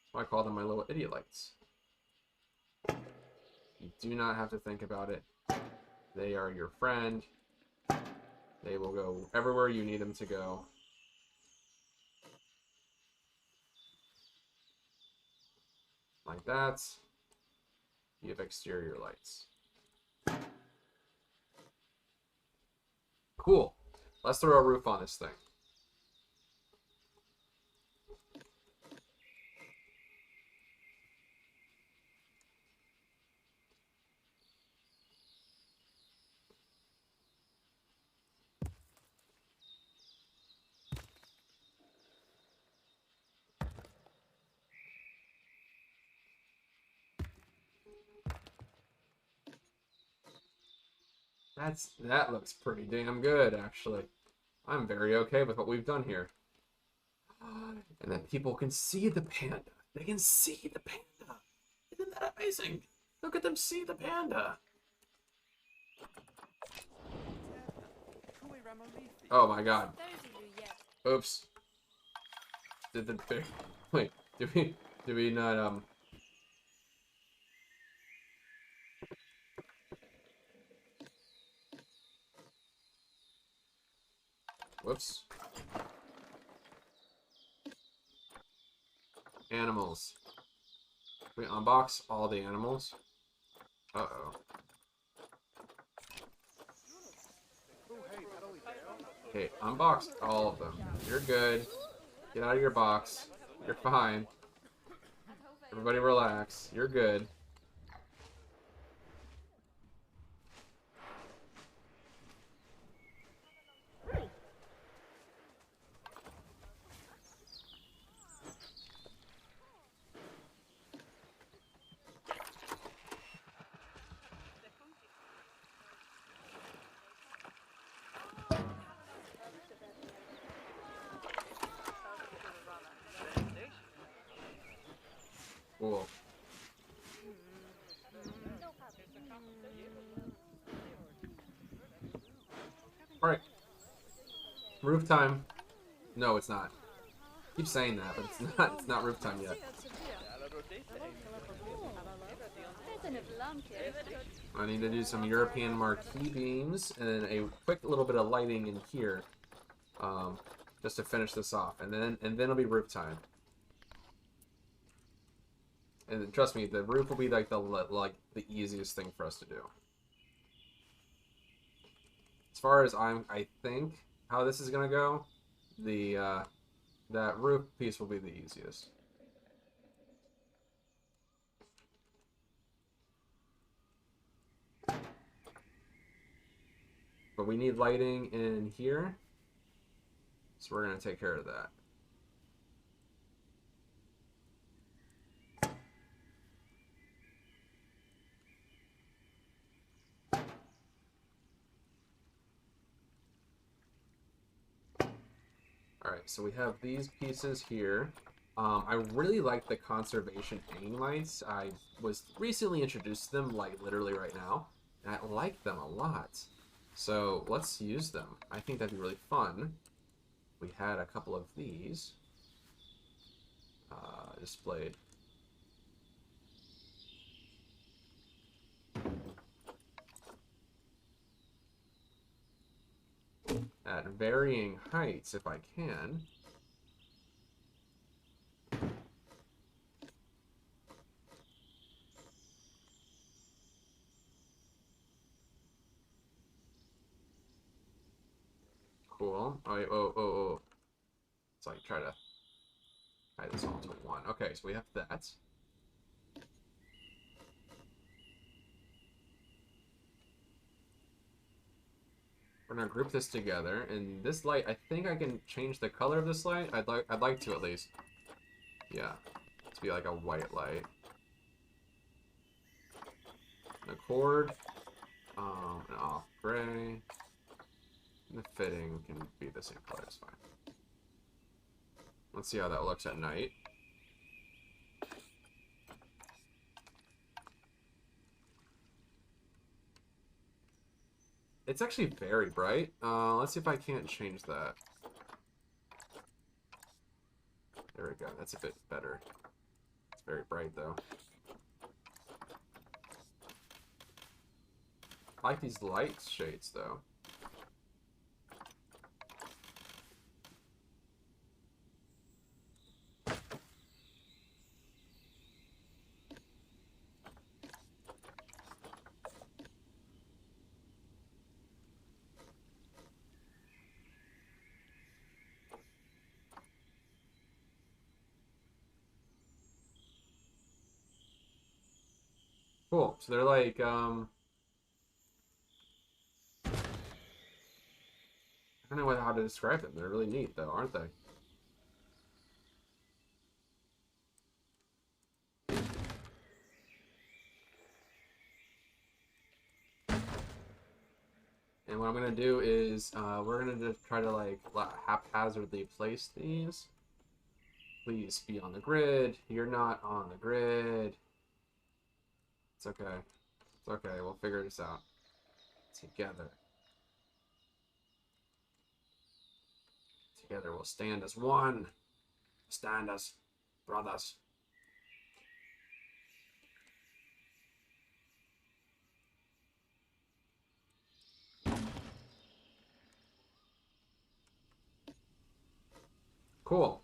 That's why I call them my little idiot lights. You do not have to think about it. They are your friend. They will go everywhere you need them to go. Like that. You have exterior lights. Cool. Let's throw a roof on this thing. That looks pretty damn good, actually. I'm very okay with what we've done here. And then people can see the panda. They can see the panda. Isn't that amazing? Look at them see the panda. Oh my god. Oops. Did the bear... Wait, did we not, Whoops. Animals. We unbox all the animals. Uh-oh. Okay, unbox all of them. You're good. Get out of your box. You're fine. Everybody relax. You're good. Cool. Alright. Roof time. No, it's not. I keep saying that, but it's not roof time yet. I need to do some European marquee beams and then a quick little bit of lighting in here. Just to finish this off. And then it'll be roof time. And trust me, the roof will be like the easiest thing for us to do. As far as I think how this is gonna go, that roof piece will be the easiest. But we need lighting in here, so we're gonna take care of that. Alright, so we have these pieces here. I really like the conservation hanging lights. I was recently introduced to them, like, literally right now. And I like them a lot. So, let's use them. I think that'd be really fun. We had a couple of these displayed. At varying heights, if I can. cool. Oh, wait, oh. It's like try to tie this all to one. Okay, so we have that. We're gonna group this together, and this light, I think I can change the color of this light. I'd like to at least. Yeah, to be like a white light. And a cord, an off gray. And the fitting can be the same color. It's fine. Let's see how that looks at night. It's actually very bright. Let's see if I can't change that. There we go. That's a bit better. It's very bright, though. I like these light shades, though. Cool. So they're like, I don't know how to describe them. They're really neat, though, aren't they? And what I'm going to do is, we're going to just try to, like, haphazardly place these. Please be on the grid. You're not on the grid. It's okay. It's okay. We'll figure this out together. Together we'll stand as one. Stand as brothers. Cool.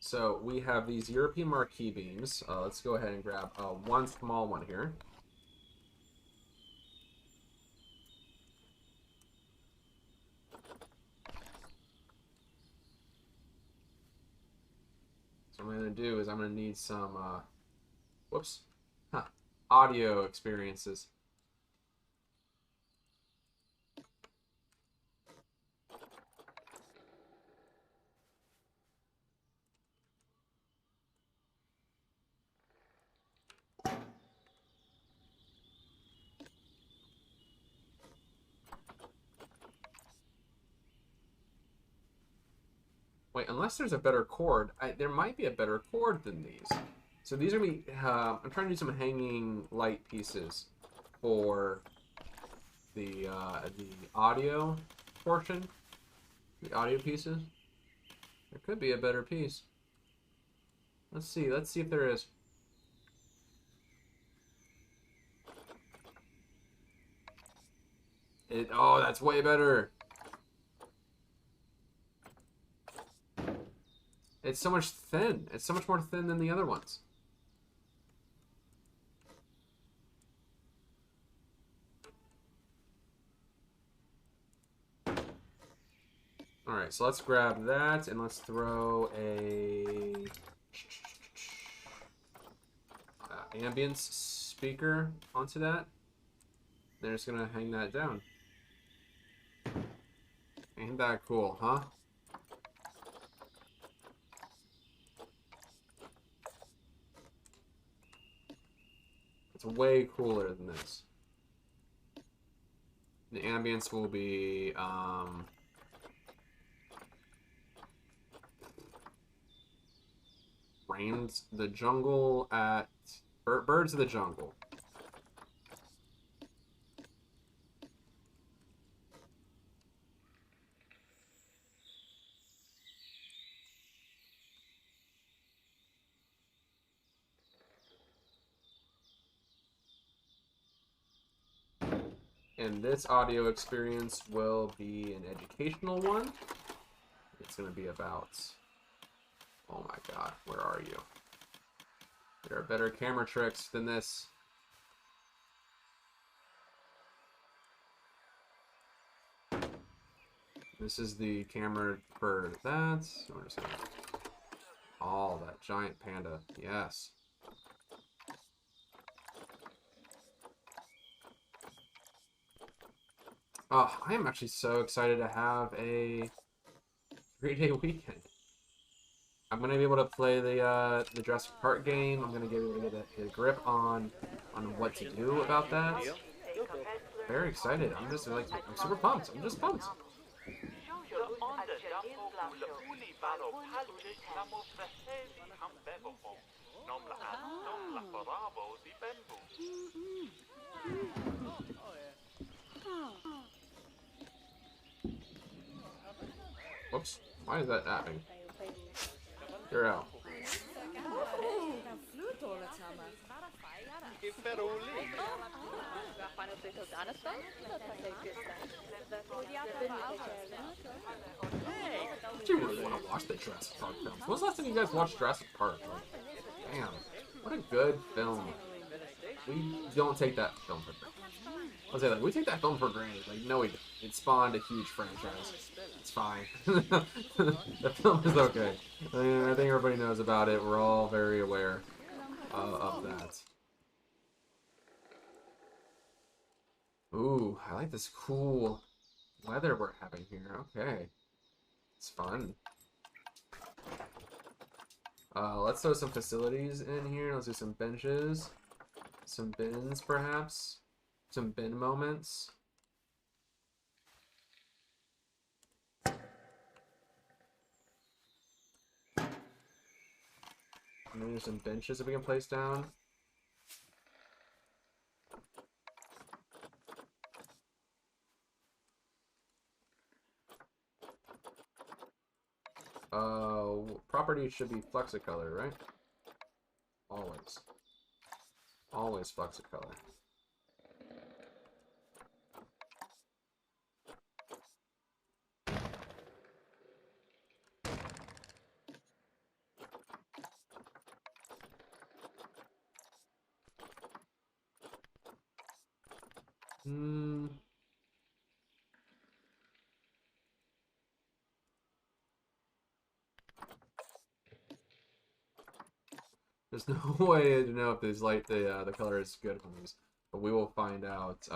So we have these European marquee beams. Let's go ahead and grab one small one here. So what I'm going to do is I'm going to need some, whoops, audio experiences. Wait, unless there's a better chord, there might be a better chord than these. So these are me. I'm trying to do some hanging light pieces for the audio portion, the audio pieces. There could be a better piece. Let's see. Let's see if there is. Oh, that's way better. It's so much thin. It's so much more thin than the other ones. Alright, so let's grab that and let's throw a ambience speaker onto that. They're just gonna hang that down. Ain't that cool, huh? It's way cooler than this. The ambience will be, rains the jungle at birds of the jungle. And this audio experience will be an educational one. It's going to be about... Oh my god, where are you? There are better camera tricks than this. This is the camera for that. We're just gonna... Oh, that giant panda. Yes. Oh, I am actually so excited to have a 3-day weekend. I'm gonna be able to play the Jurassic Park game. I'm gonna be able to get a grip on what to do about that. Very excited. I'm just like I'm super pumped. I'm just pumped. Whoops. Why is that happening? You're out. Do you really want to watch the Jurassic Park films? When's the last time you guys watched Jurassic Park? Like, damn, what a good film. We don't take that film for granted. I'll say that we take that film for granted. Like, no, we don't. It spawned a huge franchise. It's fine. The film is okay. I think everybody knows about it. We're all very aware of that. Ooh, I like this cool weather we're having here. Okay. It's fun. Let's throw some facilities in here. Let's do some benches. Some bins, perhaps. Some bin moments. Maybe some benches that we can place down. Property should be flexicolor, right? Always. Always flexicolor. There's no way to know if this the color is good from these, but we will find out.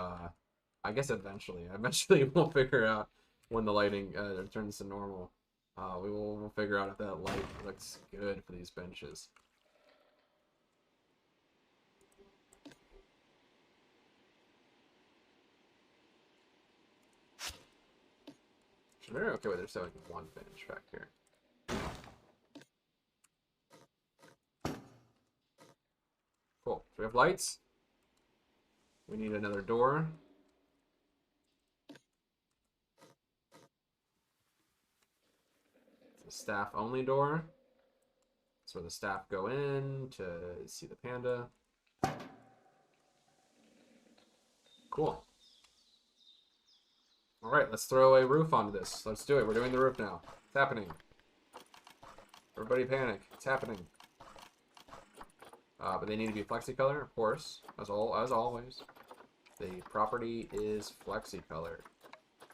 I guess eventually. Eventually, we'll figure out when the lighting returns to normal. We'll figure out if that light looks good for these benches. I'm very okay with there showing one bench back here. Cool. So we have lights. We need another door. It's a staff-only door. That's where the staff go in to see the panda. Cool. Alright, let's throw a roof onto this. Let's do it. We're doing the roof now. It's happening. Everybody panic. It's happening. But they need to be flexicolor, of course, as always. The property is flexicolor.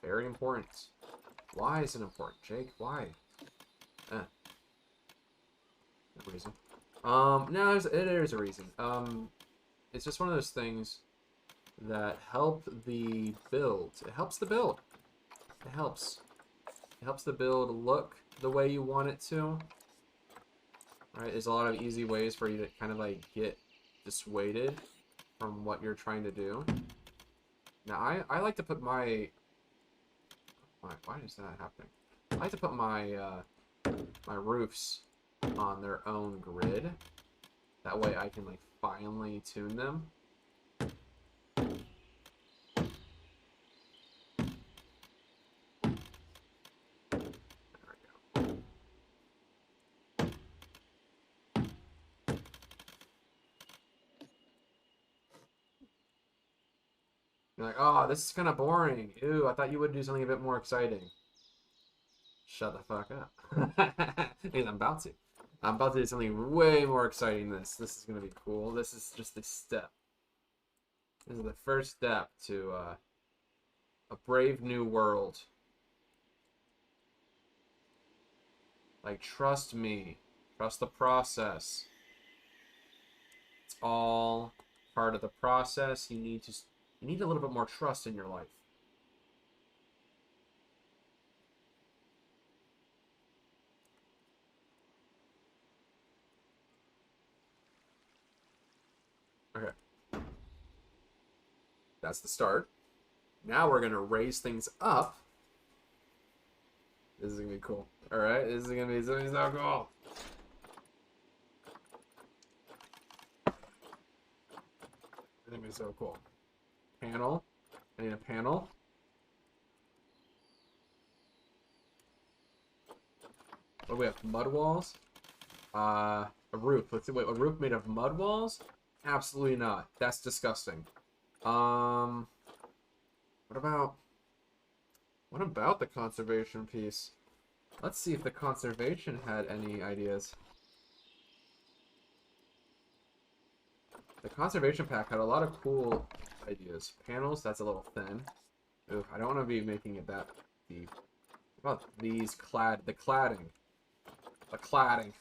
Very important. Why is it important, Jake? Why? No reason. No, it is a reason. It's just one of those things that help the build. It helps the build. It helps. It helps the build look the way you want it to. Right? There's a lot of easy ways for you to kind of like get dissuaded from what you're trying to do. Now, I like to put my... Why is that happening? I like to put my my roofs on their own grid. That way I can like finely tune them. You're like, oh, this is kind of boring. Ew, I thought you would do something a bit more exciting. Shut the fuck up. Hey, I'm about to. I'm about to do something way more exciting than this. This is going to be cool. This is just a step. This is the first step to a brave new world. Like, trust me. Trust the process. It's all part of the process. You need a little bit more trust in your life. Okay. That's the start. Now we're going to raise things up. This is going to be cool. Alright, this is going to be so cool. It's going to be so cool. Panel. I need a panel. What do we have? Mud walls? A roof. Let's see. Wait, a roof made of mud walls? Absolutely not. That's disgusting. What about the conservation piece? Let's see if the conservation had any ideas. The conservation pack had a lot of cool ideas. Panels, that's a little thin. Oof, I don't want to be making it that deep. What about these the cladding? The cladding.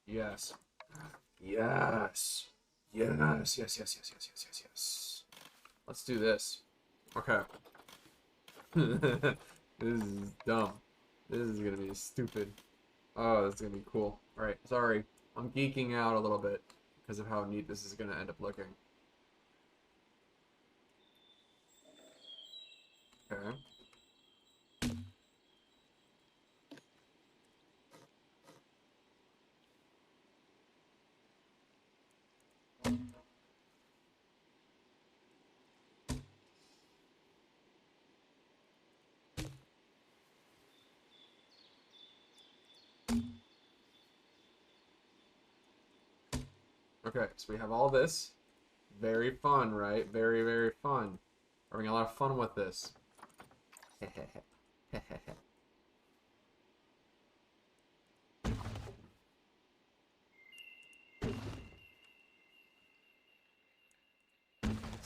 Yes. Yes. Yes. Yes, yes, yes, yes, yes, yes, yes. Let's do this. Okay. This is dumb. This is gonna be stupid. Oh, that's gonna be cool. Alright, sorry. I'm geeking out a little bit because of how neat this is gonna end up looking. Okay. Okay, so we have all this. Very fun, right? Very, very fun. We're having a lot of fun with this. This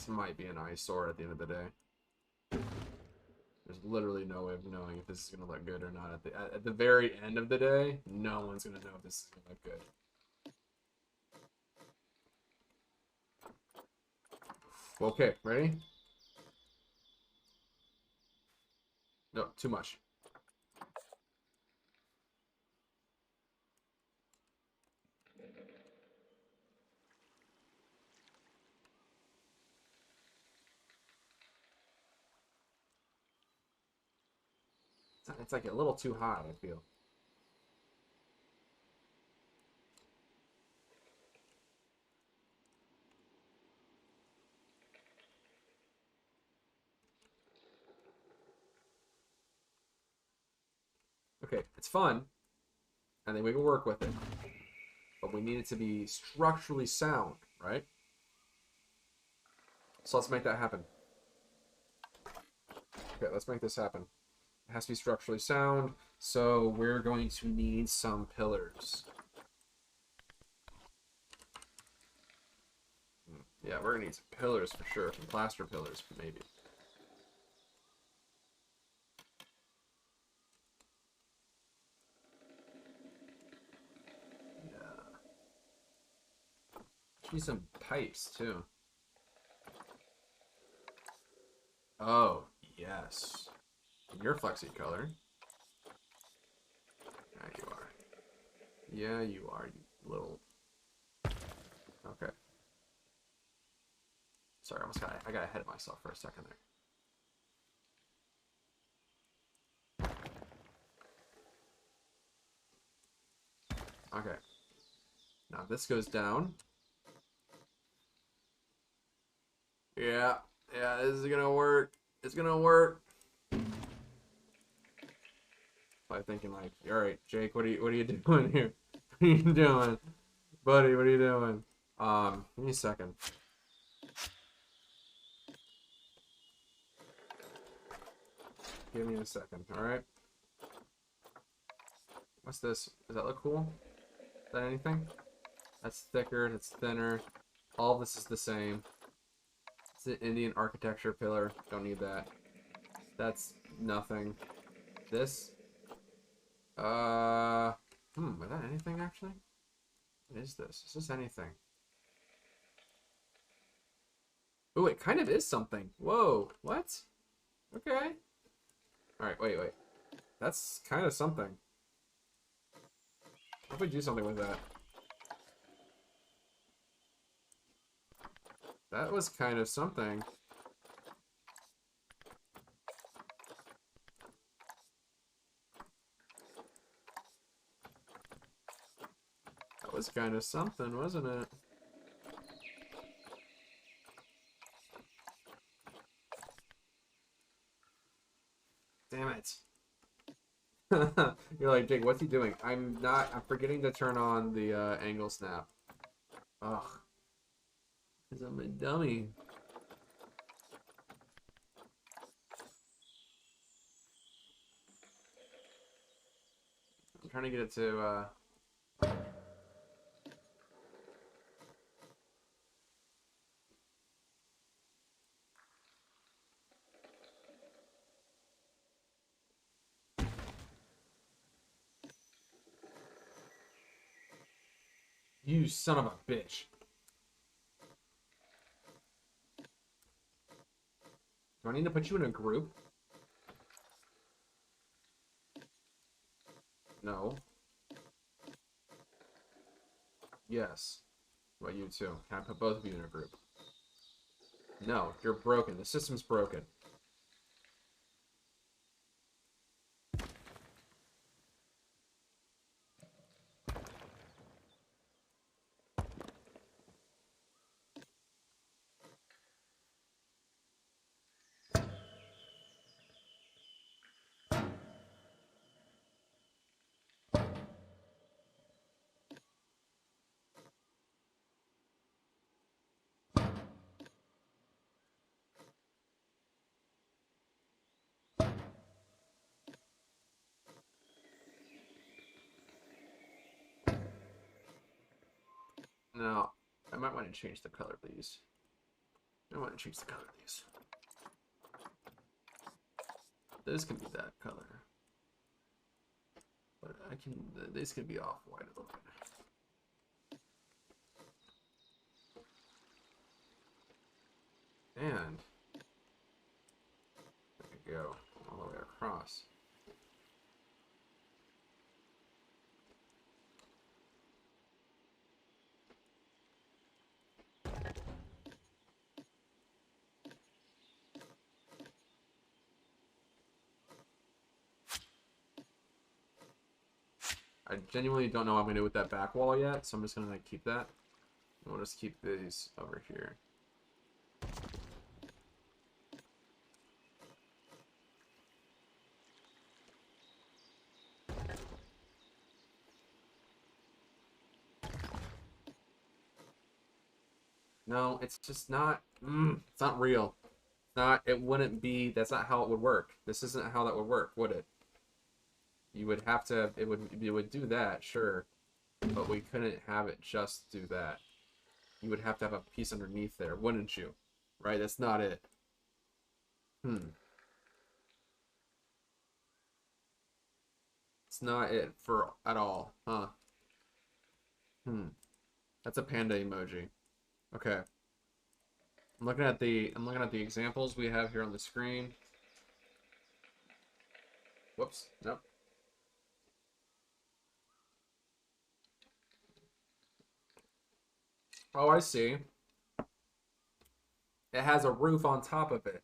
might be an eyesore at the end of the day. There's literally no way of knowing if this is going to look good or not. At the very end of the day, no one's going to know if this is going to look good. Okay, ready? No, too much. It's like a little too high, I feel. Okay, it's fun, and then we can work with it. But we need it to be structurally sound, right? So let's make that happen. Okay, let's make this happen. It has to be structurally sound, so we're going to need some pillars. Yeah, we're gonna need some pillars for sure, some plaster pillars, maybe. Yeah. Need some pipes too. Oh, yes. You're flexi color. Yeah, you are. Yeah, you are, you little. Okay. Sorry, I got ahead of myself for a second there. Okay. Now this goes down. Yeah, this is gonna work. It's gonna work. I'm thinking like, all right, Jake, what are you doing here? What are you doing, buddy? What are you doing? Give me a second. Give me a second, alright? What's this? Does that look cool? Is that anything? That's thicker, that's thinner. All of this is the same. It's an Indian architecture pillar. Don't need that. That's nothing. This? Is that anything actually? What is this? Is this anything? Oh, it kind of is something. Whoa, what? Okay. Alright, wait. That's kind of something. What if we do something with that? That was kind of something. That was kind of something, wasn't it? Damn it. You're like, Jake, what's he doing? I'm forgetting to turn on the angle snap. Ugh. Because I'm a dummy. I'm trying to get it to, You son of a bitch. Do I need to put you in a group? No. Yes. Well, you too. Can I put both of you in a group? No, you're broken. The system's broken. Now, I might want to change the color of these. I want to change the color of these. This can be that color. But I can, this can be off-white a little bit. And there we go, all the way across. I genuinely don't know what I'm going to do with that back wall yet, so I'm just going to keep that. And we'll just keep these over here. No, it's just not, it's not real. It wouldn't be, that's not how it would work. This isn't how that would work, would it? You would have to, it would do that, sure. But we couldn't have it just do that. You would have to have a piece underneath there, wouldn't you? Right, that's not it. It's not it at all, huh? That's a panda emoji. Okay. I'm looking at the examples we have here on the screen. Whoops, nope. Oh, I see. It has a roof on top of it.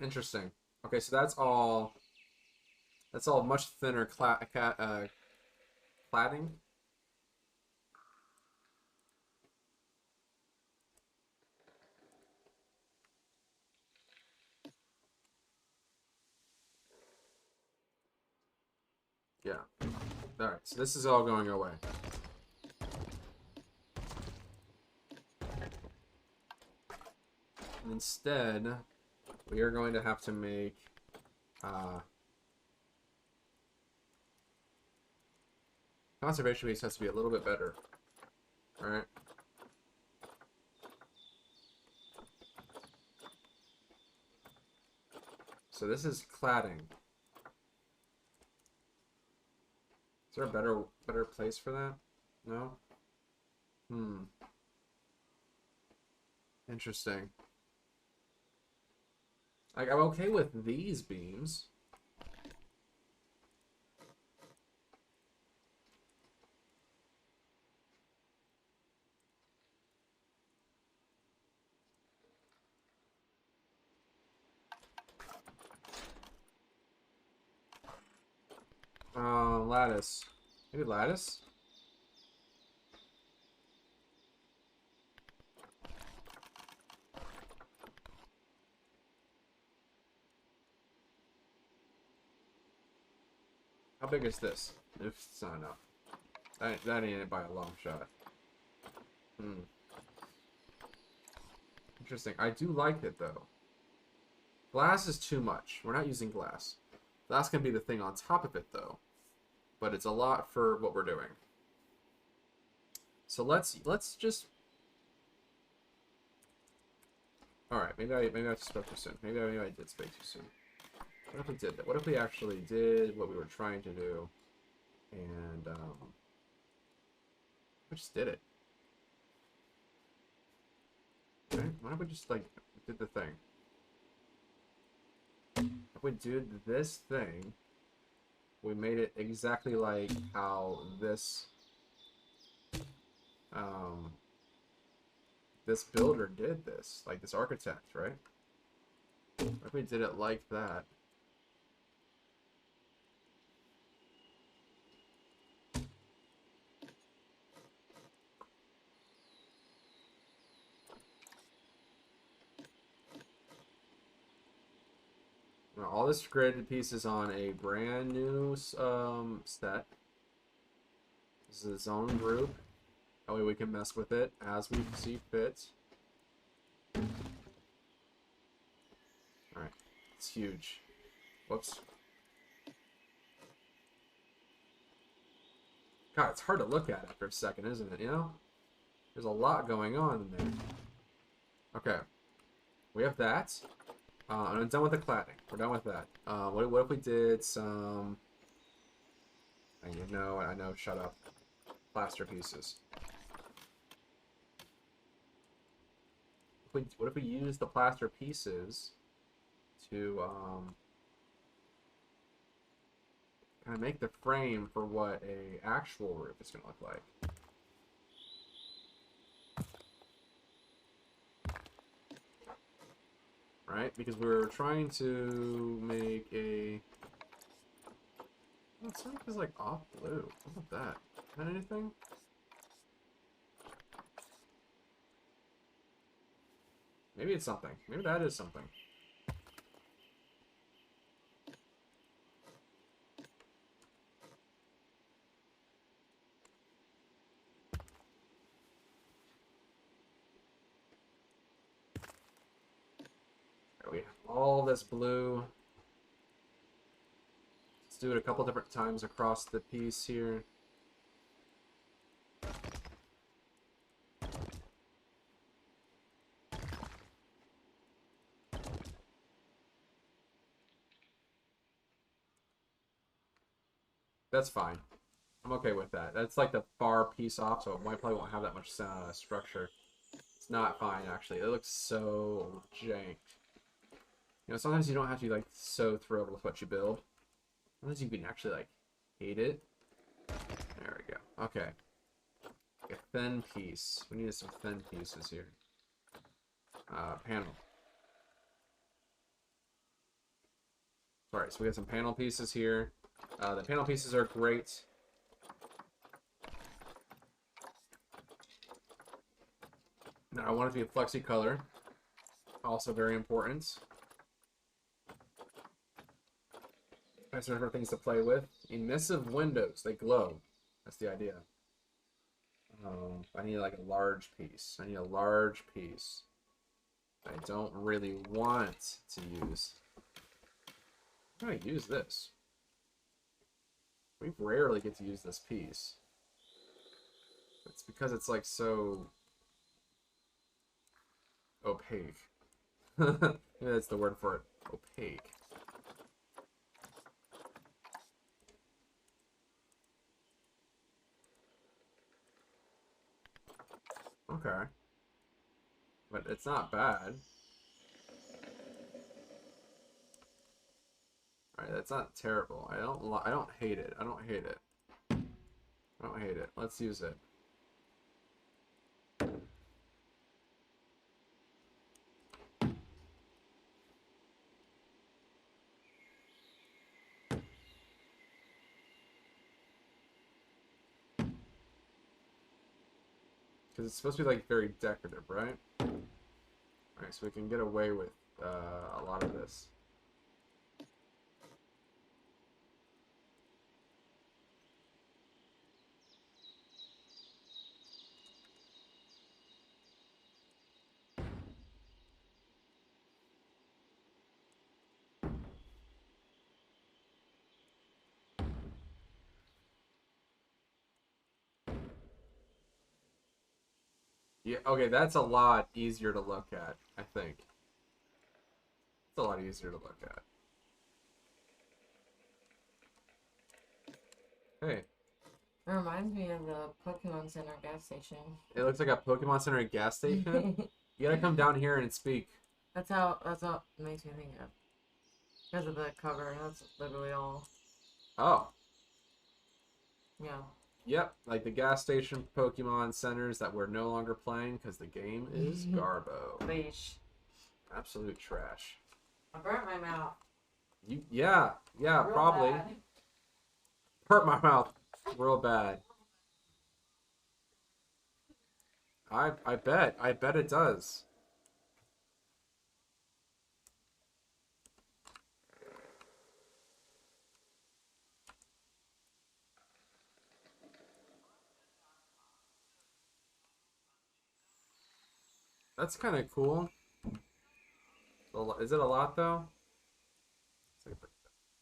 Interesting. Okay, so that's all much thinner cladding. Yeah. Alright, so this is all going away. And instead, we are going to have to make conservation base has to be a little bit better. Alright. So this is cladding. Is there a better place for that? No? Interesting. Like, I'm okay with these beams. Lattice. Maybe lattice? How big is this? If it's not enough. That ain't it by a long shot. Interesting. I do like it, though. Glass is too much. We're not using glass. Glass can be the thing on top of it, though. But it's a lot for what we're doing. So let's just... Alright, maybe I just spoke too soon. Maybe I did speak too soon. What if we did that? What if we actually did what we were trying to do? And, we just did it. Okay, why don't we just, like, did the thing? If we did this thing, we made it exactly like how this, this builder did this, like this architect, right? What if we did it like that? Now, all this grid pieces on a brand new set. This is its own group. That way we can mess with it as we see fit. Alright. It's huge. Whoops. God, it's hard to look at after a second, isn't it? You know? There's a lot going on in there. Okay. We have that. I'm done with the cladding. We're done with that. What if we did some... I know, shut up. Plaster pieces. What if we use the plaster pieces to kind of make the frame for what a actual roof is going to look like? Right? Because we're trying to make a... Oh, it's like off blue. What about that? Is that anything? Maybe it's something. Maybe that is something. We have all this blue. Let's do it a couple different times across the piece here. That's fine. I'm okay with that. That's like the far piece off, so it probably won't have that much structure. It's not fine, actually. It looks so jank. You know, sometimes you don't have to be, like, so thrilled with what you build. Sometimes you can actually, like, hate it. There we go. Okay. A thin piece. We need some thin pieces here. Panel. Alright, so we got some panel pieces here. The panel pieces are great. Now, I want it to be a flexi color. Also very important. Nice different things to play with. Emissive windows. They glow. That's the idea. I need like a large piece. I need a large piece. I don't really want to use. I'm gonna use this. We rarely get to use this piece. It's because it's like so opaque. Maybe that's the word for it. Opaque. Okay. But it's not bad. Alright, that's not terrible. I don't hate it. I don't hate it. I don't hate it. Let's use it. Because it's supposed to be like very decorative, right? Alright, so we can get away with a lot of this. Yeah, okay, that's a lot easier to look at, I think. It's a lot easier to look at. Hey. It reminds me of the Pokemon Center gas station. It looks like a Pokemon Center gas station. You gotta come down here and speak. That's how it makes me think of. Because of the cover, that's literally all. Oh. Yeah. Yep, like the gas station Pokemon centers that we're no longer playing because the game is garbo. Leash. Absolute trash. I burnt my mouth. Yeah, Real probably. bad. Hurt my mouth real bad. I bet it does. That's kind of cool. Is it a lot though? It's like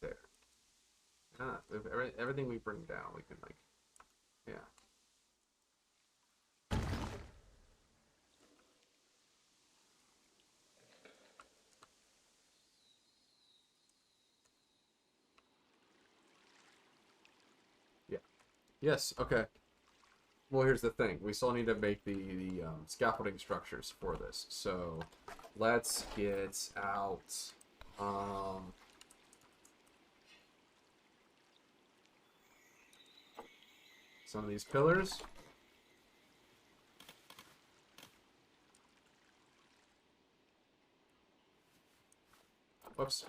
there. Everything we bring down, we can like, yeah. Yeah. Yes. Okay. Well, here's the thing. We still need to make the scaffolding structures for this. So let's get out some of these pillars. Whoops.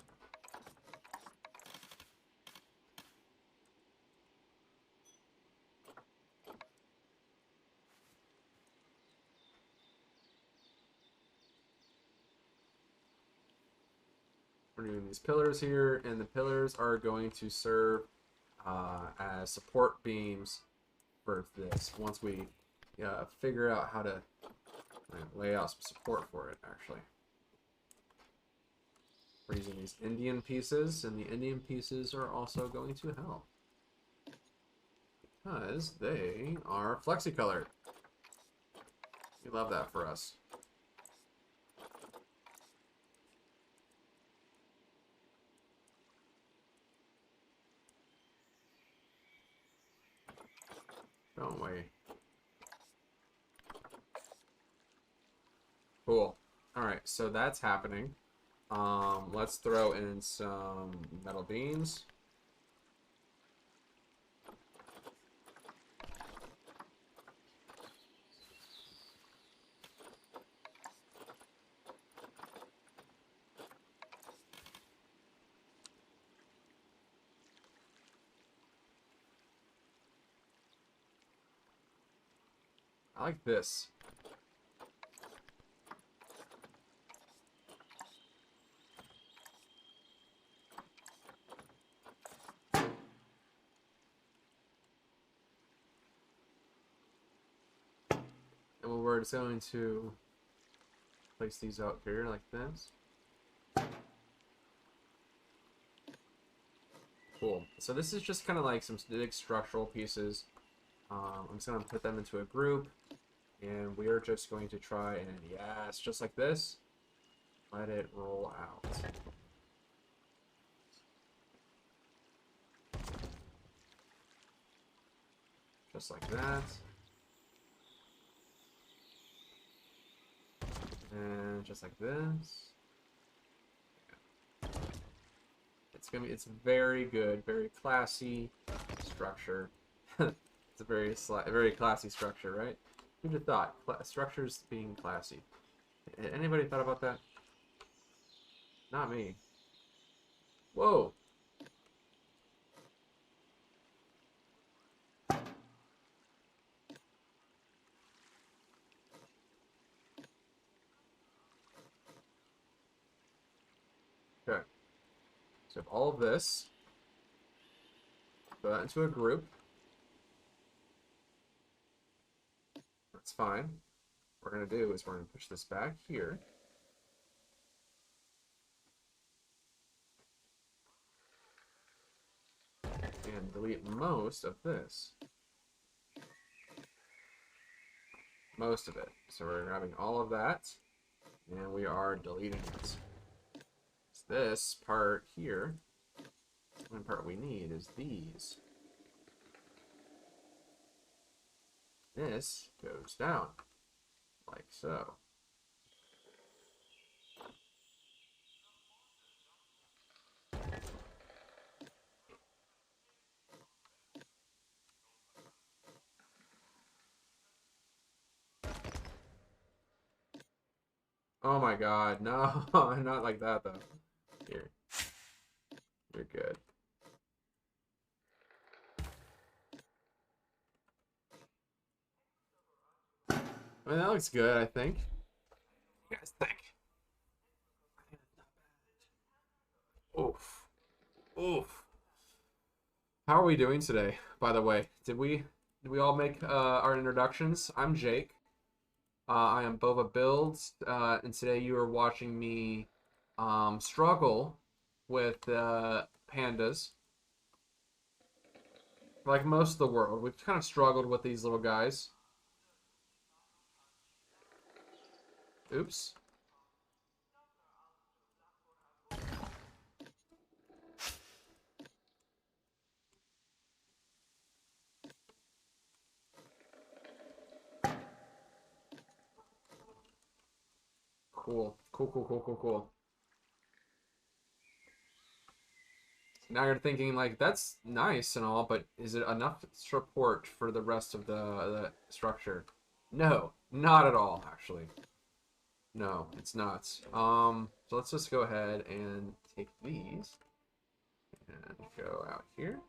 We're doing these pillars here, and the pillars are going to serve as support beams for this. Once we figure out how to lay out some support for it, actually. We're using these Indian pieces, and the Indian pieces are also going to help. Because they are flexicolored. We love that for us. Don't we? Cool. Alright, so that's happening. Let's throw in some metal beams. I like this. And we're just going to place these out here like this. Cool. So this is just kind of like some big structural pieces. I'm just going to put them into a group. And we are just going to try and, yes, just like this, let it roll out. Just like that. And just like this. It's very good, very classy structure. It's a very classy structure, right? Who'd have thought? Structures being classy. Anybody thought about that? Not me. Whoa. Okay. So all of this, put that into a group. That's fine. What we're going to do is we're going to push this back here. And delete most of this. Most of it. So we're grabbing all of that, and we are deleting it. This part here, the only part we need is these. This goes down, like so. Oh my god, no, not like that though. Here. You're good. I mean, that looks good, I think. What do you guys think? Oof. Oof. How are we doing today, by the way? Did we all make our introductions? I'm Jake. I am Bova Builds, and today you are watching me struggle with pandas. Like most of the world, we've kind of struggled with these little guys. Oops. Cool. Cool. Now you're thinking, like, that's nice and all, but is it enough support for the rest of the structure? No, not at all, actually. No, it's not. So let's just go ahead and take these and go out here.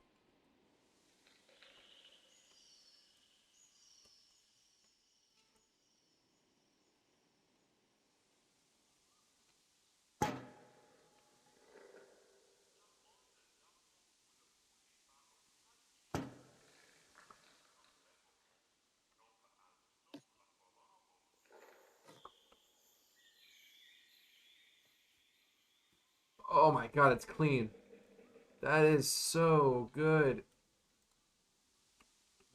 Oh my god, it's clean. That is so good.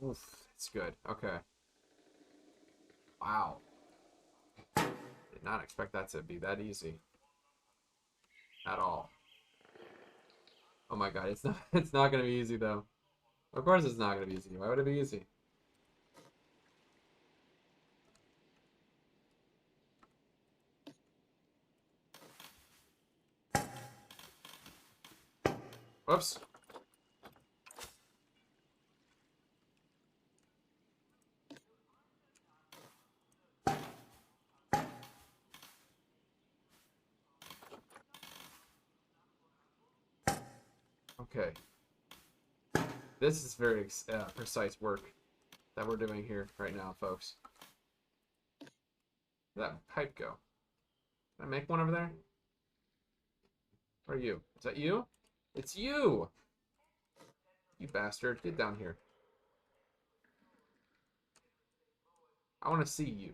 Oof, it's good. Okay. Wow. Did not expect that to be that easy. At all. Oh my god, it's not gonna be easy though. Of course it's not gonna be easy. Why would it be easy? Whoops. Okay. This is very precise work that we're doing here right now, folks. Where'd that pipe go? Did I make one over there? Where are you? Is that you? It's you! You bastard. Get down here. I want to see you.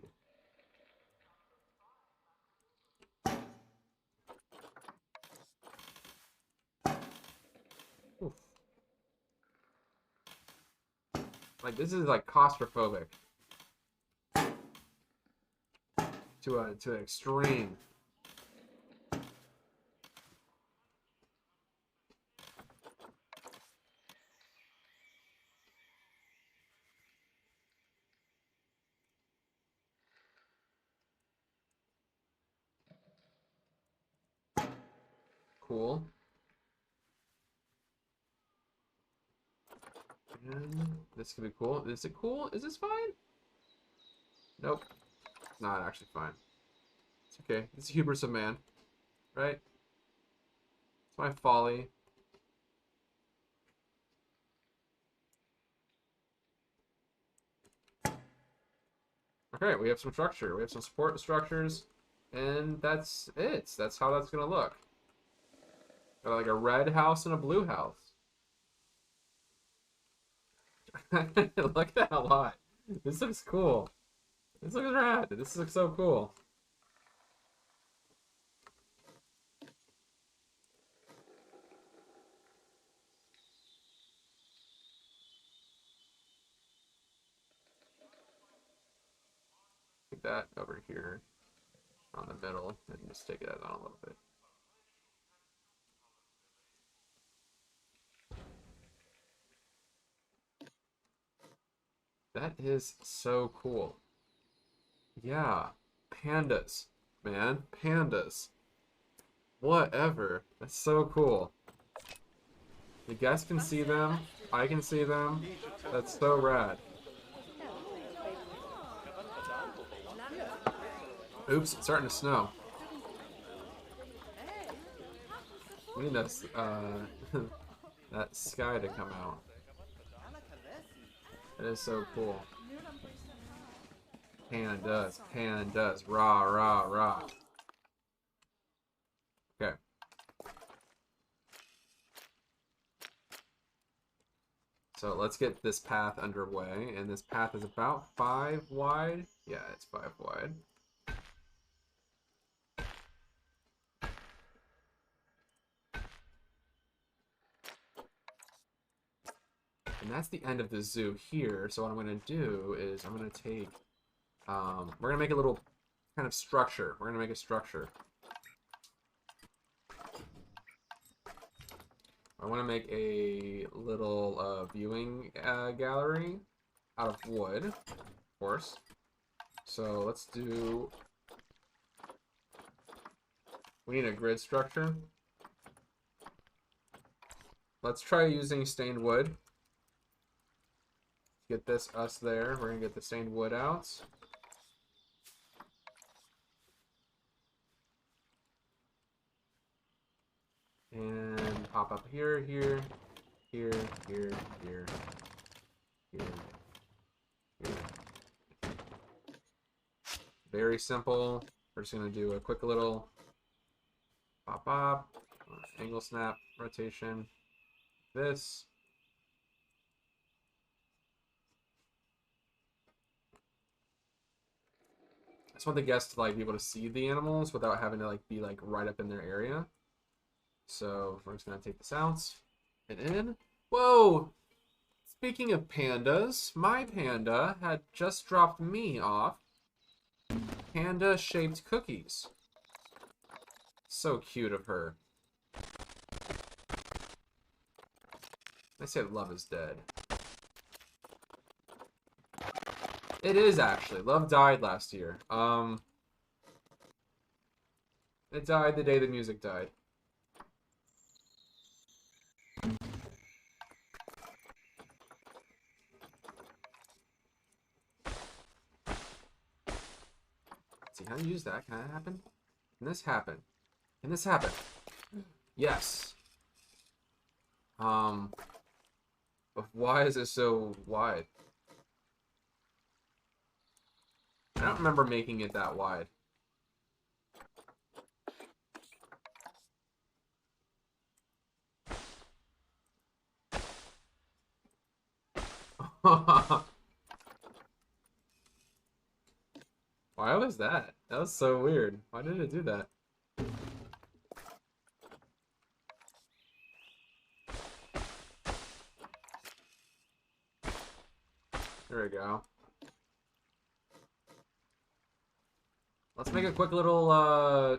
Like, this is like claustrophobic to an extreme. Cool. And this could be cool. Is it cool? Is this fine? Nope. It's not actually fine. It's okay. It's the hubris of man. Right? It's my folly. Okay, we have some structure. We have some support structures. And that's it. That's how that's going to look. Got like a red house and a blue house. Look at that a lot. This looks cool. This looks rad. This looks so cool. Take that over here on the middle and just take that on a little bit. That is so cool. Yeah. Pandas. Man. Pandas. Whatever. That's so cool. You guys can see them. I can see them. That's so rad. Oops, it's starting to snow. We need that, that sky to come out. That is so cool. Pandas, pandas, rah, rah, rah. Okay. So let's get this path underway, and this path is about 5 wide. Yeah, it's 5 wide. And that's the end of the zoo here. So what I'm going to do is I'm going to take, we're going to make a little kind of structure. We're going to make a structure. I want to make a little viewing gallery out of wood, of course. So let's do, we need a grid structure. Let's try using stained wood. Get this, us there. We're going to get the stained wood out. And pop up here, here, here, here, here, here, here. Very simple. We're just going to do a quick little pop up, angle snap, rotation, this. I just want the guests to like be able to see the animals without having to like be like right up in their area. So we're just gonna take this out and in. Whoa! Speaking of pandas, my panda had just dropped me off panda-shaped cookies. So cute of her. They say love is dead. It is actually. Love died last year. It died the day the music died. Let's see how to use that. Can that happen? Can this happen? Can this happen? Yes. But why is it so wide? I don't remember making it that wide. Why was that? That was so weird. Why did it do that? There we go. Let's make a quick little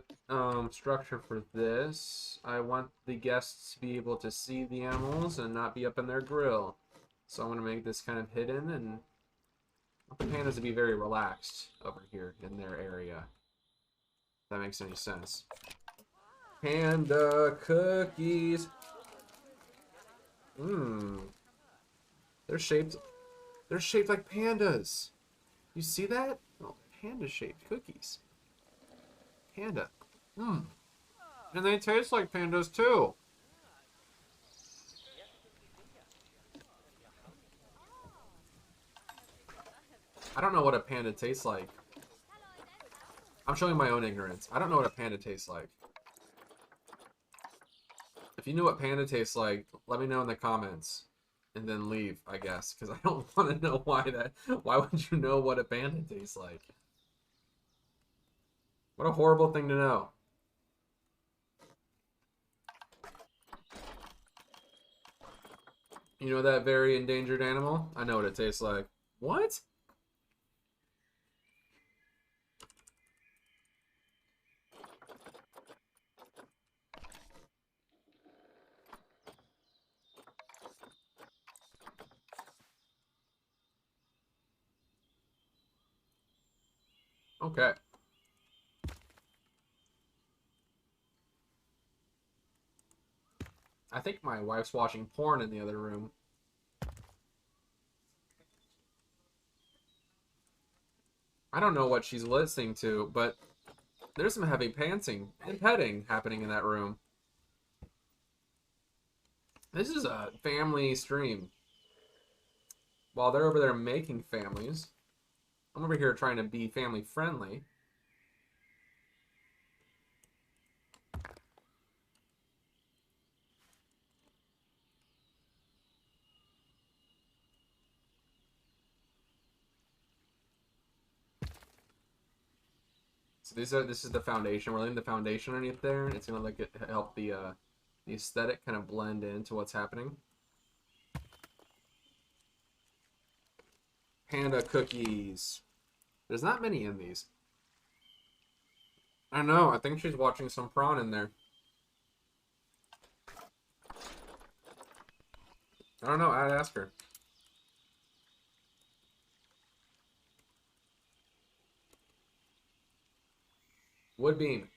structure for this. I want the guests to be able to see the animals and not be up in their grill. So I'm going to make this kind of hidden and want the pandas to be very relaxed over here in their area. If that makes any sense. Panda cookies. Mmm. They're shaped like pandas. You see that? Oh, panda-shaped cookies. Panda. Mmm. And they taste like pandas too. I don't know what a panda tastes like. I'm showing my own ignorance. I don't know what a panda tastes like. If you know what panda tastes like, let me know in the comments. And then leave, I guess. Because I don't want to know why would you know what a panda tastes like? What a horrible thing to know. You know that very endangered animal? I know what it tastes like. What? Okay. I think my wife's watching porn in the other room. I don't know what she's listening to, but there's some heavy pantsing and petting happening in that room. This is a family stream. While they're over there making families, I'm over here trying to be family friendly. So this is the foundation. We're laying the foundation underneath there, and it's gonna like help the aesthetic kind of blend into what's happening. Panda cookies. There's not many in these. I know. I think she's watching some prawn in there. I don't know. I'd ask her. Wood bean.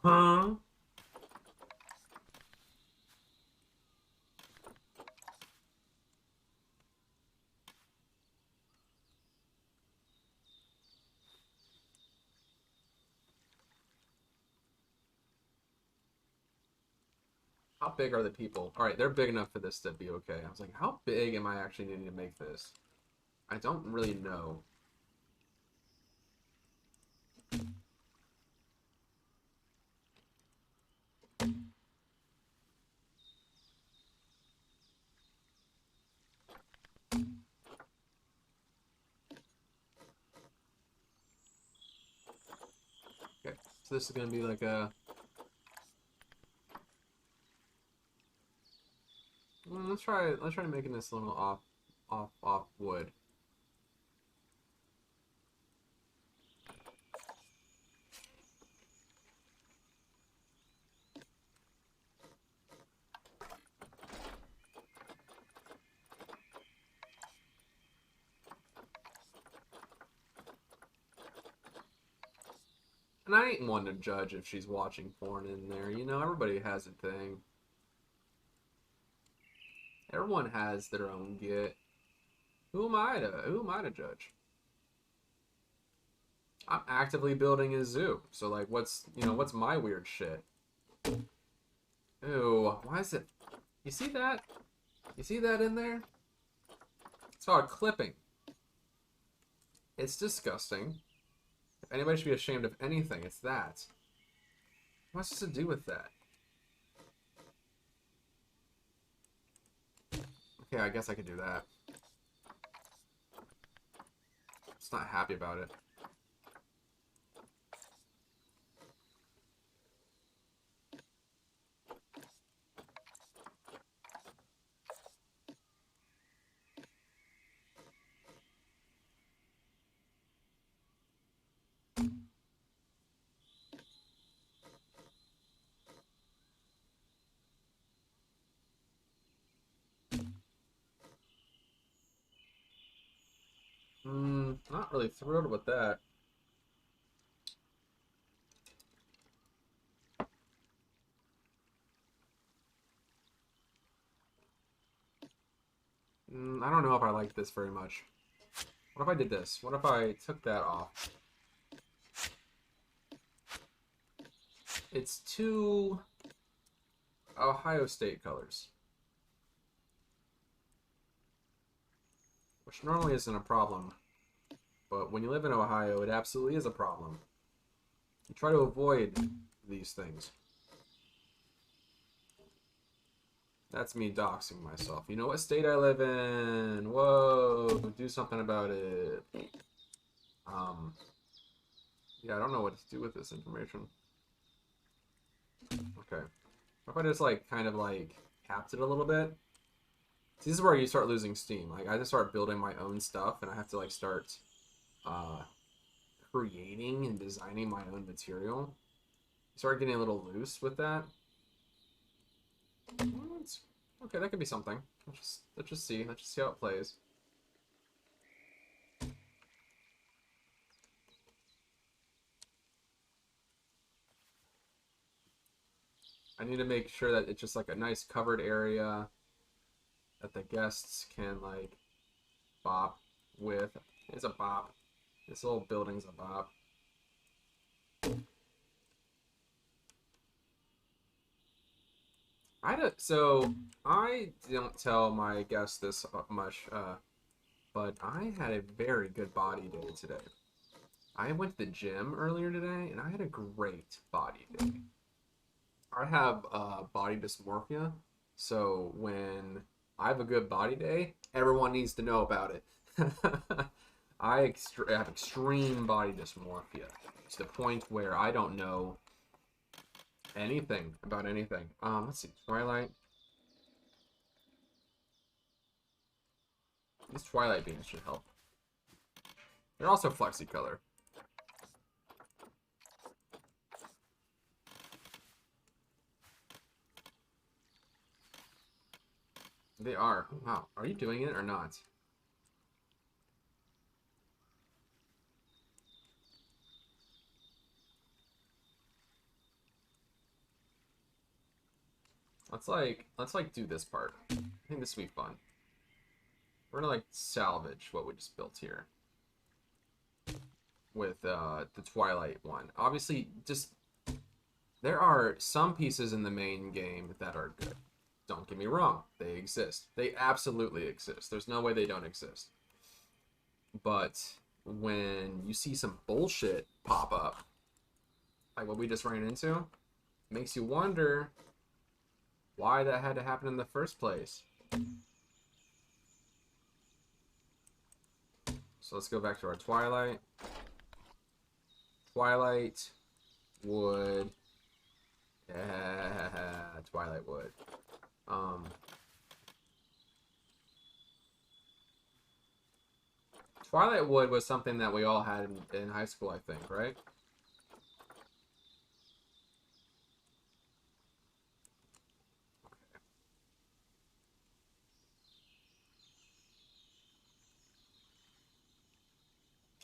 Huh? How big are the people? All right, they're big enough for this to be okay. I was like, how big am I actually needing to make this? I don't really know. Okay, so this is gonna be like a. Well, let's try making this a little off wood. And I ain't one to judge if she's watching porn in there. You know, everybody has a thing. Everyone has their own get. Who am I to judge? I'm actively building a zoo. So like what's my weird shit? Ew, why is it you see that? You see that in there? It's called clipping. It's disgusting. If anybody should be ashamed of anything, it's that. What's this to do with that? Okay, I guess I could do that. It's not happy about it. Not really thrilled with that. I don't know if I like this very much. What if I did this? What if I took that off? It's two Ohio State colors, which normally isn't a problem, but when you live in Ohio, it absolutely is a problem. You try to avoid these things. That's me doxing myself. You know what state I live in? Whoa, do something about it. Yeah, I don't know what to do with this information. Okay. What if I just like kind of like capped it a little bit? See, this is where you start losing steam. Like I just start building my own stuff, and I have to like start creating and designing my own material. Start getting a little loose with that. Okay, that could be something. Let's just see. Let's just see how it plays. I need to make sure that it's just like a nice covered area that the guests can like bop with. It's a bop. This little building's a bop. So I don't tell my guests this much, but I had a very good body day today. I went to the gym earlier today, and I had a great body day. I have body dysmorphia, so when I have a good body day, everyone needs to know about it. I have extreme body dysmorphia to the point where I don't know anything about anything. Let's see, Twilight. These Twilight beams should help. They're also flexi color. They are. Wow. Are you doing it or not? Let's like do this part. I think this will be fun. We're gonna like salvage what we just built here with the Twilight one. Obviously, just there are some pieces in the main game that are good. Don't get me wrong, they exist. They absolutely exist. There's no way they don't exist. But when you see some bullshit pop up, like what we just ran into, it makes you wonder why that had to happen in the first place. So let's go back to our Twilight. Twilight wood. Yeah, Twilight wood. Twilight wood was something that we all had in high school, I think, right?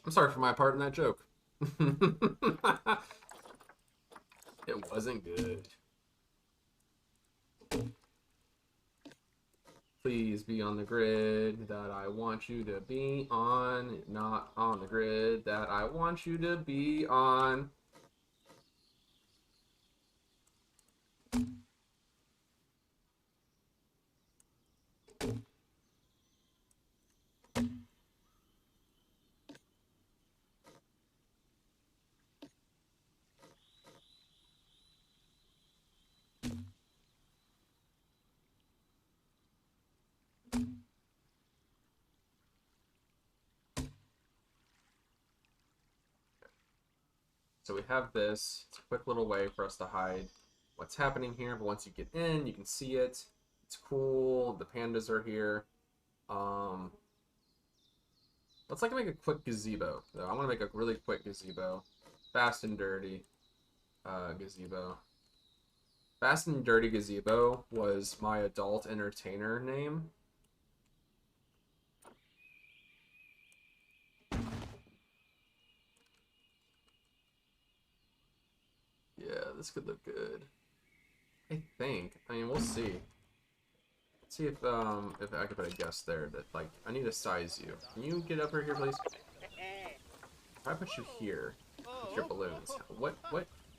I'm sorry for my part in that joke. It wasn't good. Please be on the grid that I want you to be on, not on the grid that I want you to be on. So we have this. It's a quick little way for us to hide what's happening here. But once you get in, you can see it. It's cool. The pandas are here. Let's like make a quick gazebo. So I want to make a really quick gazebo. Fast and dirty gazebo. Fast and Dirty Gazebo was my adult entertainer name. this could look good. I think. I mean, we'll see. Let's see if I could put a guest there that, like, I need to size you. Can you get up here, please? If I put you here with your balloons, what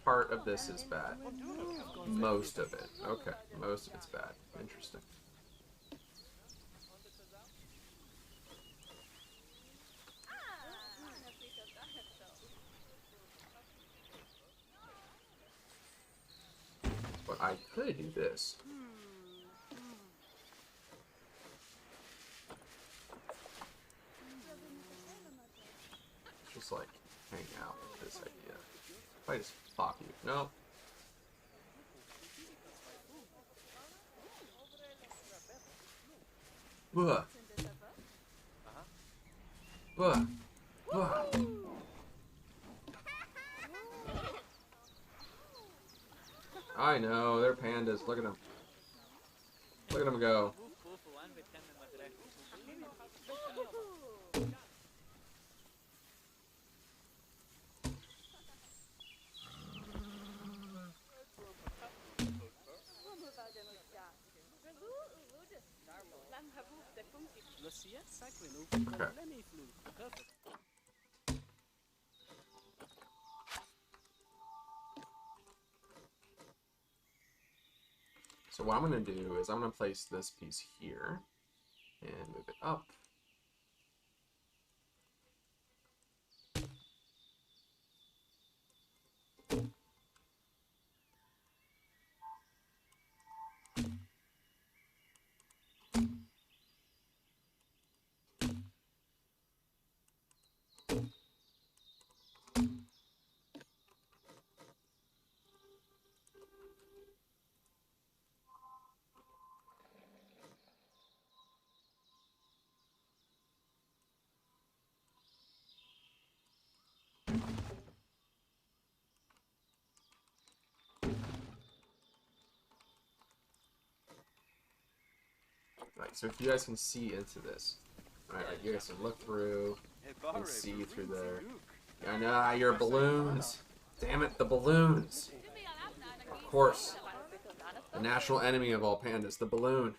part of this is bad? Most of it. Okay, most of it's bad. Interesting. But I could do this. Just like hang out with this idea. If I just pop you. No. Buh. Buh. Buh. I know, they're pandas. Look at them. Look at them go. Okay. So what I'm going to do is I'm going to place this piece here and move it up. Right, so if you guys can see into this, right, like you guys can look through and see through there. Yeah, nah, your balloons. Damn it, the balloons. Of course. The national enemy of all pandas, the balloon.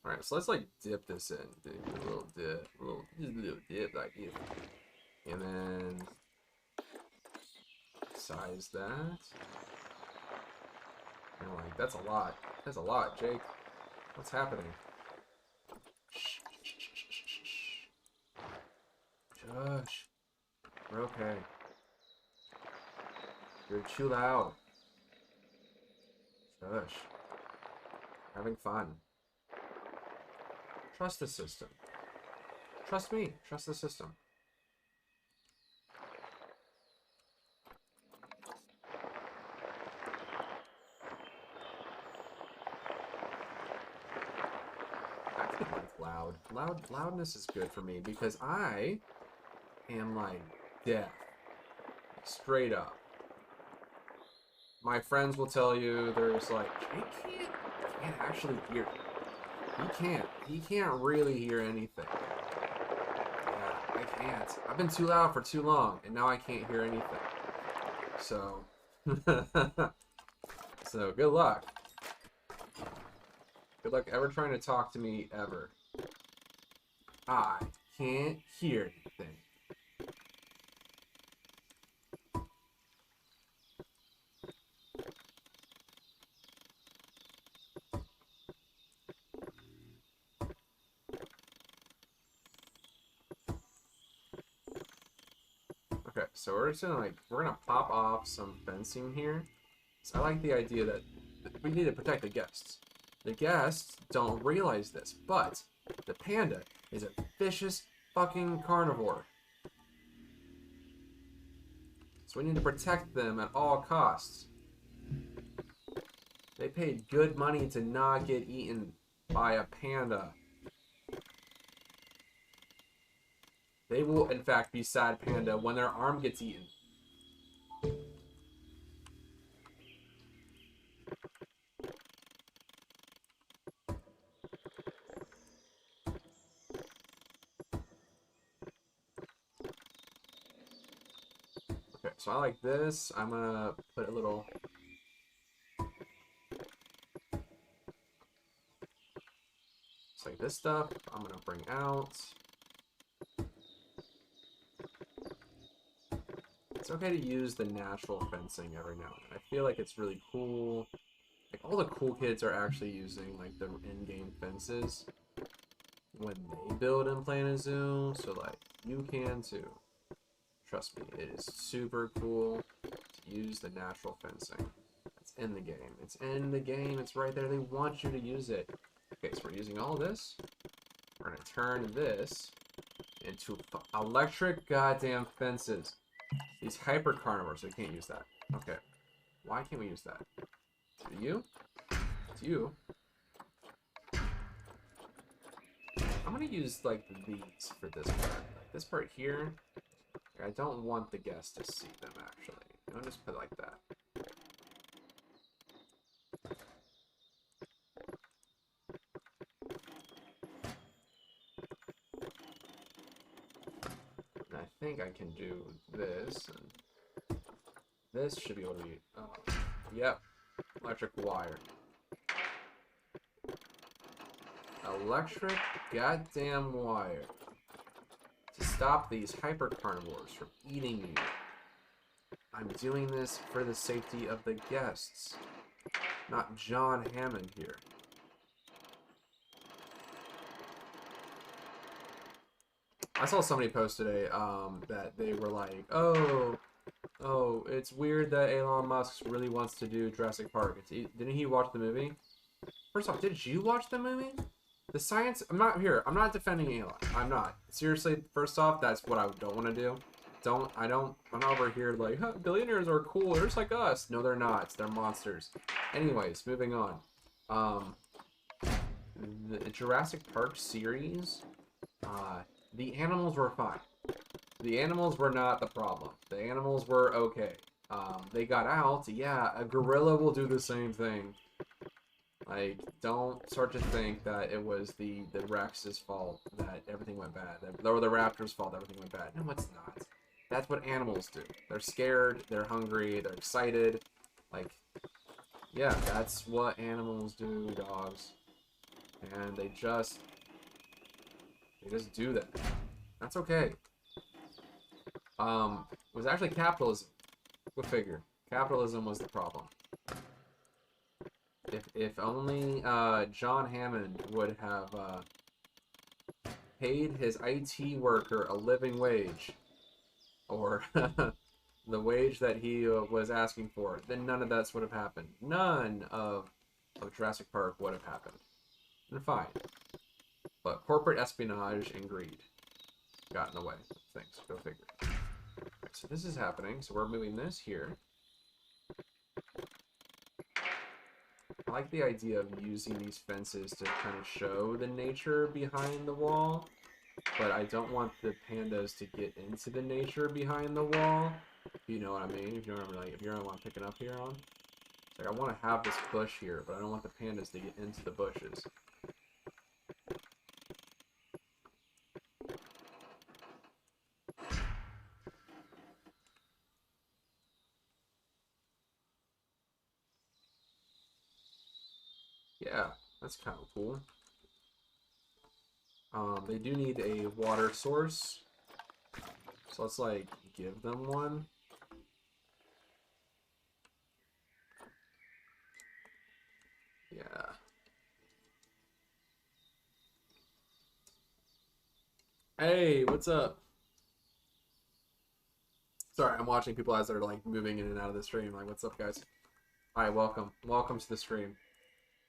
Alright, so let's like dip this in. Do a little dip, just a little dip like this. And then size that. And like, that's a lot. That's a lot, Jake. What's happening? Shush. We're okay. You're chill out. Shush. Having fun. Trust the system. Trust me. Trust the system. I could like loud. Loudness is good for me because I am like deaf. Straight up. My friends will tell you there's like, Jake can't actually hear. He can't really hear anything. Yeah, I can't. I've been too loud for too long, and now I can't hear anything. So, so good luck. Good luck ever trying to talk to me ever. I can't hear anything. Okay, so we're just gonna we're gonna pop off some fencing here. So I like the idea that we need to protect the guests. The guests don't realize this, but the panda is a vicious fucking carnivore. So we need to protect them at all costs. They paid good money to not get eaten by a panda. They will, in fact, be sad panda when their arm gets eaten. So I like this. I'm gonna put a little... It's like this stuff, I'm gonna bring out. It's okay to use the natural fencing every now and then. I feel like it's really cool. Like, all the cool kids are actually using, like, the in-game fences when they build and plan a zoo, so, like, you can too. Trust me, it is super cool to use the natural fencing. It's in the game. It's in the game. It's right there. They want you to use it. Okay, so we're using all this. We're going to turn this into electric goddamn fences. These hyper carnivores, we can't use that. Okay. Why can't we use that? To you? To you? I'm gonna use, like, these for this part. Like, this part here, I don't want the guest to see them, actually. I'll just put it like that. And I think I can do this, and this should be able to be... yep. Electric wire. Electric goddamn wire. To stop these hyper carnivores from eating you. I'm doing this for the safety of the guests. Not John Hammond here. I saw somebody post today that they were like, oh, it's weird that Elon Musk really wants to do Jurassic Park. Didn't he watch the movie? First off, did you watch the movie? The science, I'm not defending Elon. I'm not. Seriously, first off, that's what I don't want to do. I'm not over here like, huh, billionaires are cool, they're just like us. No, they're not. They're monsters. Anyways, moving on. The Jurassic Park series, the animals were fine. The animals were not the problem. The animals were okay. They got out. Yeah, a gorilla will do the same thing. Like, don't start to think that it was the Rex's fault that everything went bad. Or the Raptor's fault that everything went bad. No, it's not. That's what animals do. They're scared, they're hungry, they're excited. Like, yeah, that's what animals do, dogs. And they just do that. That's okay. It was actually capitalism. Go figure. Capitalism was the problem. If only John Hammond would have paid his IT worker a living wage, or the wage that he was asking for, then none of that would have happened. None of Jurassic Park would have happened. And fine. But corporate espionage and greed got in the way of things. Go figure. Right, so this is happening. So we're moving this here. I like the idea of using these fences to kind of show the nature behind the wall, but I don't want the pandas to get into the nature behind the wall. If you know what I mean. If you know what I'm picking up here on. Like, I want to have this bush here, but I don't want the pandas to get into the bushes. Yeah, that's kind of cool. They do need a water source, so let's, like, give them one. Yeah. Hey, what's up? Sorry, I'm watching people as they're, like, moving in and out of the stream. Like, what's up, guys? Hi, welcome. Welcome to the stream.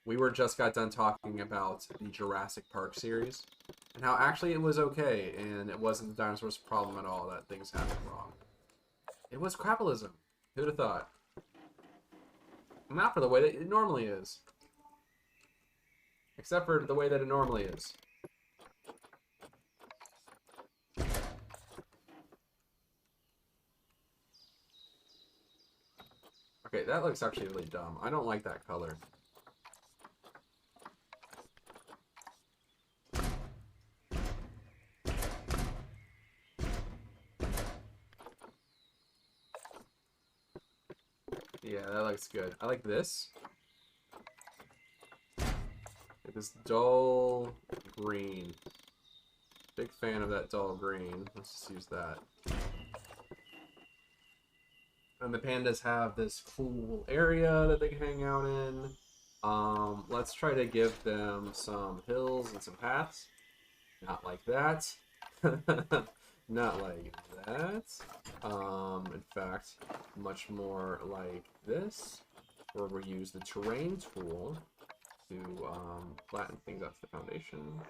We just got done talking about the Jurassic Park series, and how actually it was okay, and it wasn't the dinosaurs' problem at all that things happened wrong. It was capitalism. Who'd have thought? Not for the way that it normally is. Except for the way that it normally is. Okay, that looks actually really dumb. I don't like that color. that looks good. I like this. Like this dull green. Big fan of that dull green. Let's just use that. And the pandas have this cool area that they can hang out in. Let's try to give them some hills and some paths. Not like that. Not like that. In fact, much more like this, where we use the terrain tool to flatten things out to the foundation.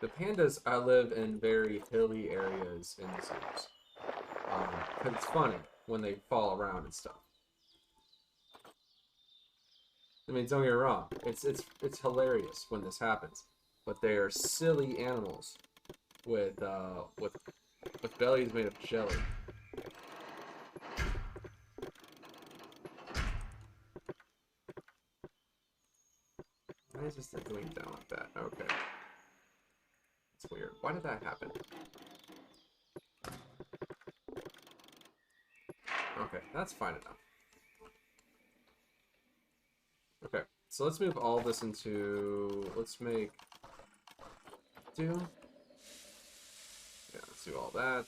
The pandas live in very hilly areas in the zoos. Because it's funny when they fall around and stuff. I mean, don't get me wrong. It's hilarious when this happens, but they are silly animals with bellies made of jelly. Why is this going down like that? Okay, it's weird. Why did that happen? Okay, that's fine enough. Okay, so let's move all this into, let's make do. Yeah, let's do all that.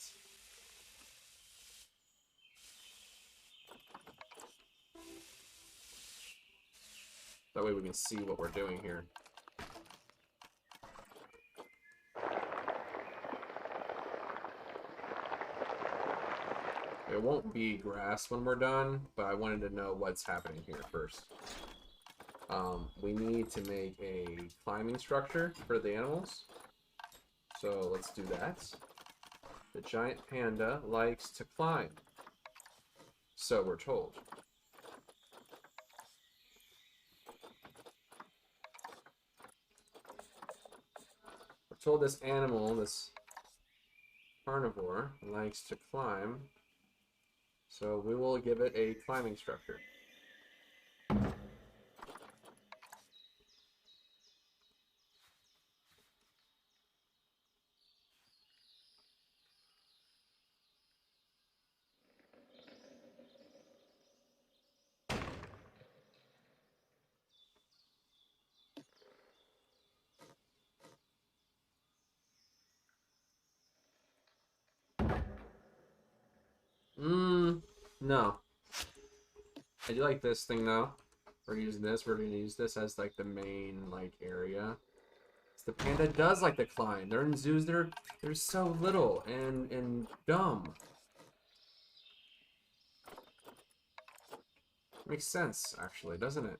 That way we can see what we're doing here. It won't be grass when we're done, but I wanted to know what's happening here first. We need to make a climbing structure for the animals. So let's do that. The giant panda likes to climb. So we're told. We're told this animal, this carnivore, likes to climb. So we will give it a climbing structure. No. I do like this thing though. We're using this. We're gonna use this as like the main like area. The panda does like to climb. They're in zoos. They're so little and dumb. Makes sense actually, doesn't it?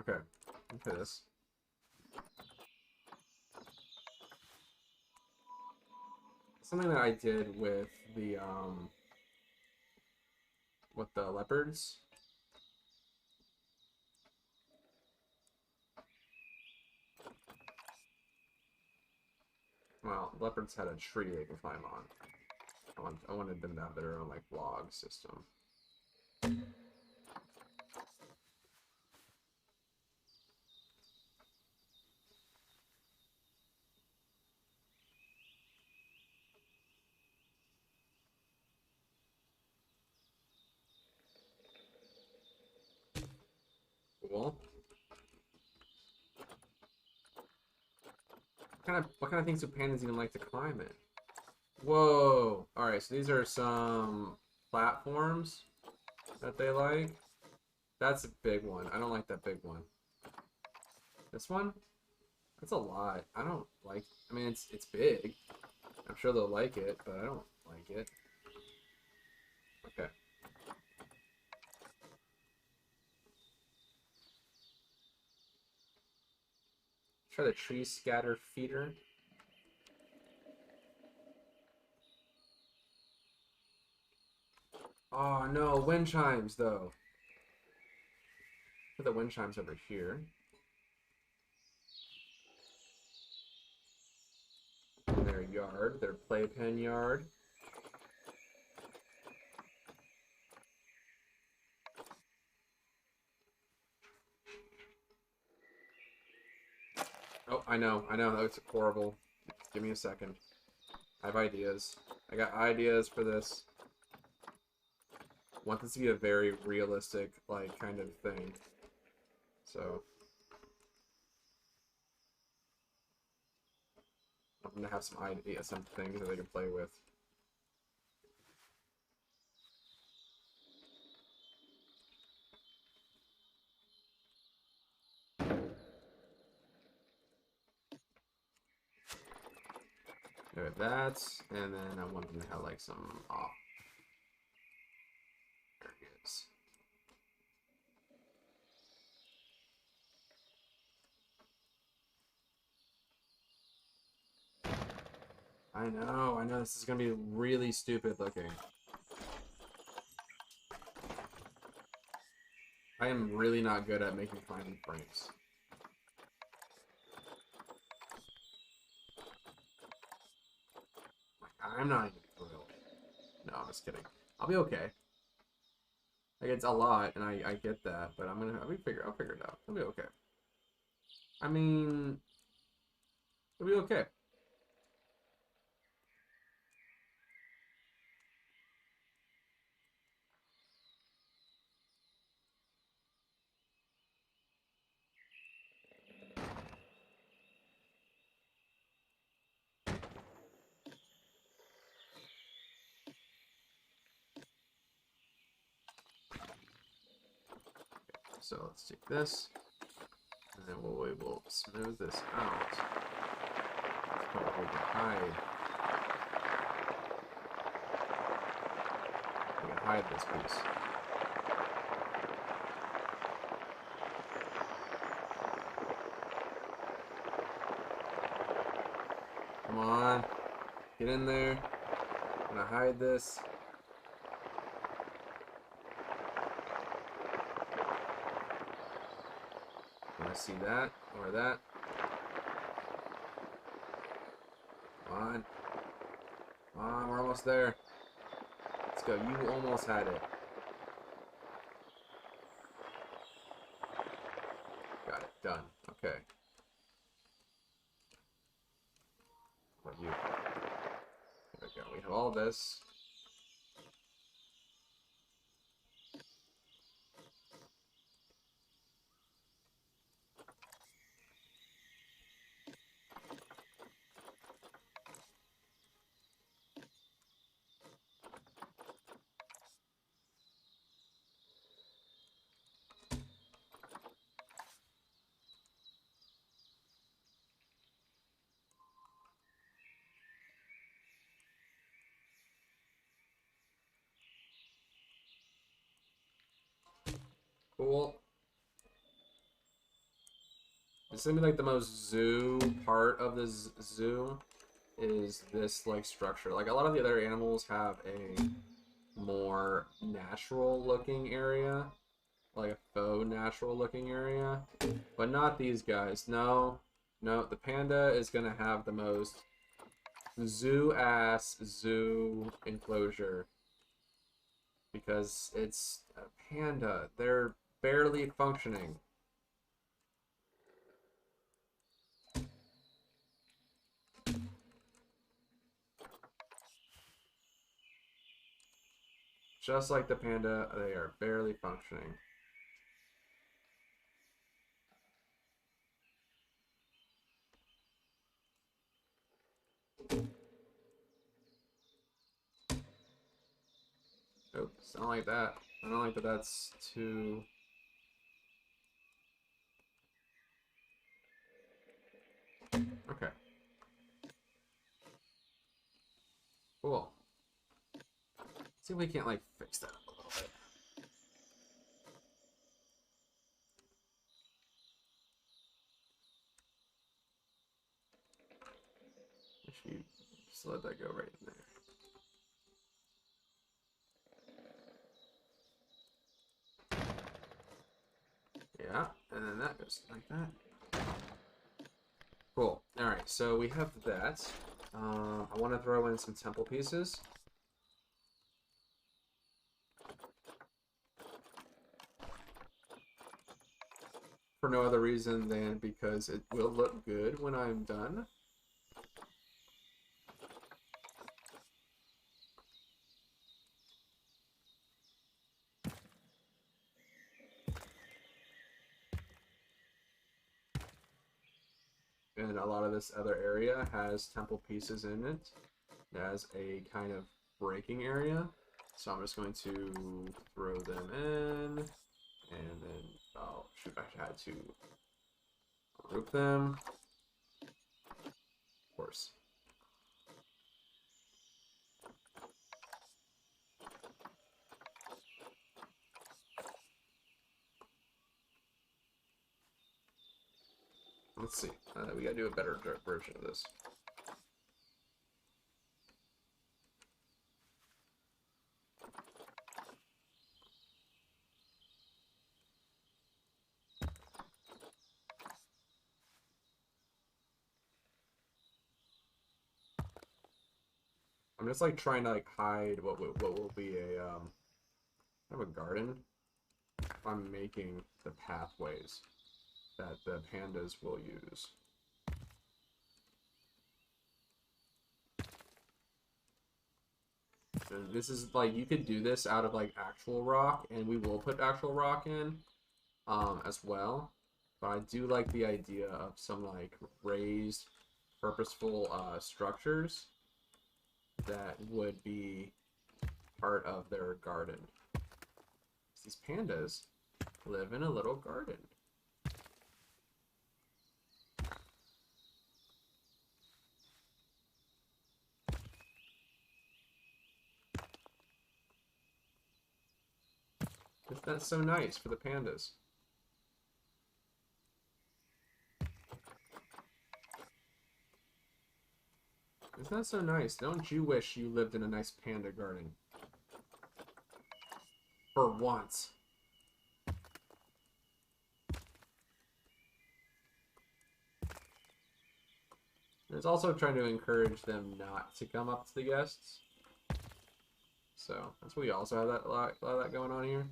Okay. Look at this. Something that I did with the leopards. Well, leopards had a tree they can climb on. I wanted them to have their own like log system. Cool. What kind of things do pandas even like to climb in? Whoa! Alright, so these are some platforms that they like. That's a big one. I don't like that big one. This one? That's a lot. I don't like... I mean, it's big. I'm sure they'll like it, but I don't like it. Okay. Try the tree scatter feeder. Oh no, wind chimes though. Put the wind chimes over here. In their yard, their playpen yard. I know, it's horrible. Give me a second. I have ideas. I got ideas for this. I want this to be a very realistic, like, kind of thing. So... I'm gonna have some ideas, some things that they can play with. There, that, and then I want them to have like some. Oh, there it is. I know. This is gonna be really stupid looking. I am really not good at making fine frames. I'm not even thrilled. No, I'm just kidding. I'll be okay. Like, it's a lot, and I get that, but I'll figure it out. I'll be okay. I mean, it'll be okay. So let's take this, and then we will smooth this out. Probably can hide. We can hide this piece. Come on, get in there. I'm gonna hide this. Wanna see that or that? Come on. Come on, we're almost there. Let's go. You almost had it. Got it. Done. Okay. What about you? There we go. We have all this. Cool. It's gonna be like the most zoo part of the zoo is this like structure. Like a lot of the other animals have a more natural looking area, like a faux natural looking area, but not these guys. No, the panda is gonna have the most zoo-ass zoo enclosure because it's a panda. They're barely functioning. Just like the panda, they are barely functioning. Oops, I don't like that. I don't like that that's too... Okay. Cool. See if we can't, like, fix that up a little bit. Actually, just let that go right in there. Yeah, and then that goes like that. Cool. Alright, so we have that. I want to throw in some temple pieces. for no other reason than because it will look good when I'm done. And a lot of this other area has temple pieces in it as a kind of breaking area. So I'm just going to throw them in, and then, oh shoot, I had to group them. Of course. Let's see. We gotta do a better version of this. I'm just like trying to like hide what will be a kind of a garden. I'm making the pathways that the pandas will use. And this is like, you could do this out of like actual rock, and we will put actual rock in as well. But I do like the idea of some like raised, purposeful structures that would be part of their garden. These pandas live in a little garden. Isn't that so nice for the pandas? Isn't that so nice? Don't you wish you lived in a nice panda garden? For once. It's also trying to encourage them not to come up to the guests. So that's what we also have a lot of that going on here.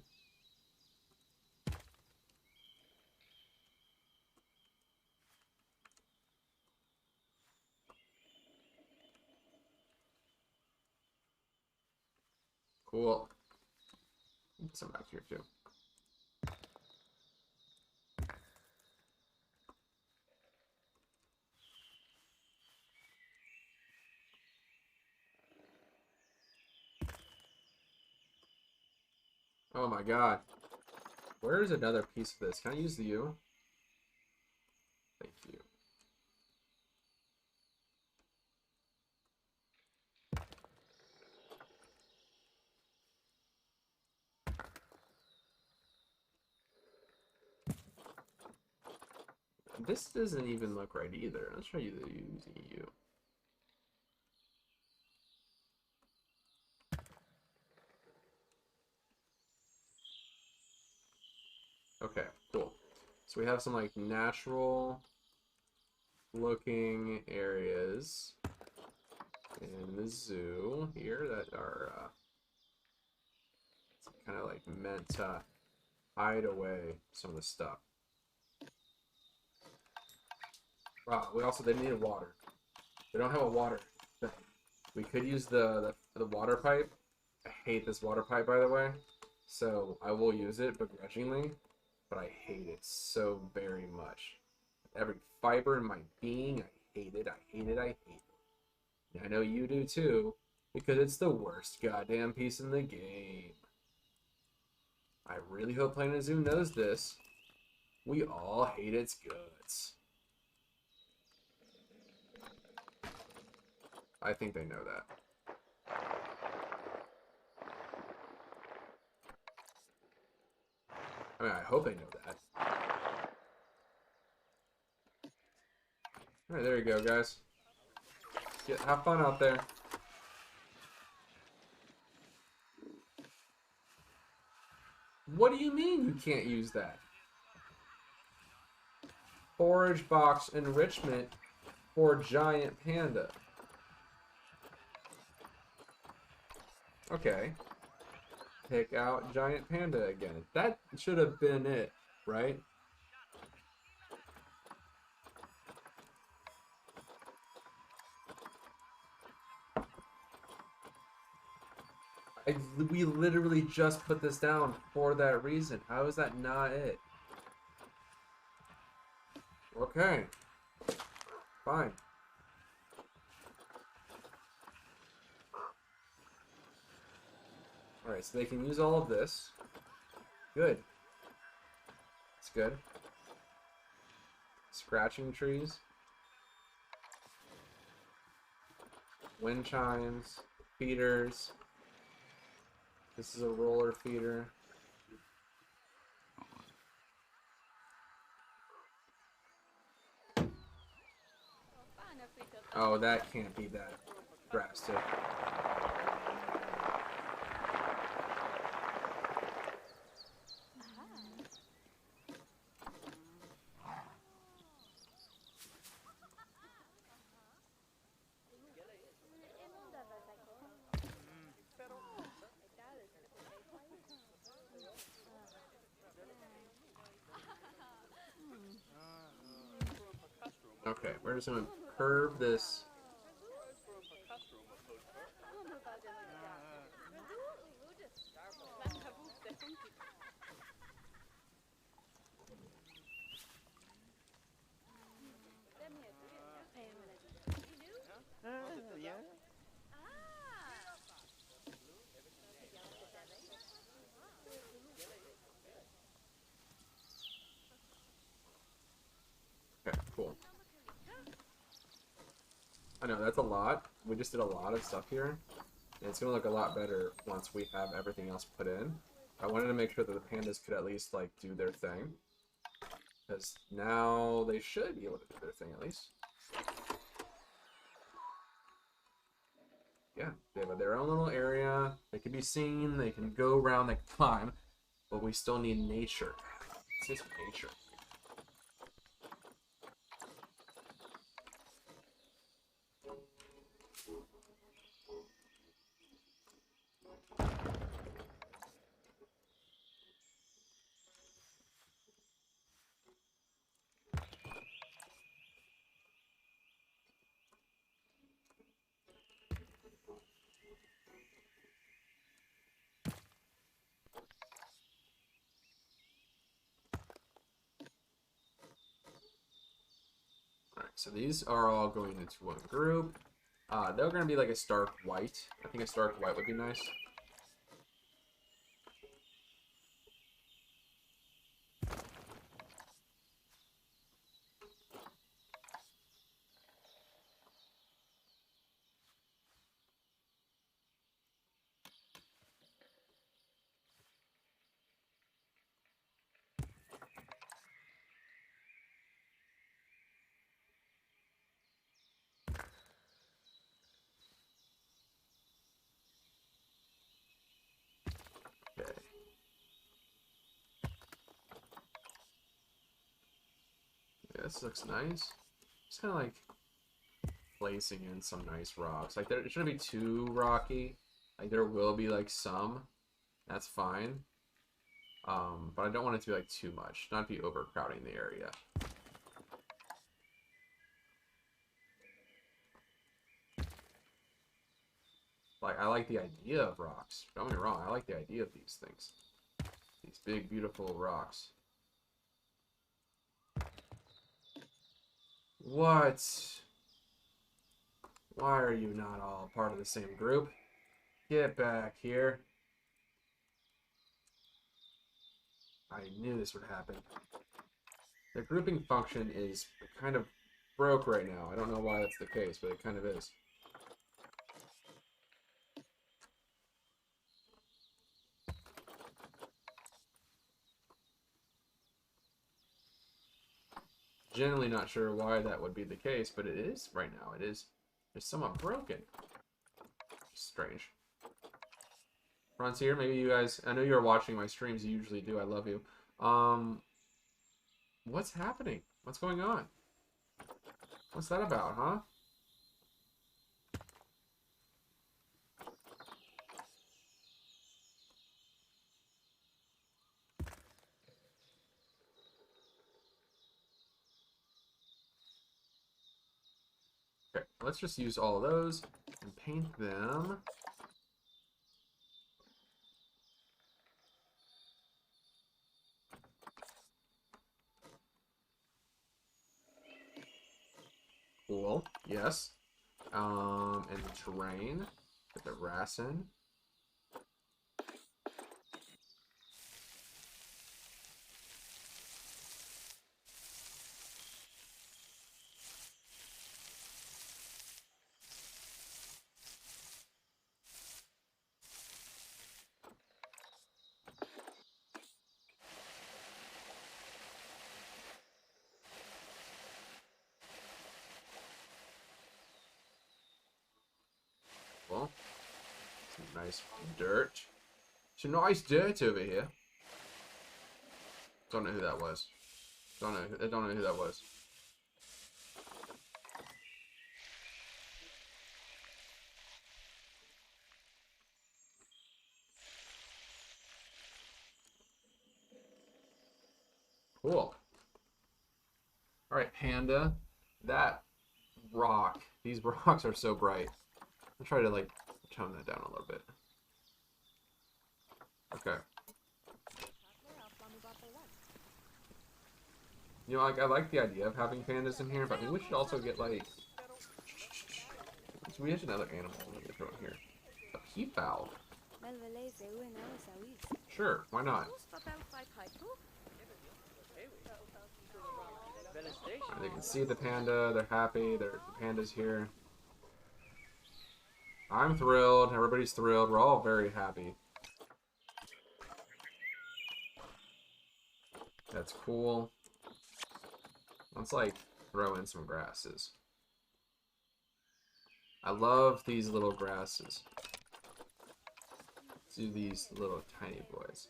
Cool. Put some back here too. Oh my god. Where is another piece of this? Can I use the U? Thank you. This doesn't even look right either. Let's try using U. Okay, cool. So we have some like natural looking areas in the zoo here that are kind of like meant to hide away some of the stuff. Wow, they needed water. They don't have a water thing. We could use the water pipe. I hate this water pipe, by the way. So I will use it begrudgingly, but I hate it so very much. Every fiber in my being, I hate it, I hate it, I hate it. And I know you do too, because it's the worst goddamn piece in the game. I really hope Planet Zoo knows this. We all hate its guts. I think they know that. I mean, I hope they know that. Alright, there you go, guys. Have fun out there. What do you mean you can't use that? Forage box enrichment for Giant Panda. Okay. Pick out Giant Panda again. That should have been it, right? We literally just put this down for that reason. How is that not it? Okay. Fine. Alright, so they can use all of this. Good. It's good. Scratching trees. Wind chimes. Feeders. This is a roller feeder. Oh, that can't be that drastic. Okay, we're just gonna curve this. Okay, cool. I know, that's a lot. We just did a lot of stuff here. And it's gonna look a lot better once we have everything else put in. I wanted to make sure that the pandas could at least, like, do their thing. Because now they should be able to do their thing, at least. Yeah, they have their own little area. They can be seen, they can go around, they can climb. But we still need nature. It's just nature. Alright, so these are all going into one group. They're going to be like a stark white. I think a stark white would be nice. Okay. Yeah, this looks nice. Just kind of like placing in some nice rocks. Like, it shouldn't be too rocky. Like, there will be, like, some. That's fine. But I don't want it to be, like, too much. Not be overcrowding the area. Like, I like the idea of rocks. Don't get me wrong. I like the idea of these things. These big, beautiful rocks. What? Why are you not all part of the same group? Get back here. I knew this would happen. The grouping function is kind of broke right now. I don't know why that's the case, but it kind of is. Generally not sure why that would be the case, but it is right now. It is. It's somewhat broken. Strange. Frontier, maybe you guys, I know you're watching my streams, you usually do, I love you. What's happening? What's going on? What's that about, huh? Okay, let's just use all of those and paint them hill. Yes. And the terrain. Get the grass in. Well, some nice dirt. Some nice dirt over here. Don't know who that was. I don't know who that was. Cool. Alright, Panda. That rock. These rocks are so bright. I'll try to, like, tone that down a little bit. Okay. You know, like, I like the idea of having pandas in here, but maybe we should also get, like... So we have another animal that we throw in here. A peafowl. Sure, why not? They can see the panda, they're happy, the panda's here. I'm thrilled, everybody's thrilled, we're all very happy. That's cool. Let's, like, throw in some grasses. I love these little grasses. Let's do these little tiny boys.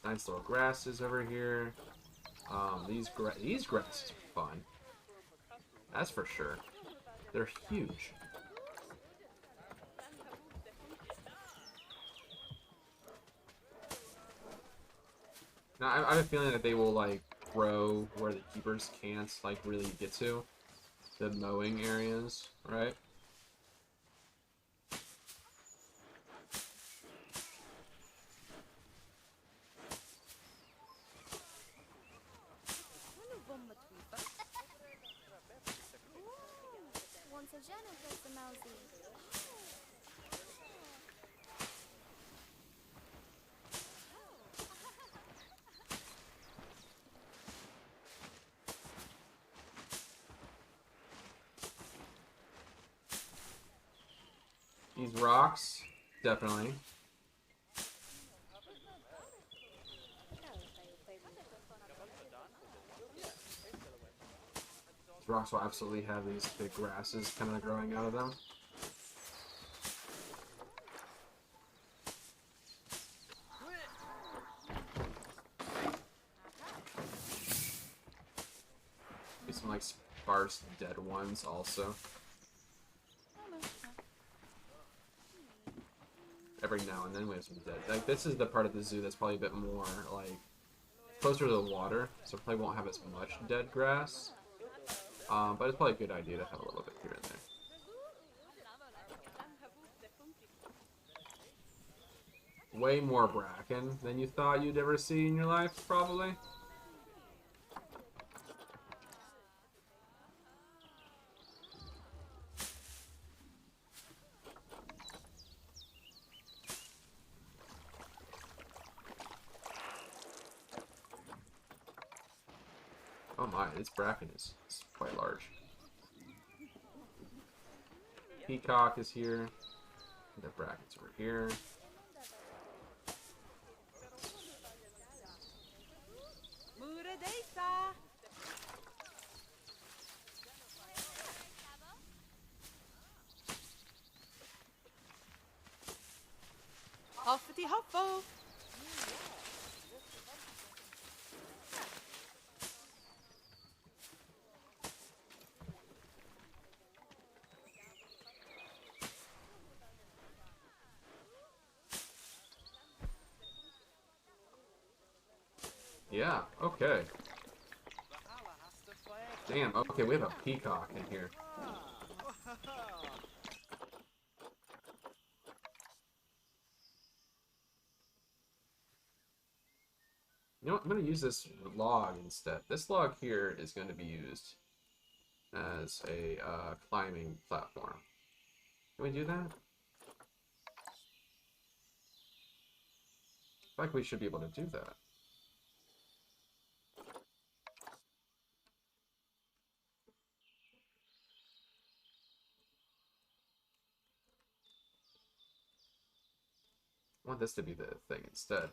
Nice little grasses over here. These grasses are fun. That's for sure. They're huge. Now, I have a feeling that they will, like, grow where the keepers can't, like, really get to. The mowing areas, right? These rocks, definitely. These rocks will absolutely have these big grasses kind of growing out of them. Maybe some, like, sparse dead ones also. Every now and then we have some dead. Like, this is the part of the zoo that's probably a bit more, like, closer to the water, so probably won't have as much dead grass. But it's probably a good idea to have a little bit here and there. Way more bracken than you thought you'd ever see in your life, probably. Oh my, this bracken is quite large. Peacock is here. The bracken's over here. Hoffity hoffo! Yeah, okay. Damn, okay, we have a peacock in here. You know what? I'm going to use this log instead. This log here is going to be used as a climbing platform. Can we do that? I feel like we should be able to do that. I want this to be the thing instead.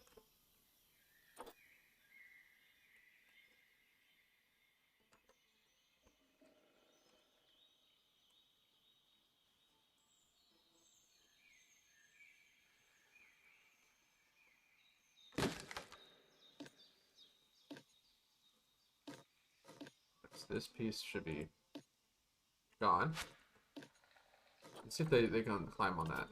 This piece should be gone. Let's see if they can climb on that.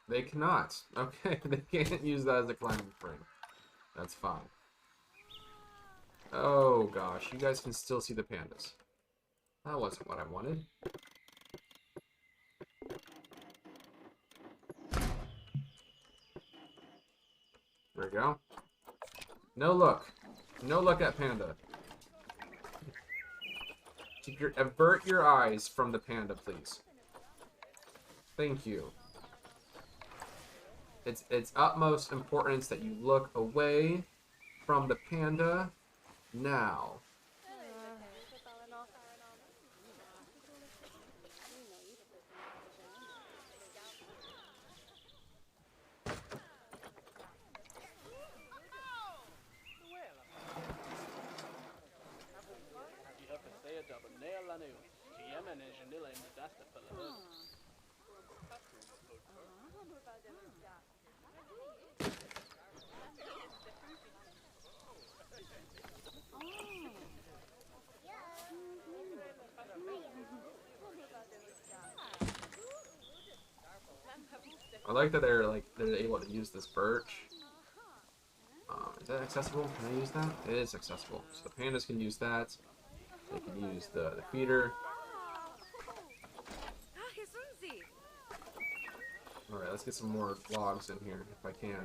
They cannot. Okay, they can't use that as a climbing frame. That's fine. Oh gosh, you guys can still see the pandas. That wasn't what I wanted. There we go. No look. No look at panda. Avert your eyes from the panda, please. Thank you. It's utmost importance that you look away from the panda now. I like that they're able to use this birch. Is that accessible? Can I use that? It is accessible. So the pandas can use that. They can use the feeder. Alright, let's get some more logs in here if I can.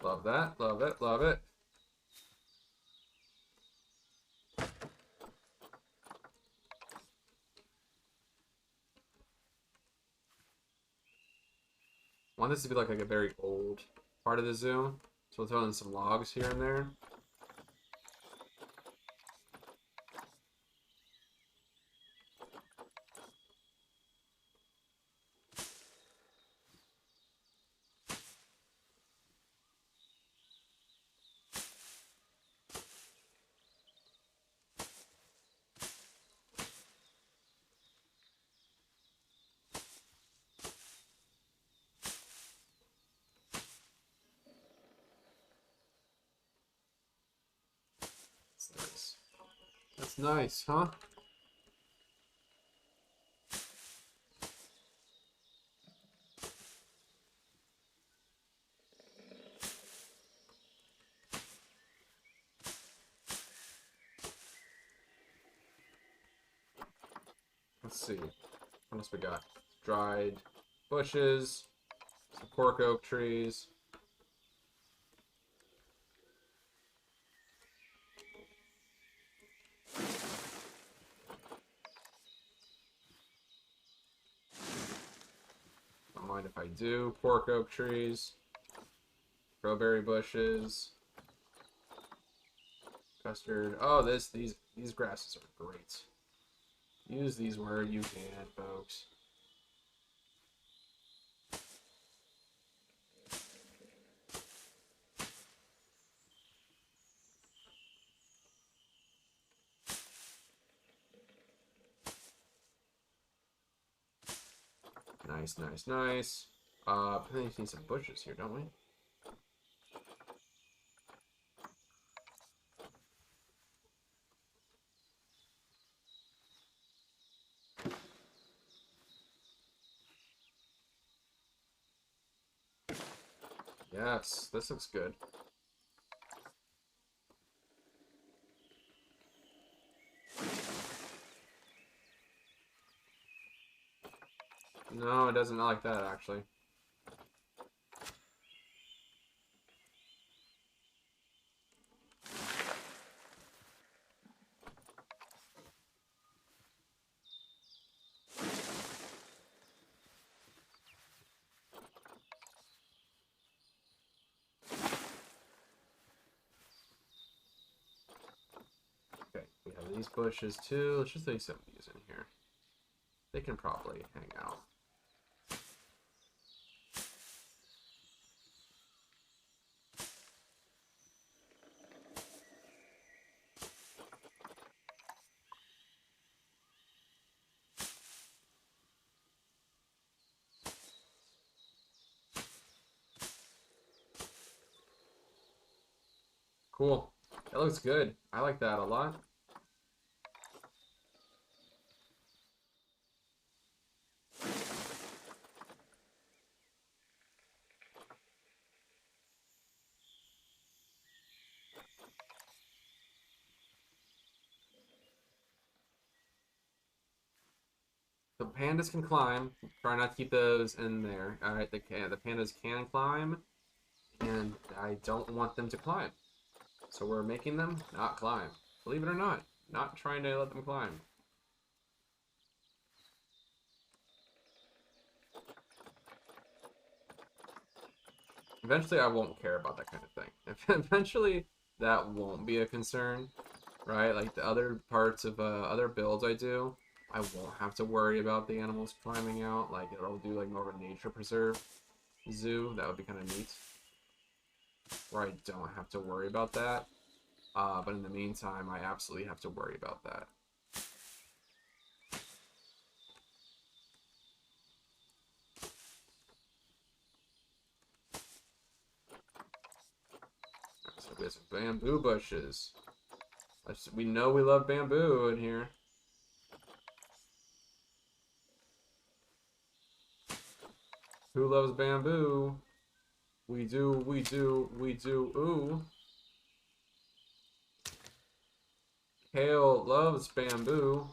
Love that. Love it. Love it. I want this to be like a very old part of the zoo. So we'll throw in some logs here and there. That's nice. That's nice, huh? Let's see. What else we got? Dried bushes, some cork oak trees. Don't mind if I do. Cork oak trees, crowberry bushes, custard. Oh, these grasses are great. Use these where you can, folks. Nice, nice, nice. I think we need some bushes here, don't we? Yes, this looks good. No, it doesn't like that, actually. Okay, we have these bushes too. Let's just leave some of these in here. They can probably hang out. Cool. That looks good. I like that a lot. The pandas can climb. Try not to keep those in there. Alright, the pandas can climb, and I don't want them to climb. So we're making them not climb. Believe it or not. Not trying to let them climb. Eventually, I won't care about that kind of thing. Eventually, that won't be a concern, right? Like the other parts of other builds I do, I won't have to worry about the animals climbing out. Like it'll do like more of a nature preserve zoo. That would be kind of neat, where I don't have to worry about that. But in the meantime, I absolutely have to worry about that. So we have some bamboo bushes. We know we love bamboo in here. Who loves bamboo? We do, we do, we do. Ooh. Kale loves bamboo.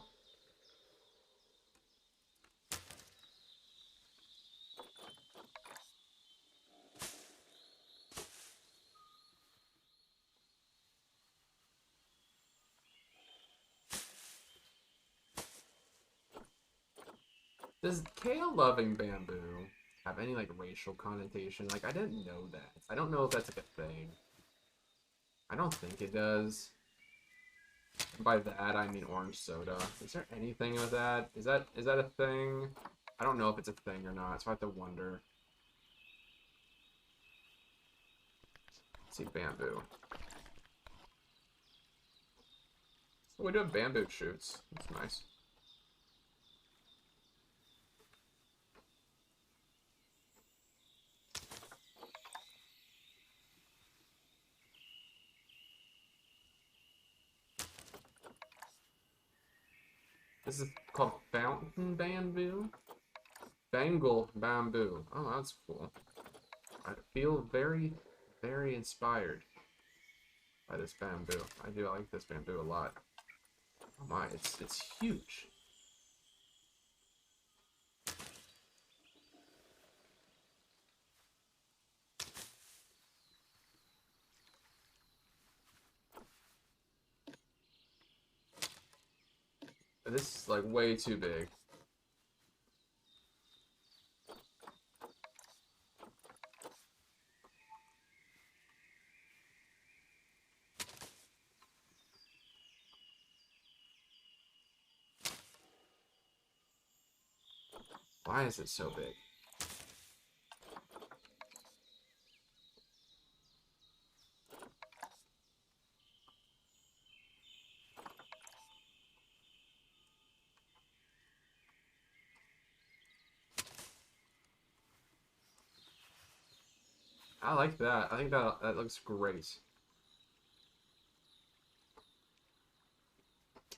Does Kale loving bamboo have any like racial connotation? Like I didn't know that. I don't know if that's like a thing. I don't think it does. And by that I mean orange soda. Is there anything with that? Is that a thing? I don't know if it's a thing or not, so I have to wonder. Let's see bamboo. Oh, we do have bamboo shoots. That's nice. This is called fountain bamboo. Bengal bamboo. Oh, that's cool. I feel very, very inspired by this bamboo. I do like this bamboo a lot. Oh my, it's huge. This is like way too big. Why is it so big? I like that. I think that looks great.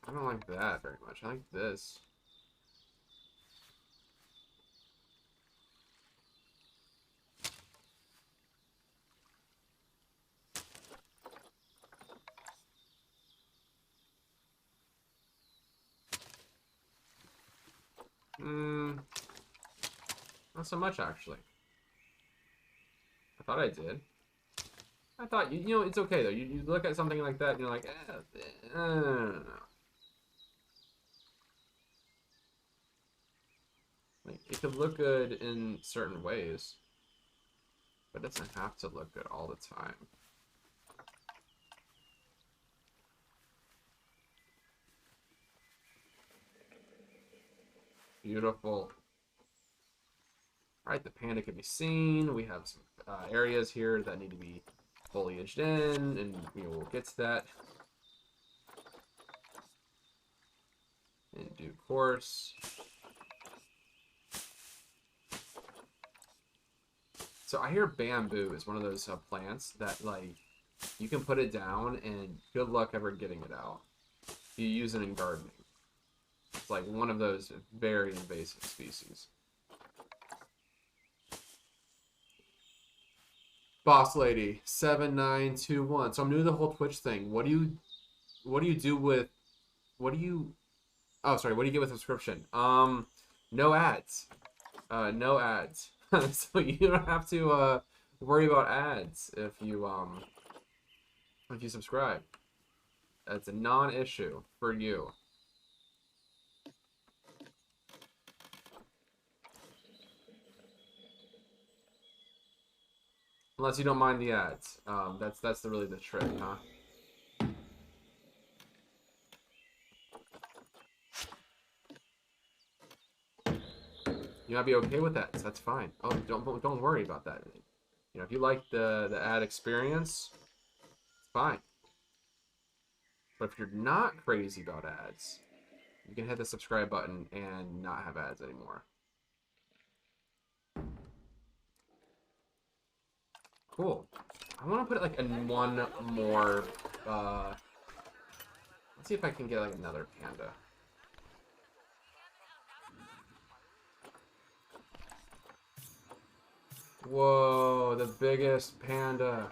I don't like that very much. I like this. Not so much actually. I thought I did. I thought you know it's okay though. You look at something like that and you're like, no. Like it could look good in certain ways, but it doesn't have to look good all the time. Beautiful. All right, the panda can be seen. We have some areas here that need to be foliaged in, and we'll get to that in due course. So I hear bamboo is one of those plants that like you can put it down and good luck ever getting it out. You use it in gardening. It's like one of those very invasive species. Boss lady 7921. So I'm new to the whole Twitch thing. What do you do with oh sorry, what do you get with subscription? No ads. No ads. So you don't have to worry about ads if you subscribe. That's a non-issue for you. Unless you don't mind the ads. That's really the trick, huh? You might be okay with that. So that's fine. Oh, don't worry about that. You know, if you like the ad experience, it's fine. But if you're not crazy about ads, you can hit the subscribe button and not have ads anymore. Cool. I want to put like in one more. Let's see if I can get like another panda. Whoa, the biggest panda.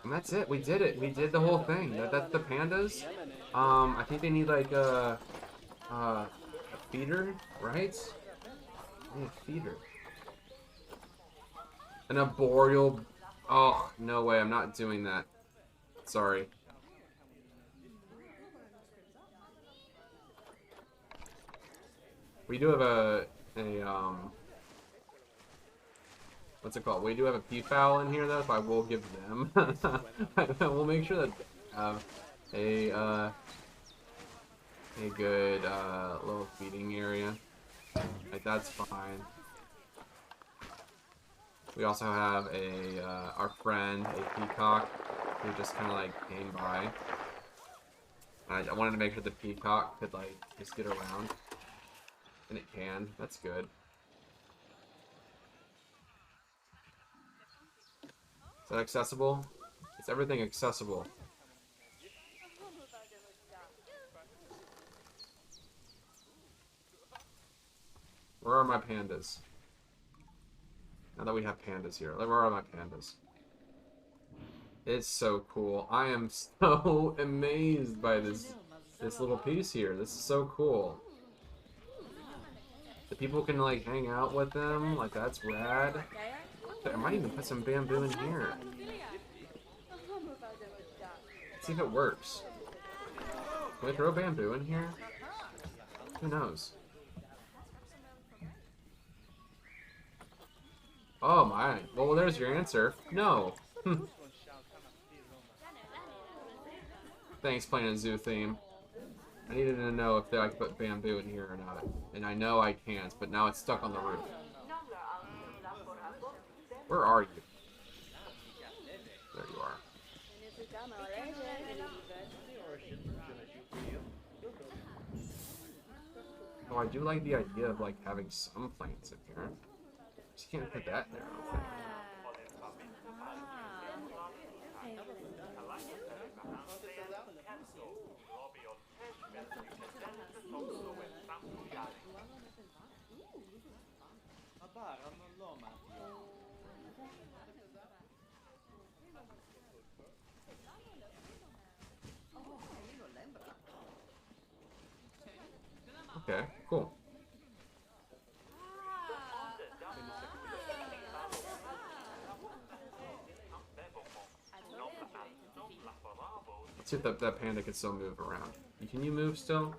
And that's it. We did it. We did the whole thing. That's the pandas. I think they need like a feeder, right? They need a feeder. An arboreal. Oh, no way. I'm not doing that. Sorry. We do have a what's it called? We do have a peafowl in here though, so I will give them. We'll make sure that they have a good little feeding area. Like that's fine. We also have our friend, a peacock, who just kind of like came by. I wanted to make sure the peacock could like just get around. And it can. That's good. Is that accessible? Is everything accessible? Where are my pandas? Now that we have pandas here, where are my pandas? It's so cool. I am so amazed by this little piece here. This is so cool. The people can like hang out with them. Like that's rad. I might even put some bamboo in here. Let's see if it works. Can we throw bamboo in here? Who knows? Oh my. Well, there's your answer. No. Thanks, Planet Zoo theme. I needed to know if I could put bamboo in here or not. And I know I can't, but now it's stuck on the roof. Where are you? There you are. Oh, I do like the idea of like having some plants in here. Just can't put that in there, I don't think. Okay, cool. Let's see if that panda can still move around. Can you move still?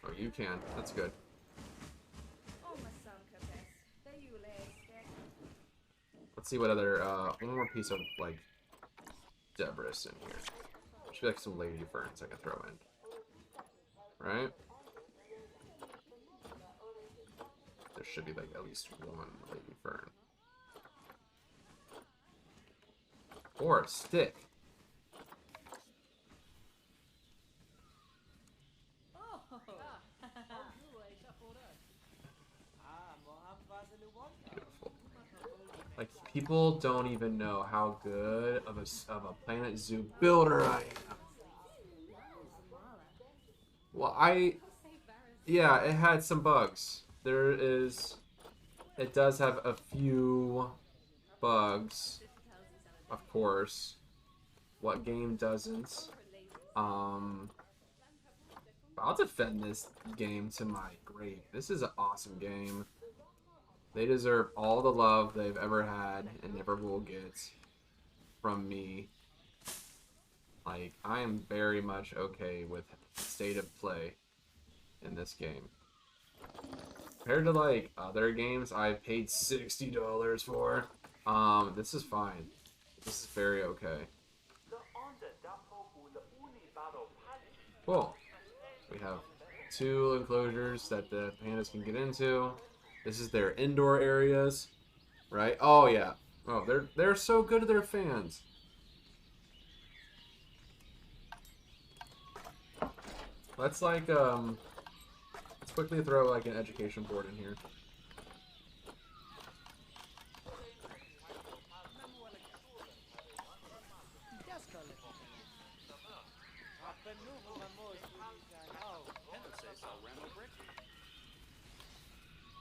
Oh, you can. That's good. Let's see what other, one more piece of, like, debris in here. Should be like some lady ferns I can throw in. Right? There should be, like, at least one lady fern. Or a stick. Beautiful. Like, people don't even know how good of a Planet Zoo builder I am. Well, yeah, it had some bugs. It does have a few bugs, of course. What game doesn't? I'll defend this game to my grave. This is an awesome game. They deserve all the love they've ever had and never will get from me. Like, I am very much okay with state of play in this game. Compared to, like, other games I've paid $60 for, this is fine. This is very okay. Cool. We have 2 enclosures that the pandas can get into. This is their indoor areas, right? Oh yeah. Oh, they're so good to their fans. Let's like let's quickly throw like an education board in here.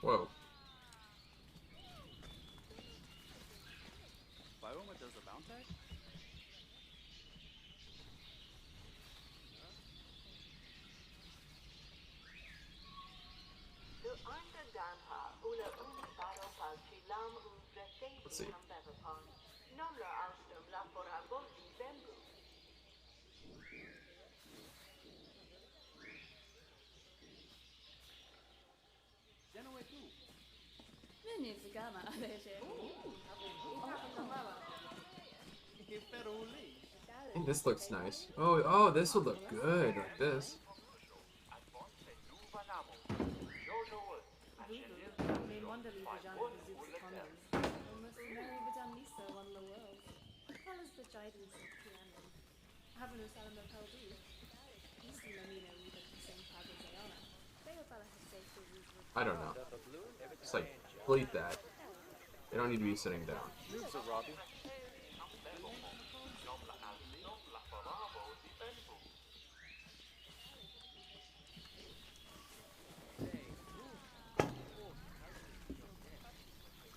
Whoa. Biome does a bounty? Let's see. I think this looks nice. Oh, this will look good like this. I don't know. Just like delete that. They don't need to be sitting down.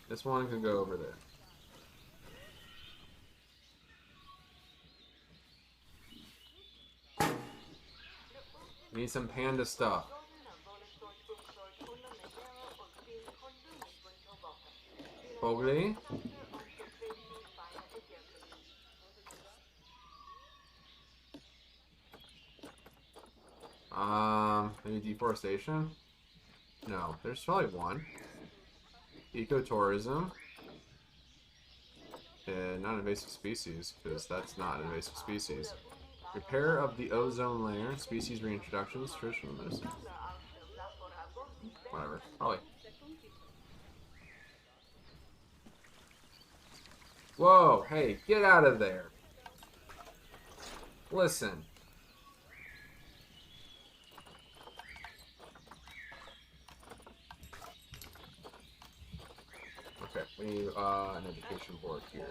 This one can go over there. We need some panda stuff. Probably. Maybe deforestation? No, there's probably one. Ecotourism. And non-invasive species, because that's not an invasive species. Repair of the ozone layer, species reintroductions, traditional medicine. Whatever, probably. Whoa, hey, get out of there. Listen. We need an education board here.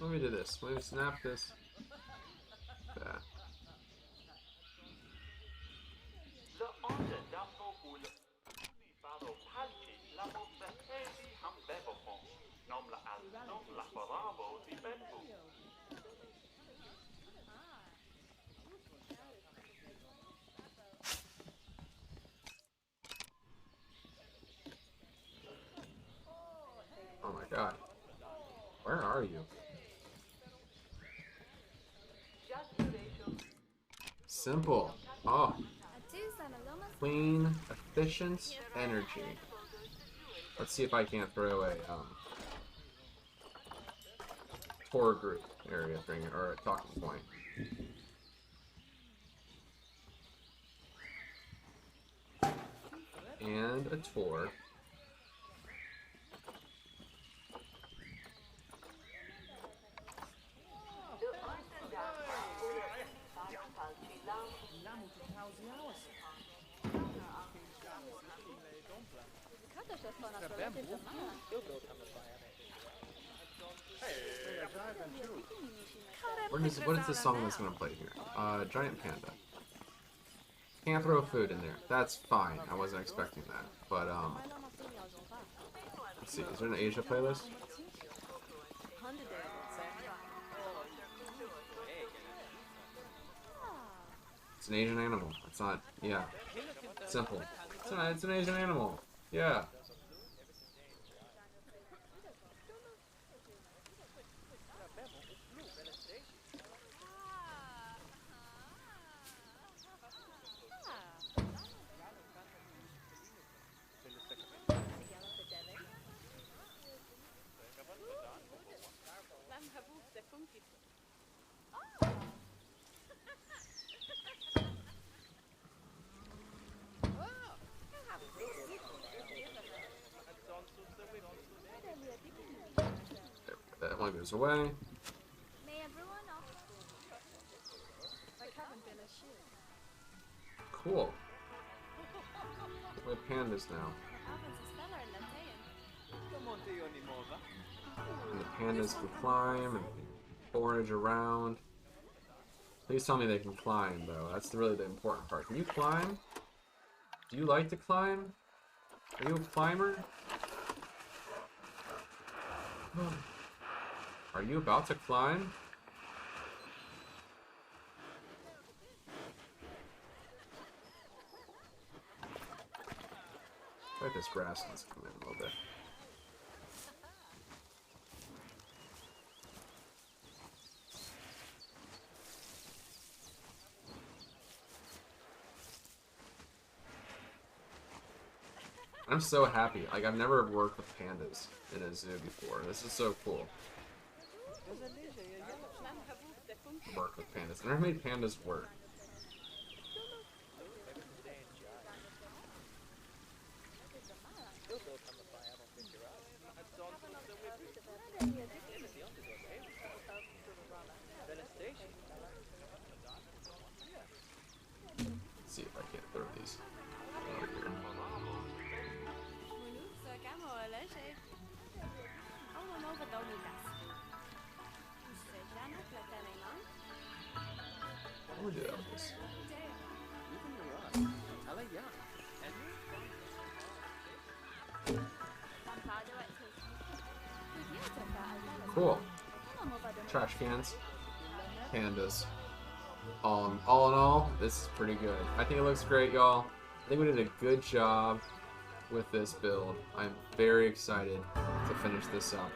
Let me do this. Let me snap this. That. Oh my god. Where are you? Simple. Oh. Clean, efficient energy. Let's see if I can't throw a tour group area thing or a talking point. And a tour. What is the song that's gonna play here? Giant Panda. Can't throw food in there. That's fine. I wasn't expecting that. But let's see. Is there an Asia playlist? It's an Asian animal. It's not. Yeah. Simple. It's an Asian animal. Yeah. That one goes away. Cool. We have pandas now. And the pandas can climb and forage around. Please tell me they can climb, though. That's really the important part. Can you climb? Do you like to climb? Are you a climber? Are you about to climb? Let this grass needs to come in a little bit. I'm so happy. Like, I've never worked with pandas in a zoo before. This is so cool. Work with pandas. I never made pandas work. Let's see if I can't throw these over here. What do we do with this? Cool. Trash cans. Pandas. All in all, this is pretty good. I think it looks great, y'all. I think we did a good job with this build. I'm very excited to finish this up.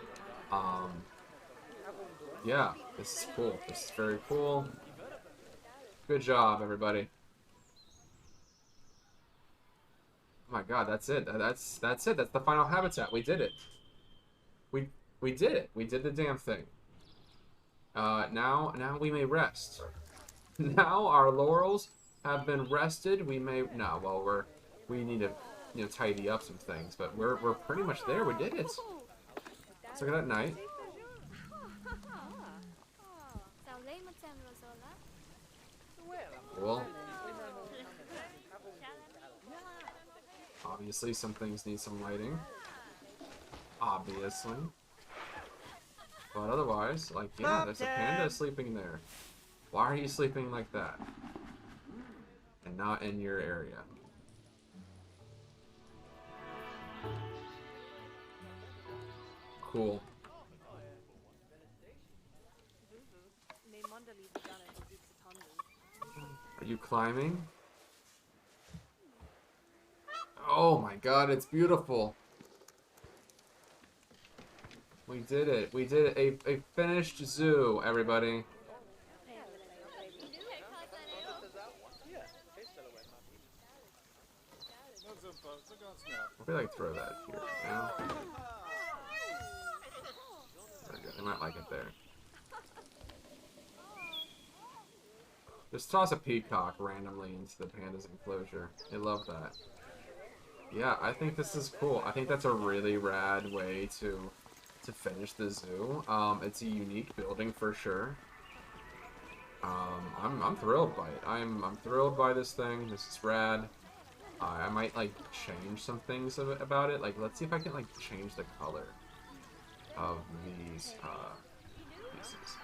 Yeah, this is cool. This is very cool. Good job, everybody. Oh my god, that's it. That's it. That's the final habitat. We did it. We did it. We did the damn thing. Now we may rest. Now our laurels have been rested. We may we need to tidy up some things, but we're pretty much there. We did it. Let's look at it at night. Cool. Obviously, some things need some lighting. Obviously. But otherwise, like, yeah, there's a panda sleeping there. Why are you sleeping like that? And not in your area. Cool. Are you climbing? Oh my god, it's beautiful. We did it. We did it. A finished zoo, everybody. Maybe like throw that here, you know? Very good. They might like it there. Just toss a peacock randomly into the panda's enclosure. They love that. Yeah, I think this is cool. I think that's a really rad way to finish the zoo. It's a unique building for sure. I'm thrilled by it. I'm thrilled by this thing. This is rad. I might like change some things about it. Like, let's see if I can like change the color of these pieces.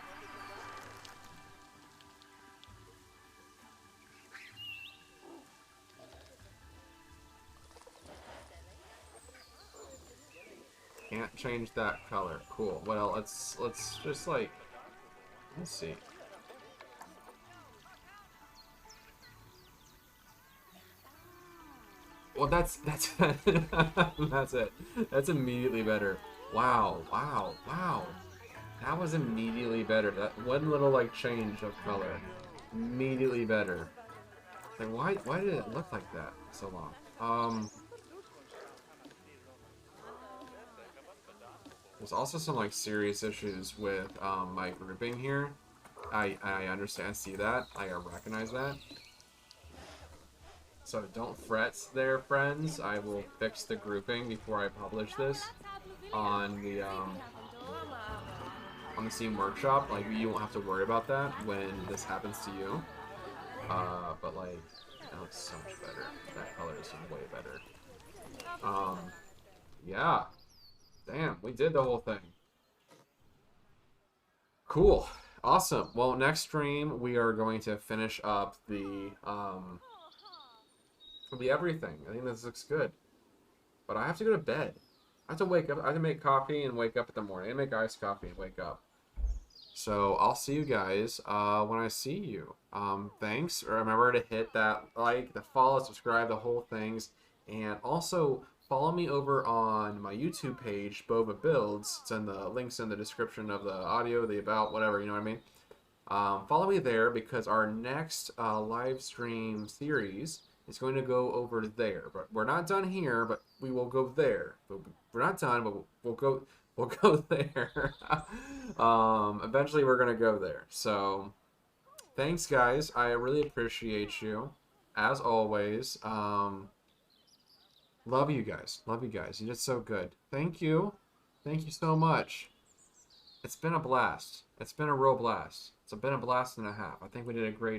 Can't change that color. Cool. Well, let's just like, let's see. Well, that's that's it. That's immediately better. Wow, wow, wow. That was immediately better. That one little like change of color, immediately better. Like, why did it look like that so long? There's also some like serious issues with my grouping here. I understand, see that, I recognize that. So don't fret there, friends. I will fix the grouping before I publish this on the Steam Workshop. Like, you won't have to worry about that when this happens to you. But like, now it's so much better. That color is way better. Yeah. Damn, we did the whole thing. Cool. Awesome. Well, next stream we are going to finish up the everything. I think this looks good. But I have to go to bed. I have to wake up. I have to make coffee and wake up in the morning. I make iced coffee and wake up. So I'll see you guys when I see you. Thanks. Remember to hit that like, the follow, subscribe, the whole things. And also follow me over on my YouTube page, Bova Builds. It's in the links in the description of the audio, the about, whatever, you know what I mean? Follow me there because our next live stream series is going to go over there. But we're not done here, but we will go there. We're not done, but we'll go there. Eventually we're going to go there. So thanks, guys. I really appreciate you. As always. Love you guys. Love you guys. You did so good. Thank you. Thank you so much. It's been a blast. It's been a real blast. It's been a blast and a half. I think we did a great